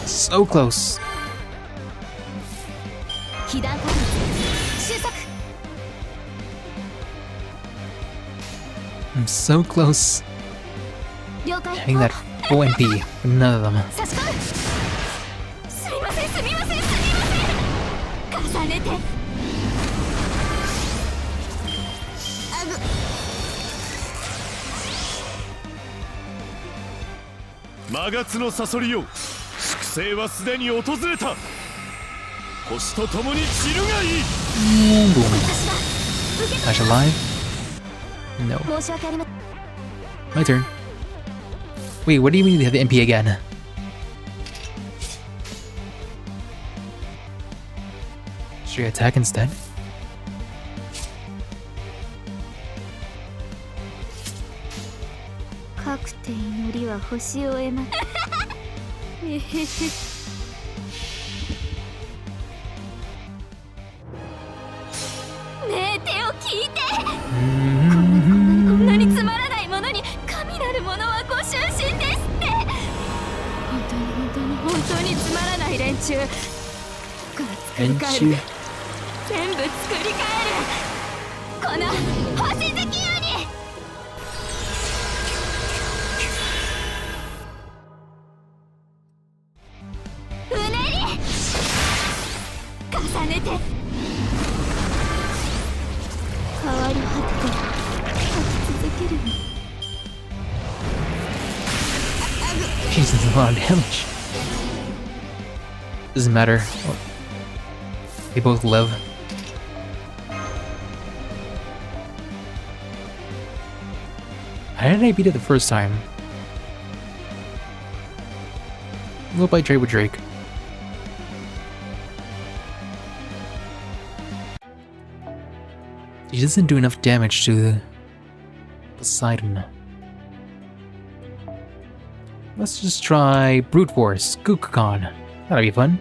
So close. 被弾確率収束。 I'm so close. 了解。 Having that full MP. None of them. 差し込む。すみませんすみませんすみません。重ねて。あぐ。魔月のサソリよ、粛清はすでに訪れた。星と共に散るがいい。 And boom. 私だ。受け取 Dash alive? No. 申し訳ありません。 My turn. Wait, what do you mean they have the MP again? Should I attack instead?「かくて祈りは星を得ま」えへへ。ねえ手を聞いて。こんなにつまらないものに神なるものはご就寝ですって。本当につまらない連中から作り変える。全部作り変える。この星月夜に。うねり重ねて。変わり果てて書き続けるの。 Jesus, a lot of damage. Doesn't matter. They both live. How did I beat it the first time? We'll play trade with Drake. He doesn't do enough damage to Poseidon. Let's just try Brute Force, Kukulcan. That'll be fun.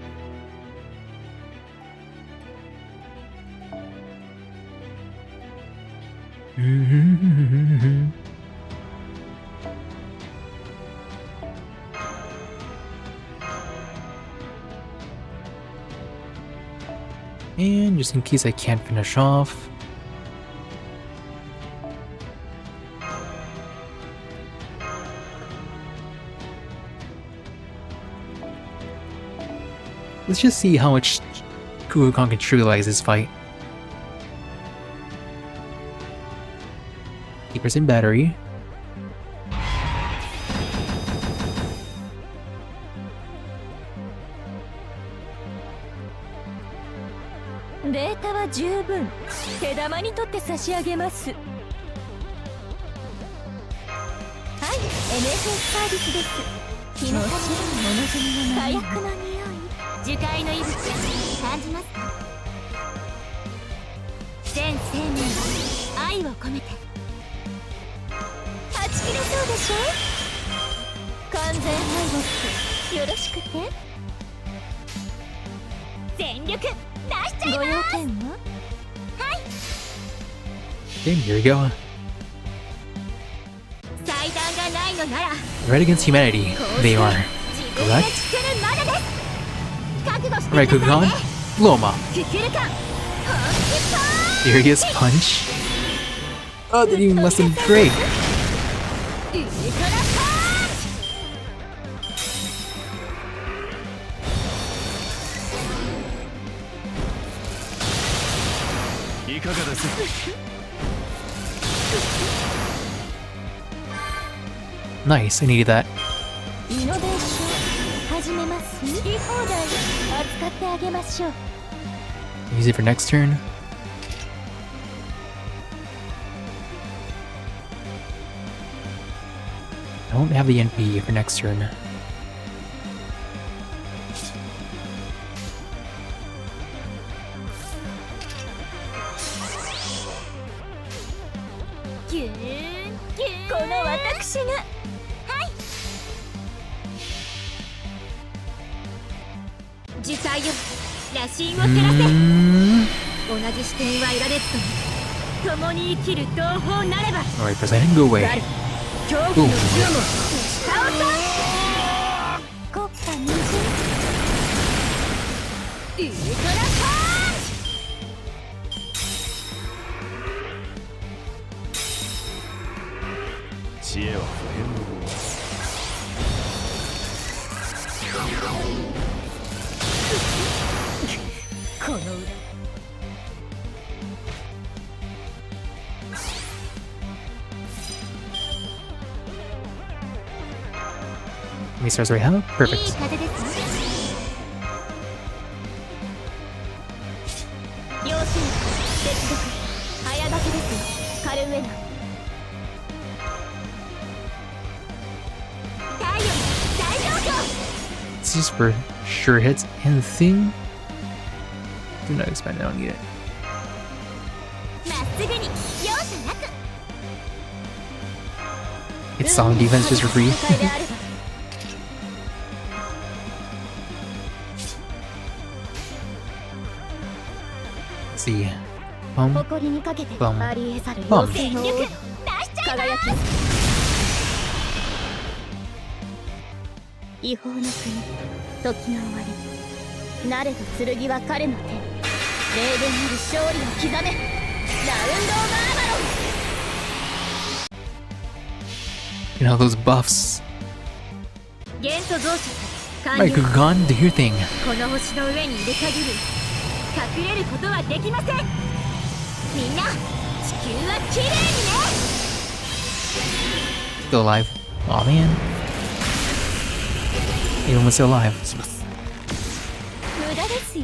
And just in case I can't finish off, let's just see how much Kukulcan can trivialize this fight. 8% battery. データは十分手玉に取って差し上げます。はい、 NFS サービスです。もちろんお望みの火薬の匂い、樹海の息吹感じますか？全生命に愛を込めて。はち切れそうでしょ？完全敗北よろしくて。全力出しちゃいます。ご用件は？はい。 Okay, here we go. 祭壇がないのなら Right against humanity. They are. 自分で作るまでです。覚悟して Alright, ください Kukulcan. ね。 Blow him up. ククルカン本気パ Furious punch. Oh, that even less than great. ーウルトラパンチ。いかがです？ Nice, I needed that. イノベーション始めます。好き放題扱ってあげましょう。 Use it for next turn. Don't have the NP for next turn. ギューンギューンこの私が。はい。樹海よ羅針を照らせ。 Mm. 同じ視点は得られずとも共に生きる同胞なれば。 Alright, President, go away. 恐怖の銃も倒さ。国家二重ウルトラパンチ。 知恵は普遍のもの。この裏 How many stars do we have? いい Perfect. 風ですね。両親接続早掛けですよカルメナ。太陽大状況。 This is for sure hits and the thing. Do not expand, I don't need it. まっすぐに容赦なく。 It's solid defense just for free. 戦いであれば Let's see. Bum. 誇りにかけてバンありえざるバン妖精の王の輝き。違法の国時の終わりなれど剣は彼の手。霊言なる勝利を刻めラウンド・オブ・アーバロン。 You know those buffs. 元素増殖完 Alright, 了。 Kukulcan, do your thing. この星の上にいる限り隠れることはできません。みんな地球はきれいにね。 Still alive. Aw, man. Even was still alive. 無駄ですよ。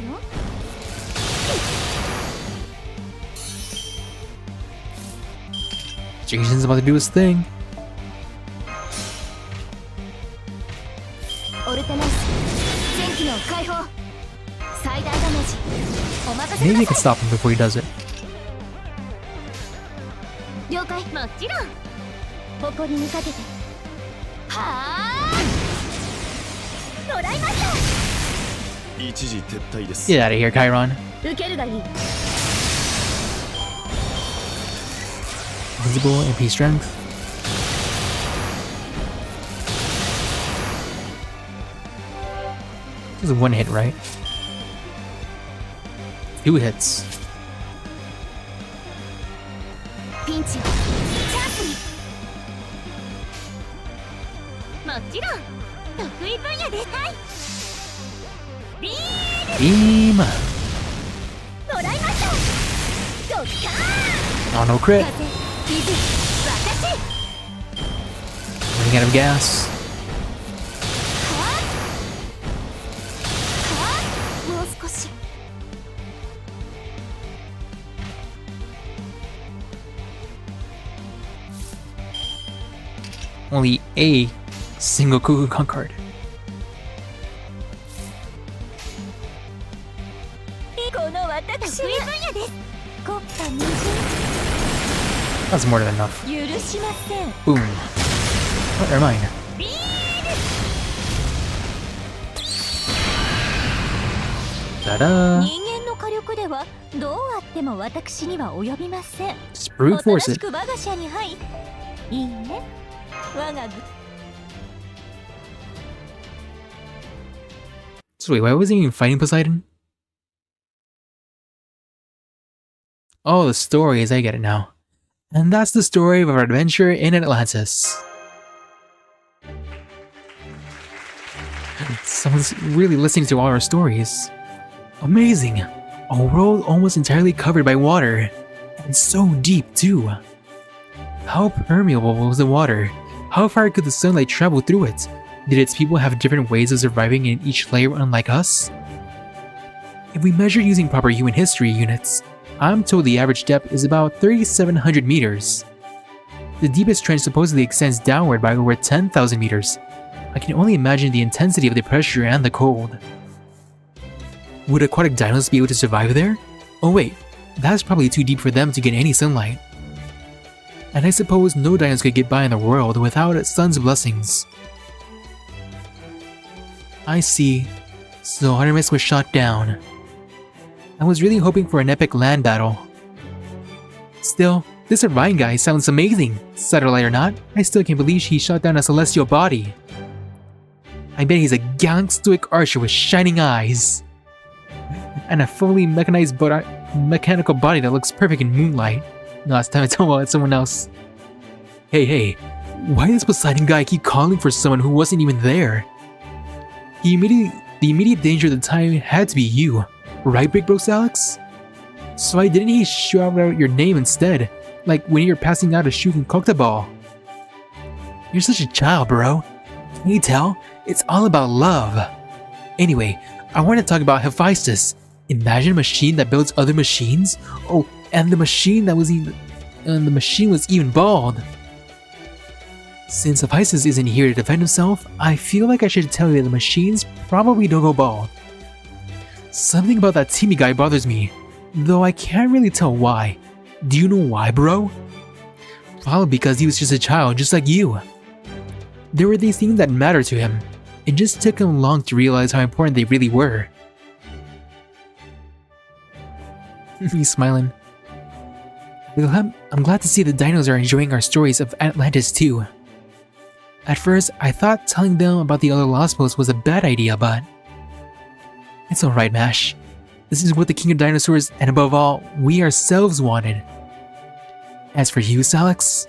Jason's about to do his thing. オルテナンス全機能解放。最大ダメージお任せ Maybe I く can ださ stop him before he does it. い。了解。もちろん誇りにかけて。はあもらいました。一時撤退です。 Get out of here, Chiron. 受けるがいい。 Invisible, MP strength. This is one hit, right? 2 hits. ピンチをチャンスに。もちろん得意分野です。はい。ビー Beam! ルもらいました。ドッカーン Oh, no crit. 風水私。 Running out of gas. もう少し。only a single Kukulcan card. この私得意分野です。国家無 That's more than enough. 許しません。 Boom. Oh, never mind. ビール Ta-da! 人間の火力ではどうあっても私には及びません。 Just brute おとな force し it. く我が社に入り、いいね。我が部 So wait, why wasn't he even fighting Poseidon? Oh, the stories, I get it now. And that's the story of our adventure in Atlantis. Someone's really listening to all our stories. Amazing! A world almost entirely covered by water. And so deep, too. How permeable was the water? How far could the sunlight travel through it? Did its people have different ways of surviving in each layer unlike us? If we measure using proper human history units, I'm told the average depth is about 3,700 meters. The deepest trench supposedly extends downward by over 10,000 meters. I can only imagine the intensity of the pressure and the cold. Would aquatic dinos be able to survive there? Oh wait, that's probably too deep for them to get any sunlight. And I suppose no dinos could get by in the world without a sun's blessings. I see. So Artemis was shot down. I was really hoping for an epic land battle. Still, this Orion guy sounds amazing. Satellite or not, I still can't believe he shot down a celestial body. I bet he's a gangstoic archer with shining eyes. And a fully mechanical body that looks perfect in moonlight. No, it's time to tell about someone else. Hey, why does Poseidon guy keep calling for someone who wasn't even there? The immediate danger at the time had to be you. Right, Big Bro Alex? So why didn't he shout out your name instead? Like when you're passing out a shooting ball. You're such a child, bro. Can you tell? It's all about love. Anyway, I want to talk about Hephaestus. Imagine a machine that builds other machines? Oh, and the machine was even bald. Since Hephaestus isn't here to defend himself, I feel like I should tell you that the machines probably don't go bald. Something about that Timmy guy bothers me, though I can't really tell why. Do you know why, bro? Probably because he was just a child, just like you. There were these things that mattered to him. It just took him long to realize how important they really were. He's smiling. I'm glad to see the dinos are enjoying our stories of Atlantis too. At first, I thought telling them about the other lost posts was a bad idea, but... It's alright, Mash. This is what the King of Dinosaurs, and above all, we ourselves wanted. As for you, Alex,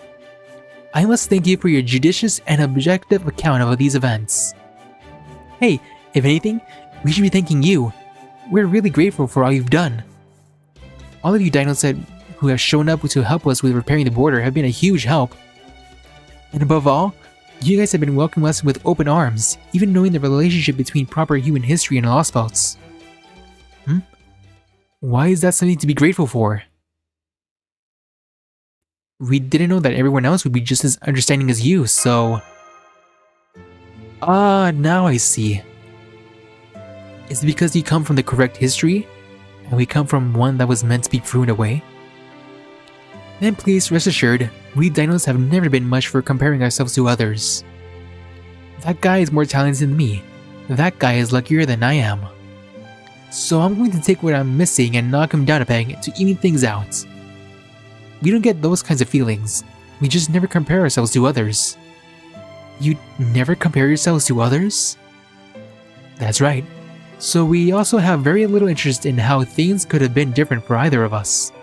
I must thank you for your judicious and objective account of these events. Hey, if anything, we should be thanking you. We're really grateful for all you've done. All of you dinos who have shown up to help us with repairing the border have been a huge help. And above all, you guys have been welcoming us with open arms, even knowing the relationship between proper human history and lost spots. Why is that something to be grateful for? We didn't know that everyone else would be just as understanding as you, so... now I see. Is it because you come from the correct history, and we come from one that was meant to be thrown away? Then please rest assured, we dinos have never been much for comparing ourselves to others. That guy is more talented than me. That guy is luckier than I am. So I'm going to take what I'm missing and knock him down a peg to even things out. We don't get those kinds of feelings. We just never compare ourselves to others. You never compare yourselves to others? That's right. So we also have very little interest in how things could have been different for either of us.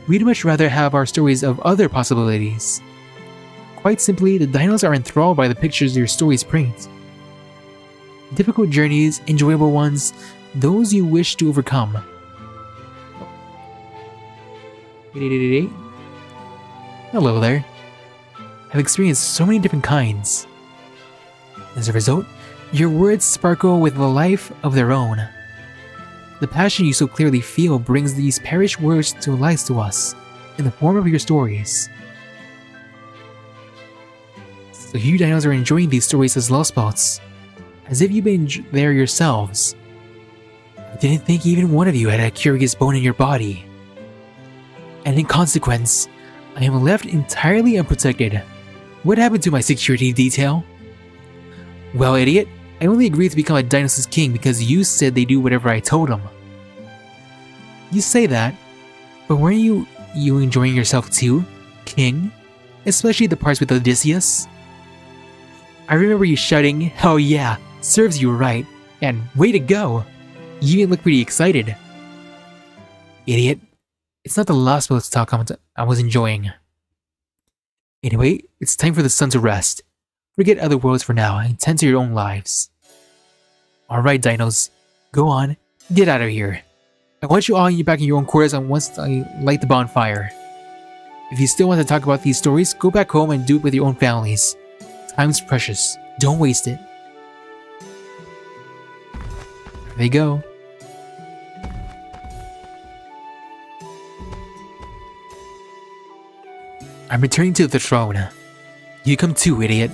We'd much rather have our stories of other possibilities. Quite simply, the dinos are enthralled by the pictures your stories paint. Difficult journeys, enjoyable ones, those you wish to overcome. Hello there. I've experienced so many different kinds. As a result, your words sparkle with a life of their own. The passion you so clearly feel brings these perished words to life to us, in the form of your stories. So you dinos are enjoying these stories as lost spots, as if you've been there yourselves. I didn't think even one of you had a curious bone in your body. And in consequence, I am left entirely unprotected. What happened to my security detail? Well, idiot, I only agreed to become a dinosaur's king because you said they do whatever I told them. You say that, but weren't you enjoying yourself too, king? Especially the parts with Odysseus? I remember you shouting, "Hell yeah, serves you right," and "way to go." You even look pretty excited. Idiot. It's not the last boat's talk I was enjoying. Anyway, it's time for the sun to rest. Forget other worlds for now and tend to your own lives. Alright, dinos. Go on. Get out of here. I want you all back in your own quarters once I light the bonfire. If you still want to talk about these stories, go back home and do it with your own families. Time's precious. Don't waste it. There they go. I'm returning to the throne. You come too, idiot.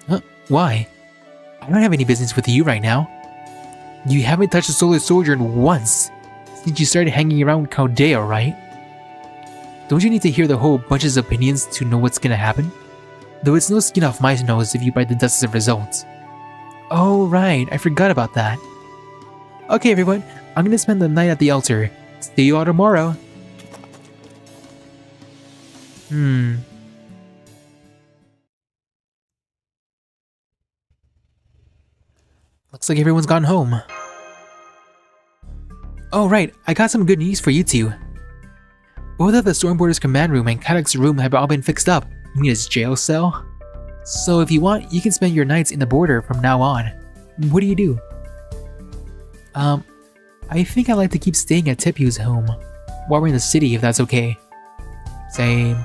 Huh? Why? I don't have any business with you right now. You haven't touched a solar sojourn once since you started hanging around with Chaldea, right? Don't you need to hear the whole bunch's opinions to know what's gonna happen? Though it's no skin off my nose if you bite the dust as a result. Oh right, I forgot about that. Okay everyone, I'm gonna spend the night at the altar. See you all tomorrow. Looks like everyone's gone home. Oh right, I got some good news for you two. Both of the Stormboarder's command room and Kadok's room have all been fixed up. You mean his jail cell? So if you want, you can spend your nights in the border from now on. What do you do? I think I'd like to keep staying at Tipu's home while we're in the city if that's okay. Same.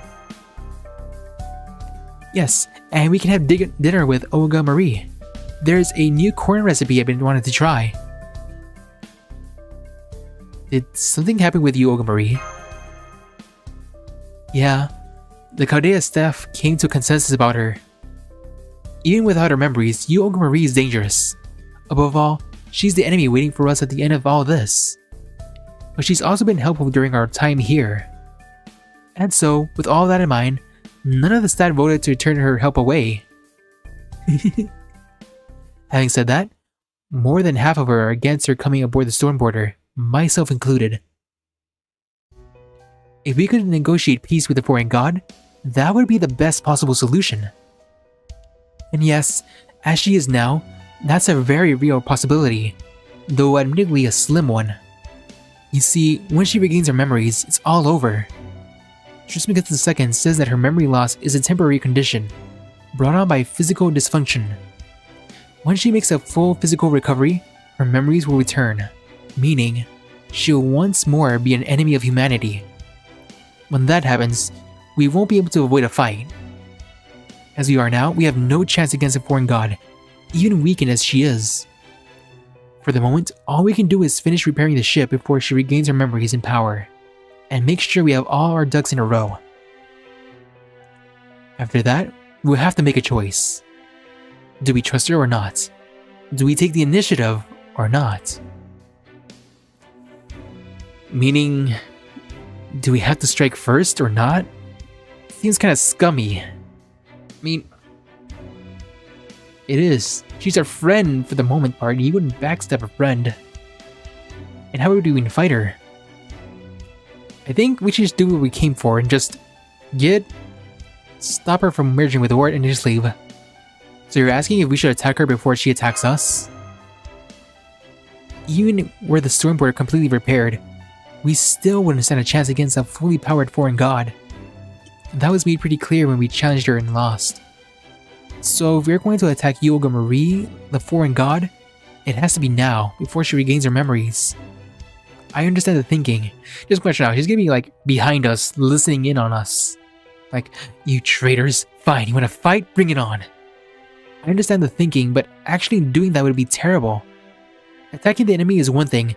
Yes, and we can have dinner with Olga Marie. There's a new corn recipe I've been wanting to try. Did something happen with you, Olga Marie? Yeah, the Chaldea staff came to a consensus about her. Even without her memories, you Olga Marie is dangerous. Above all, she's the enemy waiting for us at the end of all this. But she's also been helpful during our time here. And so, with all that in mind, none of the staff voted to turn her help away. Having said that, more than half of her are against her coming aboard the Stormboarder, myself included. If we could negotiate peace with the foreign god, that would be the best possible solution. And yes, as she is now, that's a very real possibility, though admittedly a slim one. You see, when she regains her memories, it's all over. Trismegistus II says that her memory loss is a temporary condition, brought on by physical dysfunction. When she makes a full physical recovery, her memories will return, meaning she'll once more be an enemy of humanity. When that happens, we won't be able to avoid a fight. As we are now, we have no chance against a foreign god, even weakened as she is. For the moment, all we can do is finish repairing the ship before she regains her memories and power, and make sure we have all our ducks in a row. After that, we'll have to make a choice. Do we trust her or not? Do we take the initiative or not? Meaning, do we have to strike first or not? Seems kind of scummy. I mean, it is. She's our friend for the moment part. You wouldn't backstab a friend. And how would we even fight her? I think we should just do what we came for and just stop her from merging with the Horde and just leave. So you're asking if we should attack her before she attacks us? Even were the Stormboarder completely repaired, we still wouldn't stand a chance against a fully powered foreign god. That was made pretty clear when we challenged her and lost. So if we're going to attack Olga Marie, the foreign god, it has to be now, before she regains her memories. I understand the thinking. Just question out, she's gonna be like behind us, listening in on us. Like, you traitors, fine, you wanna fight? Bring it on. I understand the thinking, but actually doing that would be terrible. Attacking the enemy is one thing,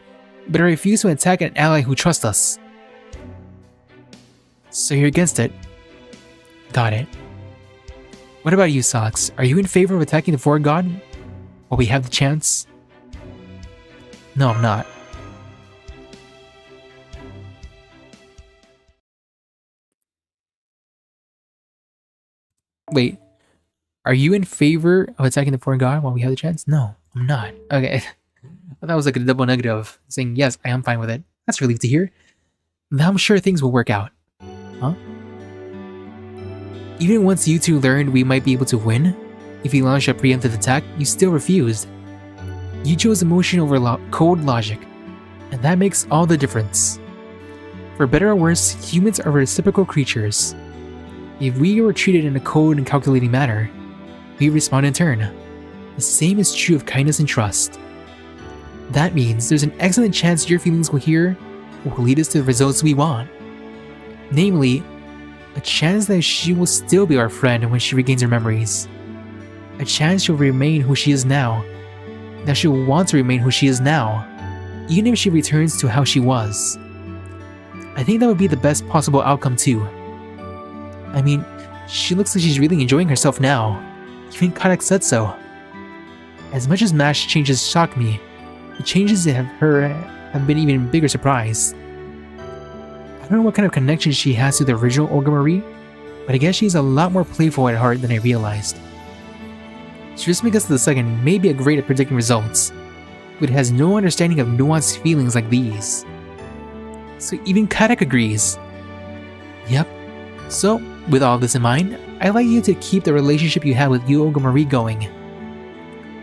but I refuse to attack an ally who trusts us. So you're against it. Got it. What about you, Socks? Are you in favor of attacking the Forest God while we have the chance? No, I'm not. Wait, are you in favor of attacking the Forest God while we have the chance? No, I'm not. Okay. That was like a double negative, saying yes, I am fine with it. That's relief to hear. I'm sure things will work out. Huh? Even once you two learned we might be able to win, if you launched a preemptive attack, you still refused. You chose emotion over cold logic, and that makes all the difference. For better or worse, humans are reciprocal creatures. If we were treated in a cold and calculating manner, we respond in turn. The same is true of kindness and trust. That means there's an excellent chance your feelings will lead us to the results we want. Namely, a chance that she will still be our friend when she regains her memories. A chance she'll remain who she is now. That she'll want to remain who she is now, even if she returns to how she was. I think that would be the best possible outcome too. I mean, she looks like she's really enjoying herself now. Even Kadak said so. As much as Mash changes shock me, the changes in her have been even bigger surprise. I don't know what kind of connection she has to the original Olga Marie, but I guess she's a lot more playful at heart than I realized. Just because the second may be great at predicting results, but has no understanding of nuanced feelings like these. So even Kadak agrees. Yep. So, with all this in mind, I'd like you to keep the relationship you have with Olga Marie going.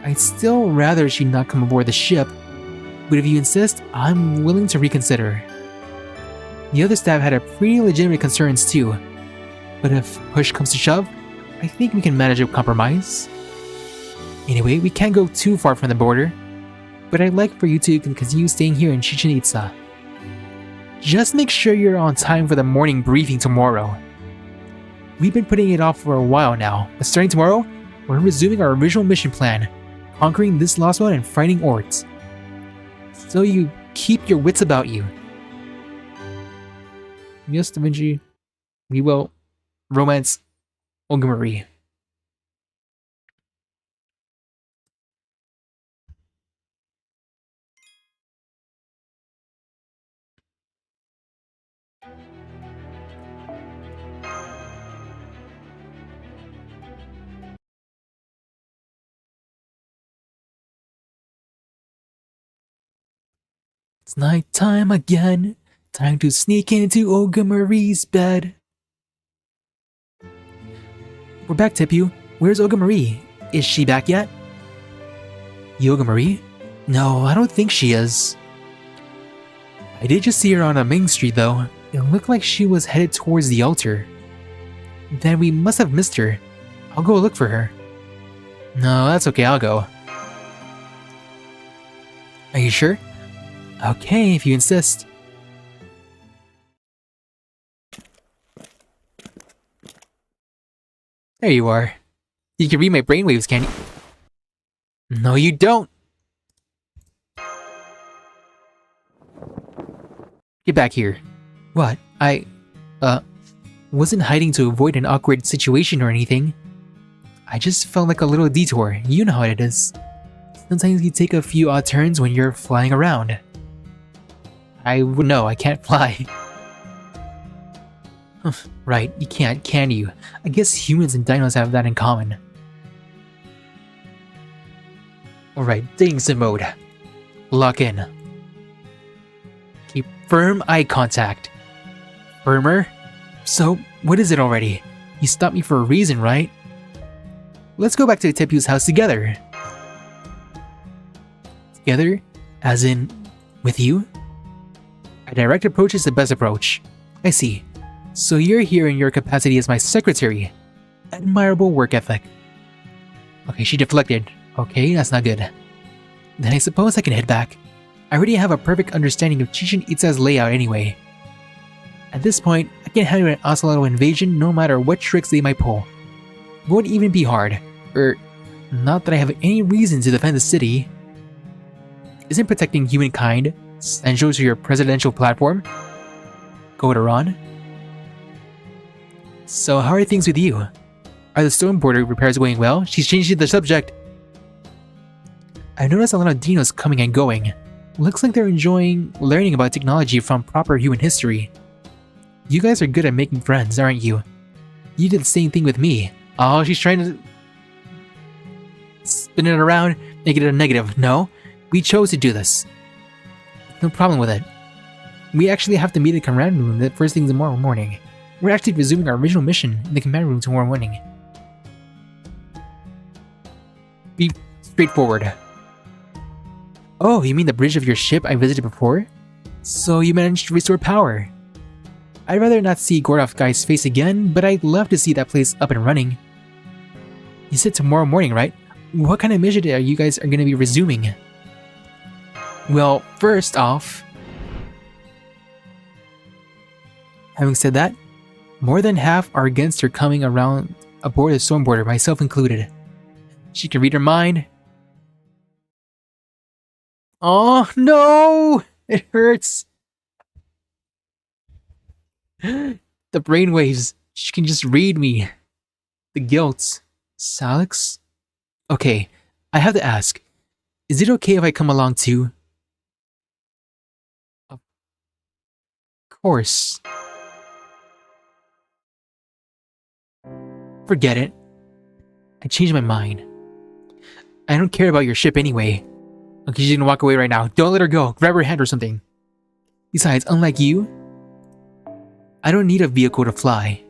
I'd still rather she not come aboard the ship, but if you insist, I'm willing to reconsider. The other staff had a pretty legitimate concerns too, but if push comes to shove, I think we can manage a compromise. Anyway, we can't go too far from the border, but I'd like for you to continue staying here in Chichen Itza. Just make sure you're on time for the morning briefing tomorrow. We've been putting it off for a while now, but starting tomorrow, we're resuming our original mission plan, conquering this lost one and fighting Ort. So you keep your wits about you. Yes, Da Vinci, we will romance Olga Marie. It's nighttime again. Time to sneak into Olga Marie's bed. We're back, Tipu. Where's Olga Marie? Is she back yet? Olga Marie? No, I don't think she is. I did just see her on a main street though. It looked like she was headed towards the altar. Then we must have missed her. I'll go look for her. No, that's okay, I'll go. Are you sure? Okay, if you insist. There you are. You can read my brainwaves, can you? No, you don't! Get back here. What? I wasn't hiding to avoid an awkward situation or anything. I just felt like a little detour. You know how it is. Sometimes you take a few odd turns when you're flying around. No, I can't fly. Right, you can't, can you? I guess humans and dinos have that in common. Alright, dating sim mode. Lock in. Keep firm eye contact. Firmer? So, what is it already? You stopped me for a reason, right? Let's go back to Tipu's house together. Together? As in, with you? A direct approach is the best approach. I see. So you're here in your capacity as my secretary. Admirable work ethic. Okay, she deflected. Okay, that's not good. Then I suppose I can head back. I already have a perfect understanding of Chichen Itza's layout anyway. At this point, I can handle an Ocelotl invasion no matter what tricks they might pull. It won't even be hard. Not that I have any reason to defend the city. Isn't protecting humankind essential to your presidential platform? Go to Ron. So how are things with you? Are the snowboarder repairs going well? She's changing the subject. I noticed a lot of dinos coming and going. Looks like they're enjoying learning about technology from proper human history. You guys are good at making friends, aren't you? You did the same thing with me. Oh, she's trying to spin it around, make it a negative. No, we chose to do this. No problem with it. We actually have to meet in the command room the first thing tomorrow morning. We're actually resuming our original mission in the command room tomorrow morning. Be straightforward. Oh, you mean the bridge of your ship I visited before? So you managed to restore power. I'd rather not see Gordov guy's face again, but I'd love to see that place up and running. You said tomorrow morning, right? What kind of mission are you guys going to be resuming? Well, first off, having said that, more than half are against her coming around aboard the Stormboarder, myself included. She can read her mind. Oh no! It hurts! The brainwaves. She can just read me. The guilt. Salix? Okay, I have to ask. Is it okay if I come along too? Of course. Forget it. I changed my mind. I don't care about your ship anyway. Okay, she's gonna walk away right now. Don't let her go. Grab her hand or something. Besides, unlike you, I don't need a vehicle to fly.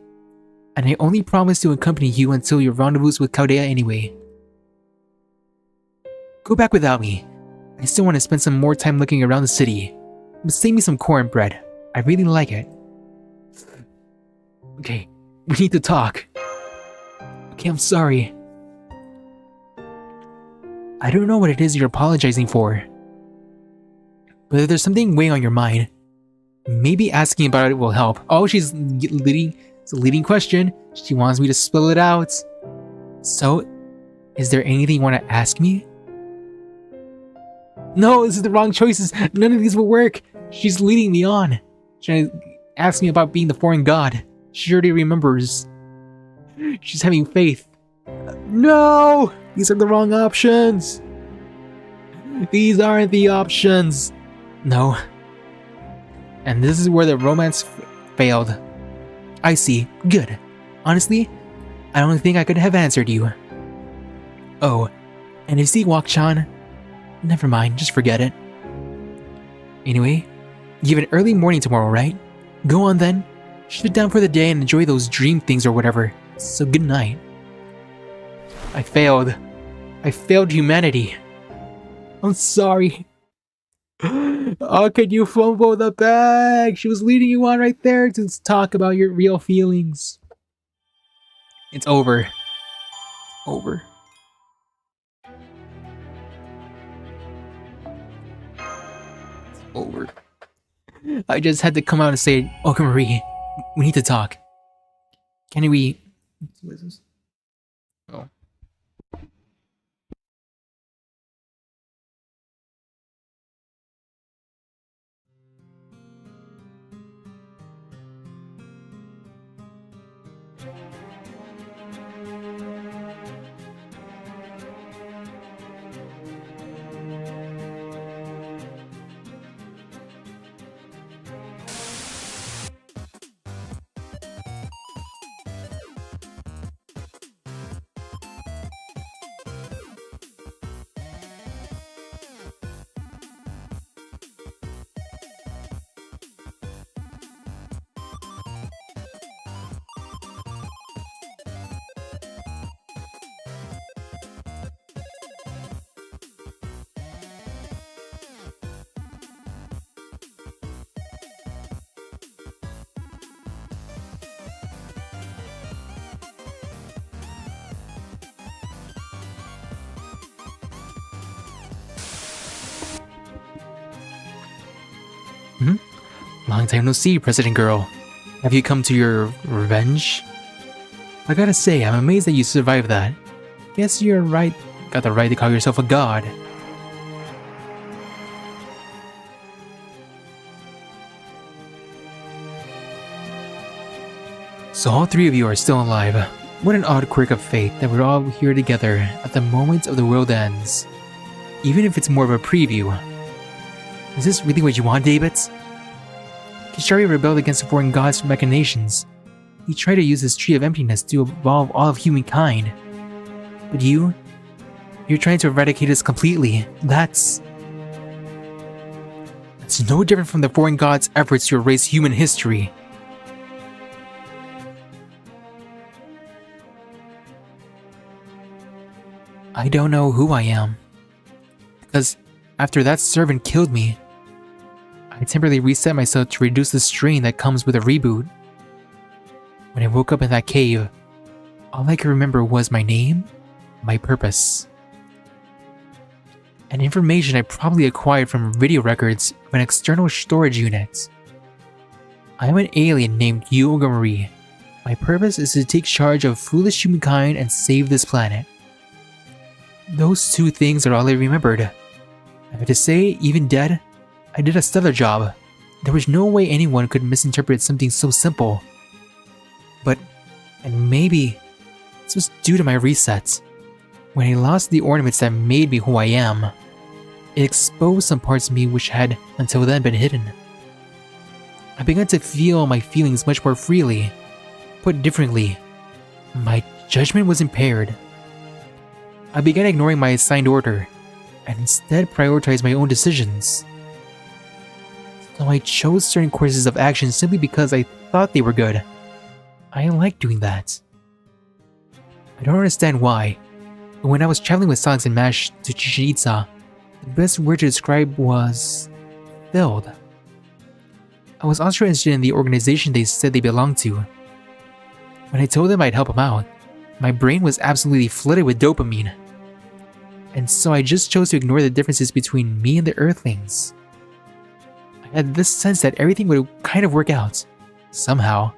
And I only promise to accompany you until your rendezvous with Chaldea anyway. Go back without me. I still want to spend some more time looking around the city. But save me some cornbread. I really like it. Okay, we need to talk. Okay, I'm sorry. I don't know what it is you're apologizing for. But if there's something weighing on your mind, maybe asking about it will help. Oh, she's leading. It's a leading question. She wants me to spill it out. So, is there anything you want to ask me? No, this is the wrong choices. None of these will work. She's leading me on. Trying to ask me about being the foreign god. She already remembers. She's having faith. No! These are the wrong options. These aren't the options. No. And this is where the romance failed. I see. Good. Honestly, I don't think I could have answered you. Oh, and if you see Kukulcan, never mind, just forget it. Anyway, you have an early morning tomorrow, right? Go on then. Sit down for the day and enjoy those dream things or whatever. So good night. I failed. I failed humanity. I'm sorry. How could you fumble the bag? She was leading you on right there to talk about your real feelings. It's over. Over. It's over. I just had to come out and say, okay, Marie, we need to talk. Can we... What is this? Oh. Long time no see, President Girl. Have you come to your revenge? I gotta say, I'm amazed that you survived that. Guess you're right. Got the right to call yourself a god. So all three of you are still alive. What an odd quirk of fate that we're all here together at the moment of the world ends. Even if it's more of a preview. Is this really what you want, David? Kishari rebelled against the foreign god's machinations. He tried to use his tree of emptiness to evolve all of humankind. But you're trying to eradicate us completely. That's no different from the foreign god's efforts to erase human history. I don't know who I am. Because after that servant killed me, I temporarily reset myself to reduce the strain that comes with a reboot. When I woke up in that cave, all I could remember was my name, my purpose, and information I probably acquired from video records of an external storage unit. I am an alien named Yoga Marie. My purpose is to take charge of foolish humankind and save this planet. Those two things are all I remembered. I have to say, even dead, I did a stellar job. There was no way anyone could misinterpret something so simple. And maybe this was due to my reset. When I lost the ornaments that made me who I am, it exposed some parts of me which had, until then, been hidden. I began to feel my feelings much more freely. Put differently, my judgment was impaired. I began ignoring my assigned order, and instead prioritized my own decisions. So I chose certain courses of action simply because I thought they were good. I like doing that. I don't understand why, but when I was traveling with Sonics and Mash to Chichen Itza, the best word to describe was filled. I was also interested in the organization they said they belonged to. When I told them I'd help them out, my brain was absolutely flooded with dopamine. And so I just chose to ignore the differences between me and the Earthlings. I had this sense that everything would kind of work out, somehow.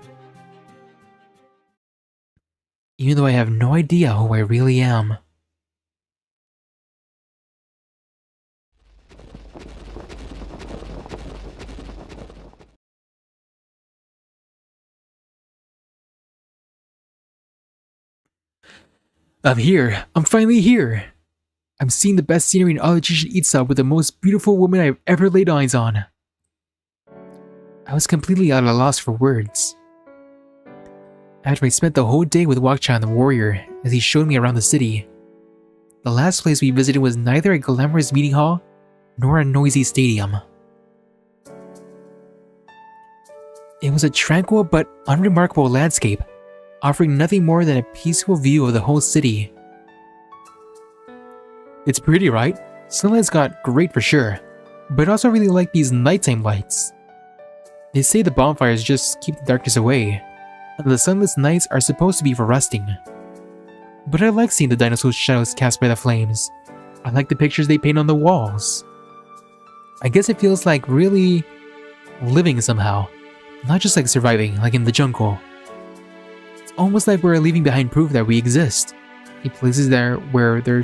Even though I have no idea who I really am. I'm here! I'm finally here! I'm seeing the best scenery in all of Chichen Itza with the most beautiful woman I've ever laid eyes on. I was completely at a loss for words. After I spent the whole day with Wakchan the warrior as he showed me around the city, the last place we visited was neither a glamorous meeting hall nor a noisy stadium. It was a tranquil but unremarkable landscape, offering nothing more than a peaceful view of the whole city. It's pretty, right? Sunlight's got great for sure, but I also really like these nighttime lights. They say the bonfires just keep the darkness away, and the sunless nights are supposed to be for resting. But I like seeing the dinosaur shadows cast by the flames. I like the pictures they paint on the walls. I guess it feels like really living somehow, not just like surviving like in the jungle. It's almost like we're leaving behind proof that we exist, in places there where there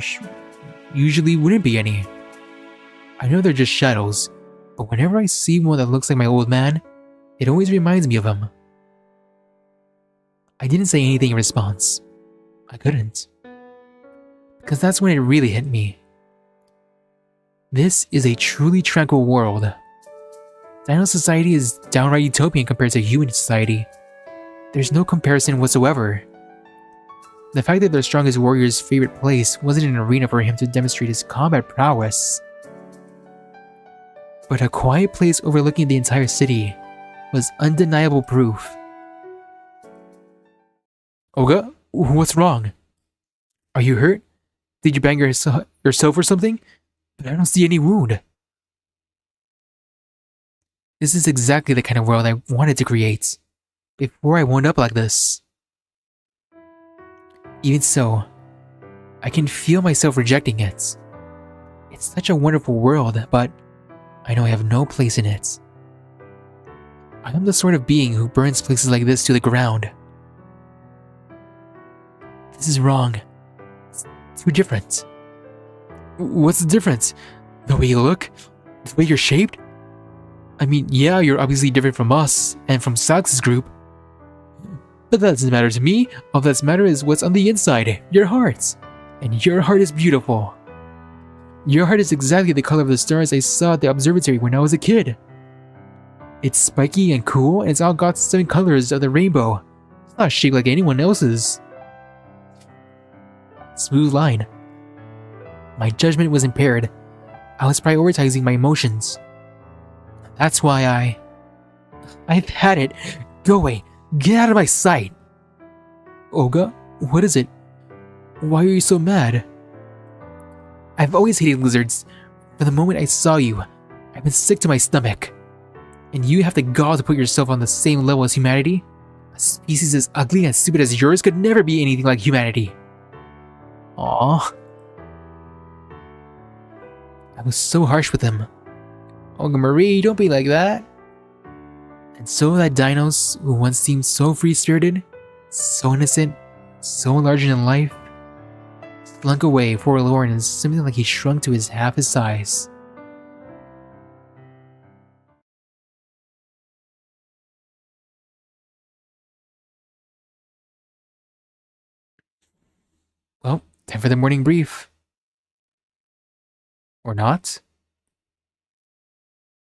usually wouldn't be any. I know they're just shadows, but whenever I see one that looks like my old man, it always reminds me of him. I didn't say anything in response. I couldn't. Because that's when it really hit me. This is a truly tranquil world. Dino society is downright utopian compared to human society. There's no comparison whatsoever. The fact that their strongest warrior's favorite place wasn't an arena for him to demonstrate his combat prowess, but a quiet place overlooking the entire city was undeniable proof. Olga, what's wrong? Are you hurt? Did you bang yourself or something? But I don't see any wound. This is exactly the kind of world I wanted to create, before I wound up like this. Even so, I can feel myself rejecting it. It's such a wonderful world, but I know I have no place in it. I am the sort of being who burns places like this to the ground. This is wrong. It's too different. What's the difference? The way you look? The way you're shaped? I mean, yeah, you're obviously different from us and from Sax's group. But that doesn't matter to me. All that matters is what's on the inside, your heart. And your heart is beautiful. Your heart is exactly the color of the stars I saw at the observatory when I was a kid. It's spiky and cool, and it's all got 7 colors of the rainbow. It's not shaped like anyone else's. Smooth line. My judgment was impaired. I was prioritizing my emotions. That's why I've had it. Go away. Get out of my sight. Olga, what is it? Why are you so mad? I've always hated lizards. From the moment I saw you, I've been sick to my stomach. And you have the gall to put yourself on the same level as humanity? A species as ugly and stupid as yours could never be anything like humanity. Aww. I was so harsh with him. Olga Marie, don't be like that. And so that Dinos, who once seemed so free-spirited, so innocent, so larger than life, slunk away forlorn and something like he shrunk to half his size. Well, time for the morning brief. Or not?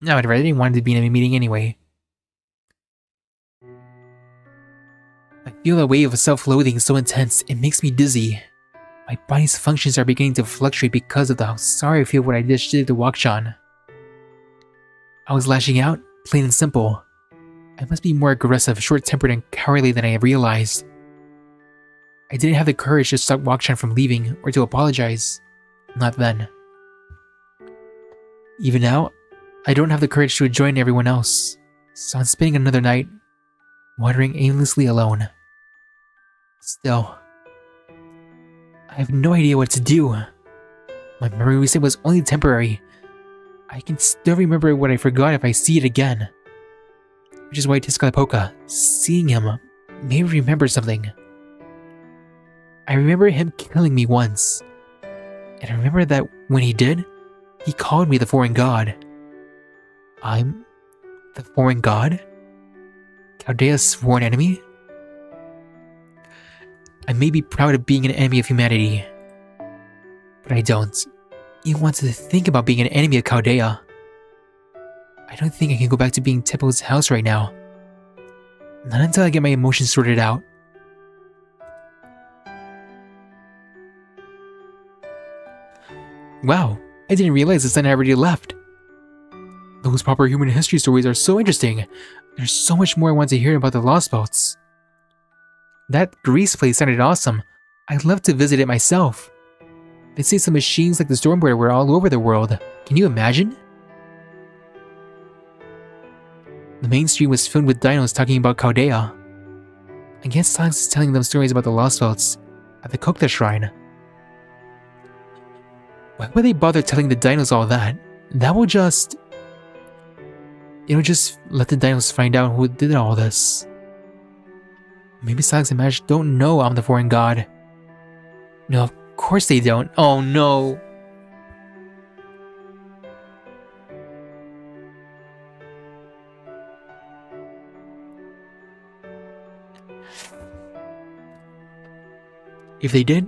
No, whatever, I didn't want to be in a meeting anyway. I feel a wave of self-loathing so intense, it makes me dizzy. My body's functions are beginning to fluctuate because of how sorry I feel what I just did to Kukulcan. I was lashing out, plain and simple. I must be more aggressive, short-tempered, and cowardly than I realized. I didn't have the courage to stop Kukulcan from leaving or to apologize. Not then. Even now, I don't have the courage to join everyone else, so I'm spending another night wandering aimlessly alone. Still, I have no idea what to do. My memory reset was only temporary. I can still remember what I forgot if I see it again. Which is why Tezcatlipoca, seeing him, made me remember something. I remember him killing me once. And I remember that when he did, he called me the foreign god. I'm the foreign god? Chaldea's sworn enemy? I may be proud of being an enemy of humanity, but I don't even want to think about being an enemy of Chaldea. I don't think I can go back to being Teppo's house right now. Not until I get my emotions sorted out. Wow, I didn't realize the sun had already left. Those proper human history stories are so interesting. There's so much more I want to hear about the Lost Boats. That Greece place sounded awesome. I'd love to visit it myself. They say some machines like the Stormboarder were all over the world. Can you imagine? The main street was filled with dinos talking about Chaldea. I guess Alex is telling them stories about the Lost Boats at the Kokta Shrine. Why would they bother telling the dinos all that? That will just... It'll just let the dinos find out who did all this. Maybe Alex and Mash don't know I'm the foreign god. No, of course they don't. Oh no. If they did,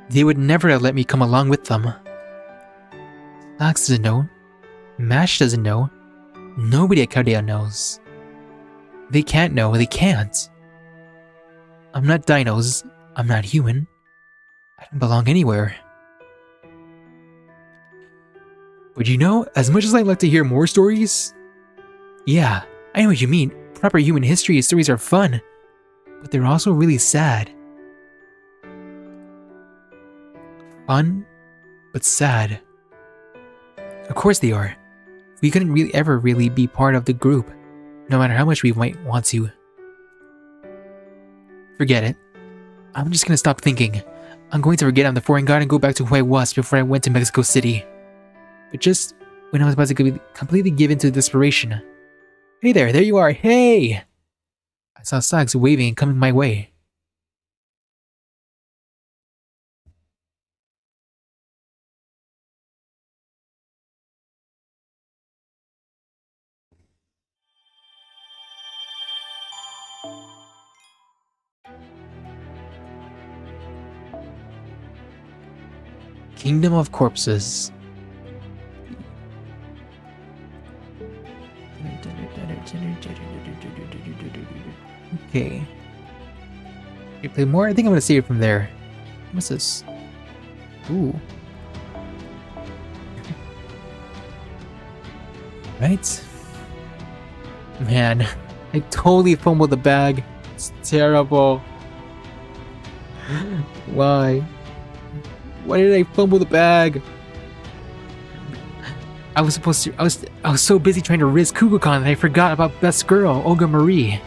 they would never have let me come along with them. Alex doesn't know. Mash doesn't know. Nobody at Chaldea knows. They can't know, they can't. I'm not dinos. I'm not human. I don't belong anywhere. But you know, as much as I'd like to hear more stories... Yeah, I know what you mean. Proper human history stories are fun. But they're also really sad. Fun, but sad. Of course they are. We couldn't really ever really be part of the group, no matter how much we might want to. Forget it. I'm just gonna stop thinking. I'm going to forget I'm the foreign god and go back to who I was before I went to Mexico City. But just when I was about to completely give in to desperation. Hey there you are, hey! I saw Sags waving and coming my way. Kingdom of Corpses. Okay. You play more? I think I'm gonna save it from there. What's this? Ooh. Right? Man, I totally fumbled the bag. It's terrible. Why? Why did I fumble the bag? I was so busy trying to risk Kukulcan that I forgot about best girl, Olga Marie.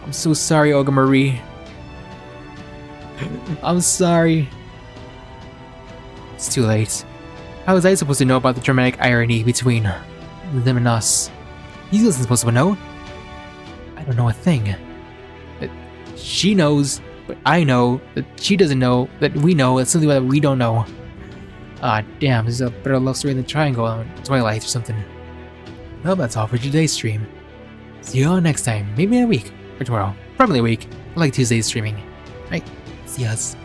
I'm so sorry, Olga Marie. I'm sorry. It's too late. How was I supposed to know about the dramatic irony between them and us? He wasn't supposed to know. I don't know a thing. That she knows, but I know that she doesn't know that we know. It's something that we don't know. Ah, damn, this is a better love story than Triangle on Twilight or something. Well, that's all for today's stream. See you all next time, maybe in a week, or tomorrow. Probably a week. I like Tuesday's streaming. Right, see us.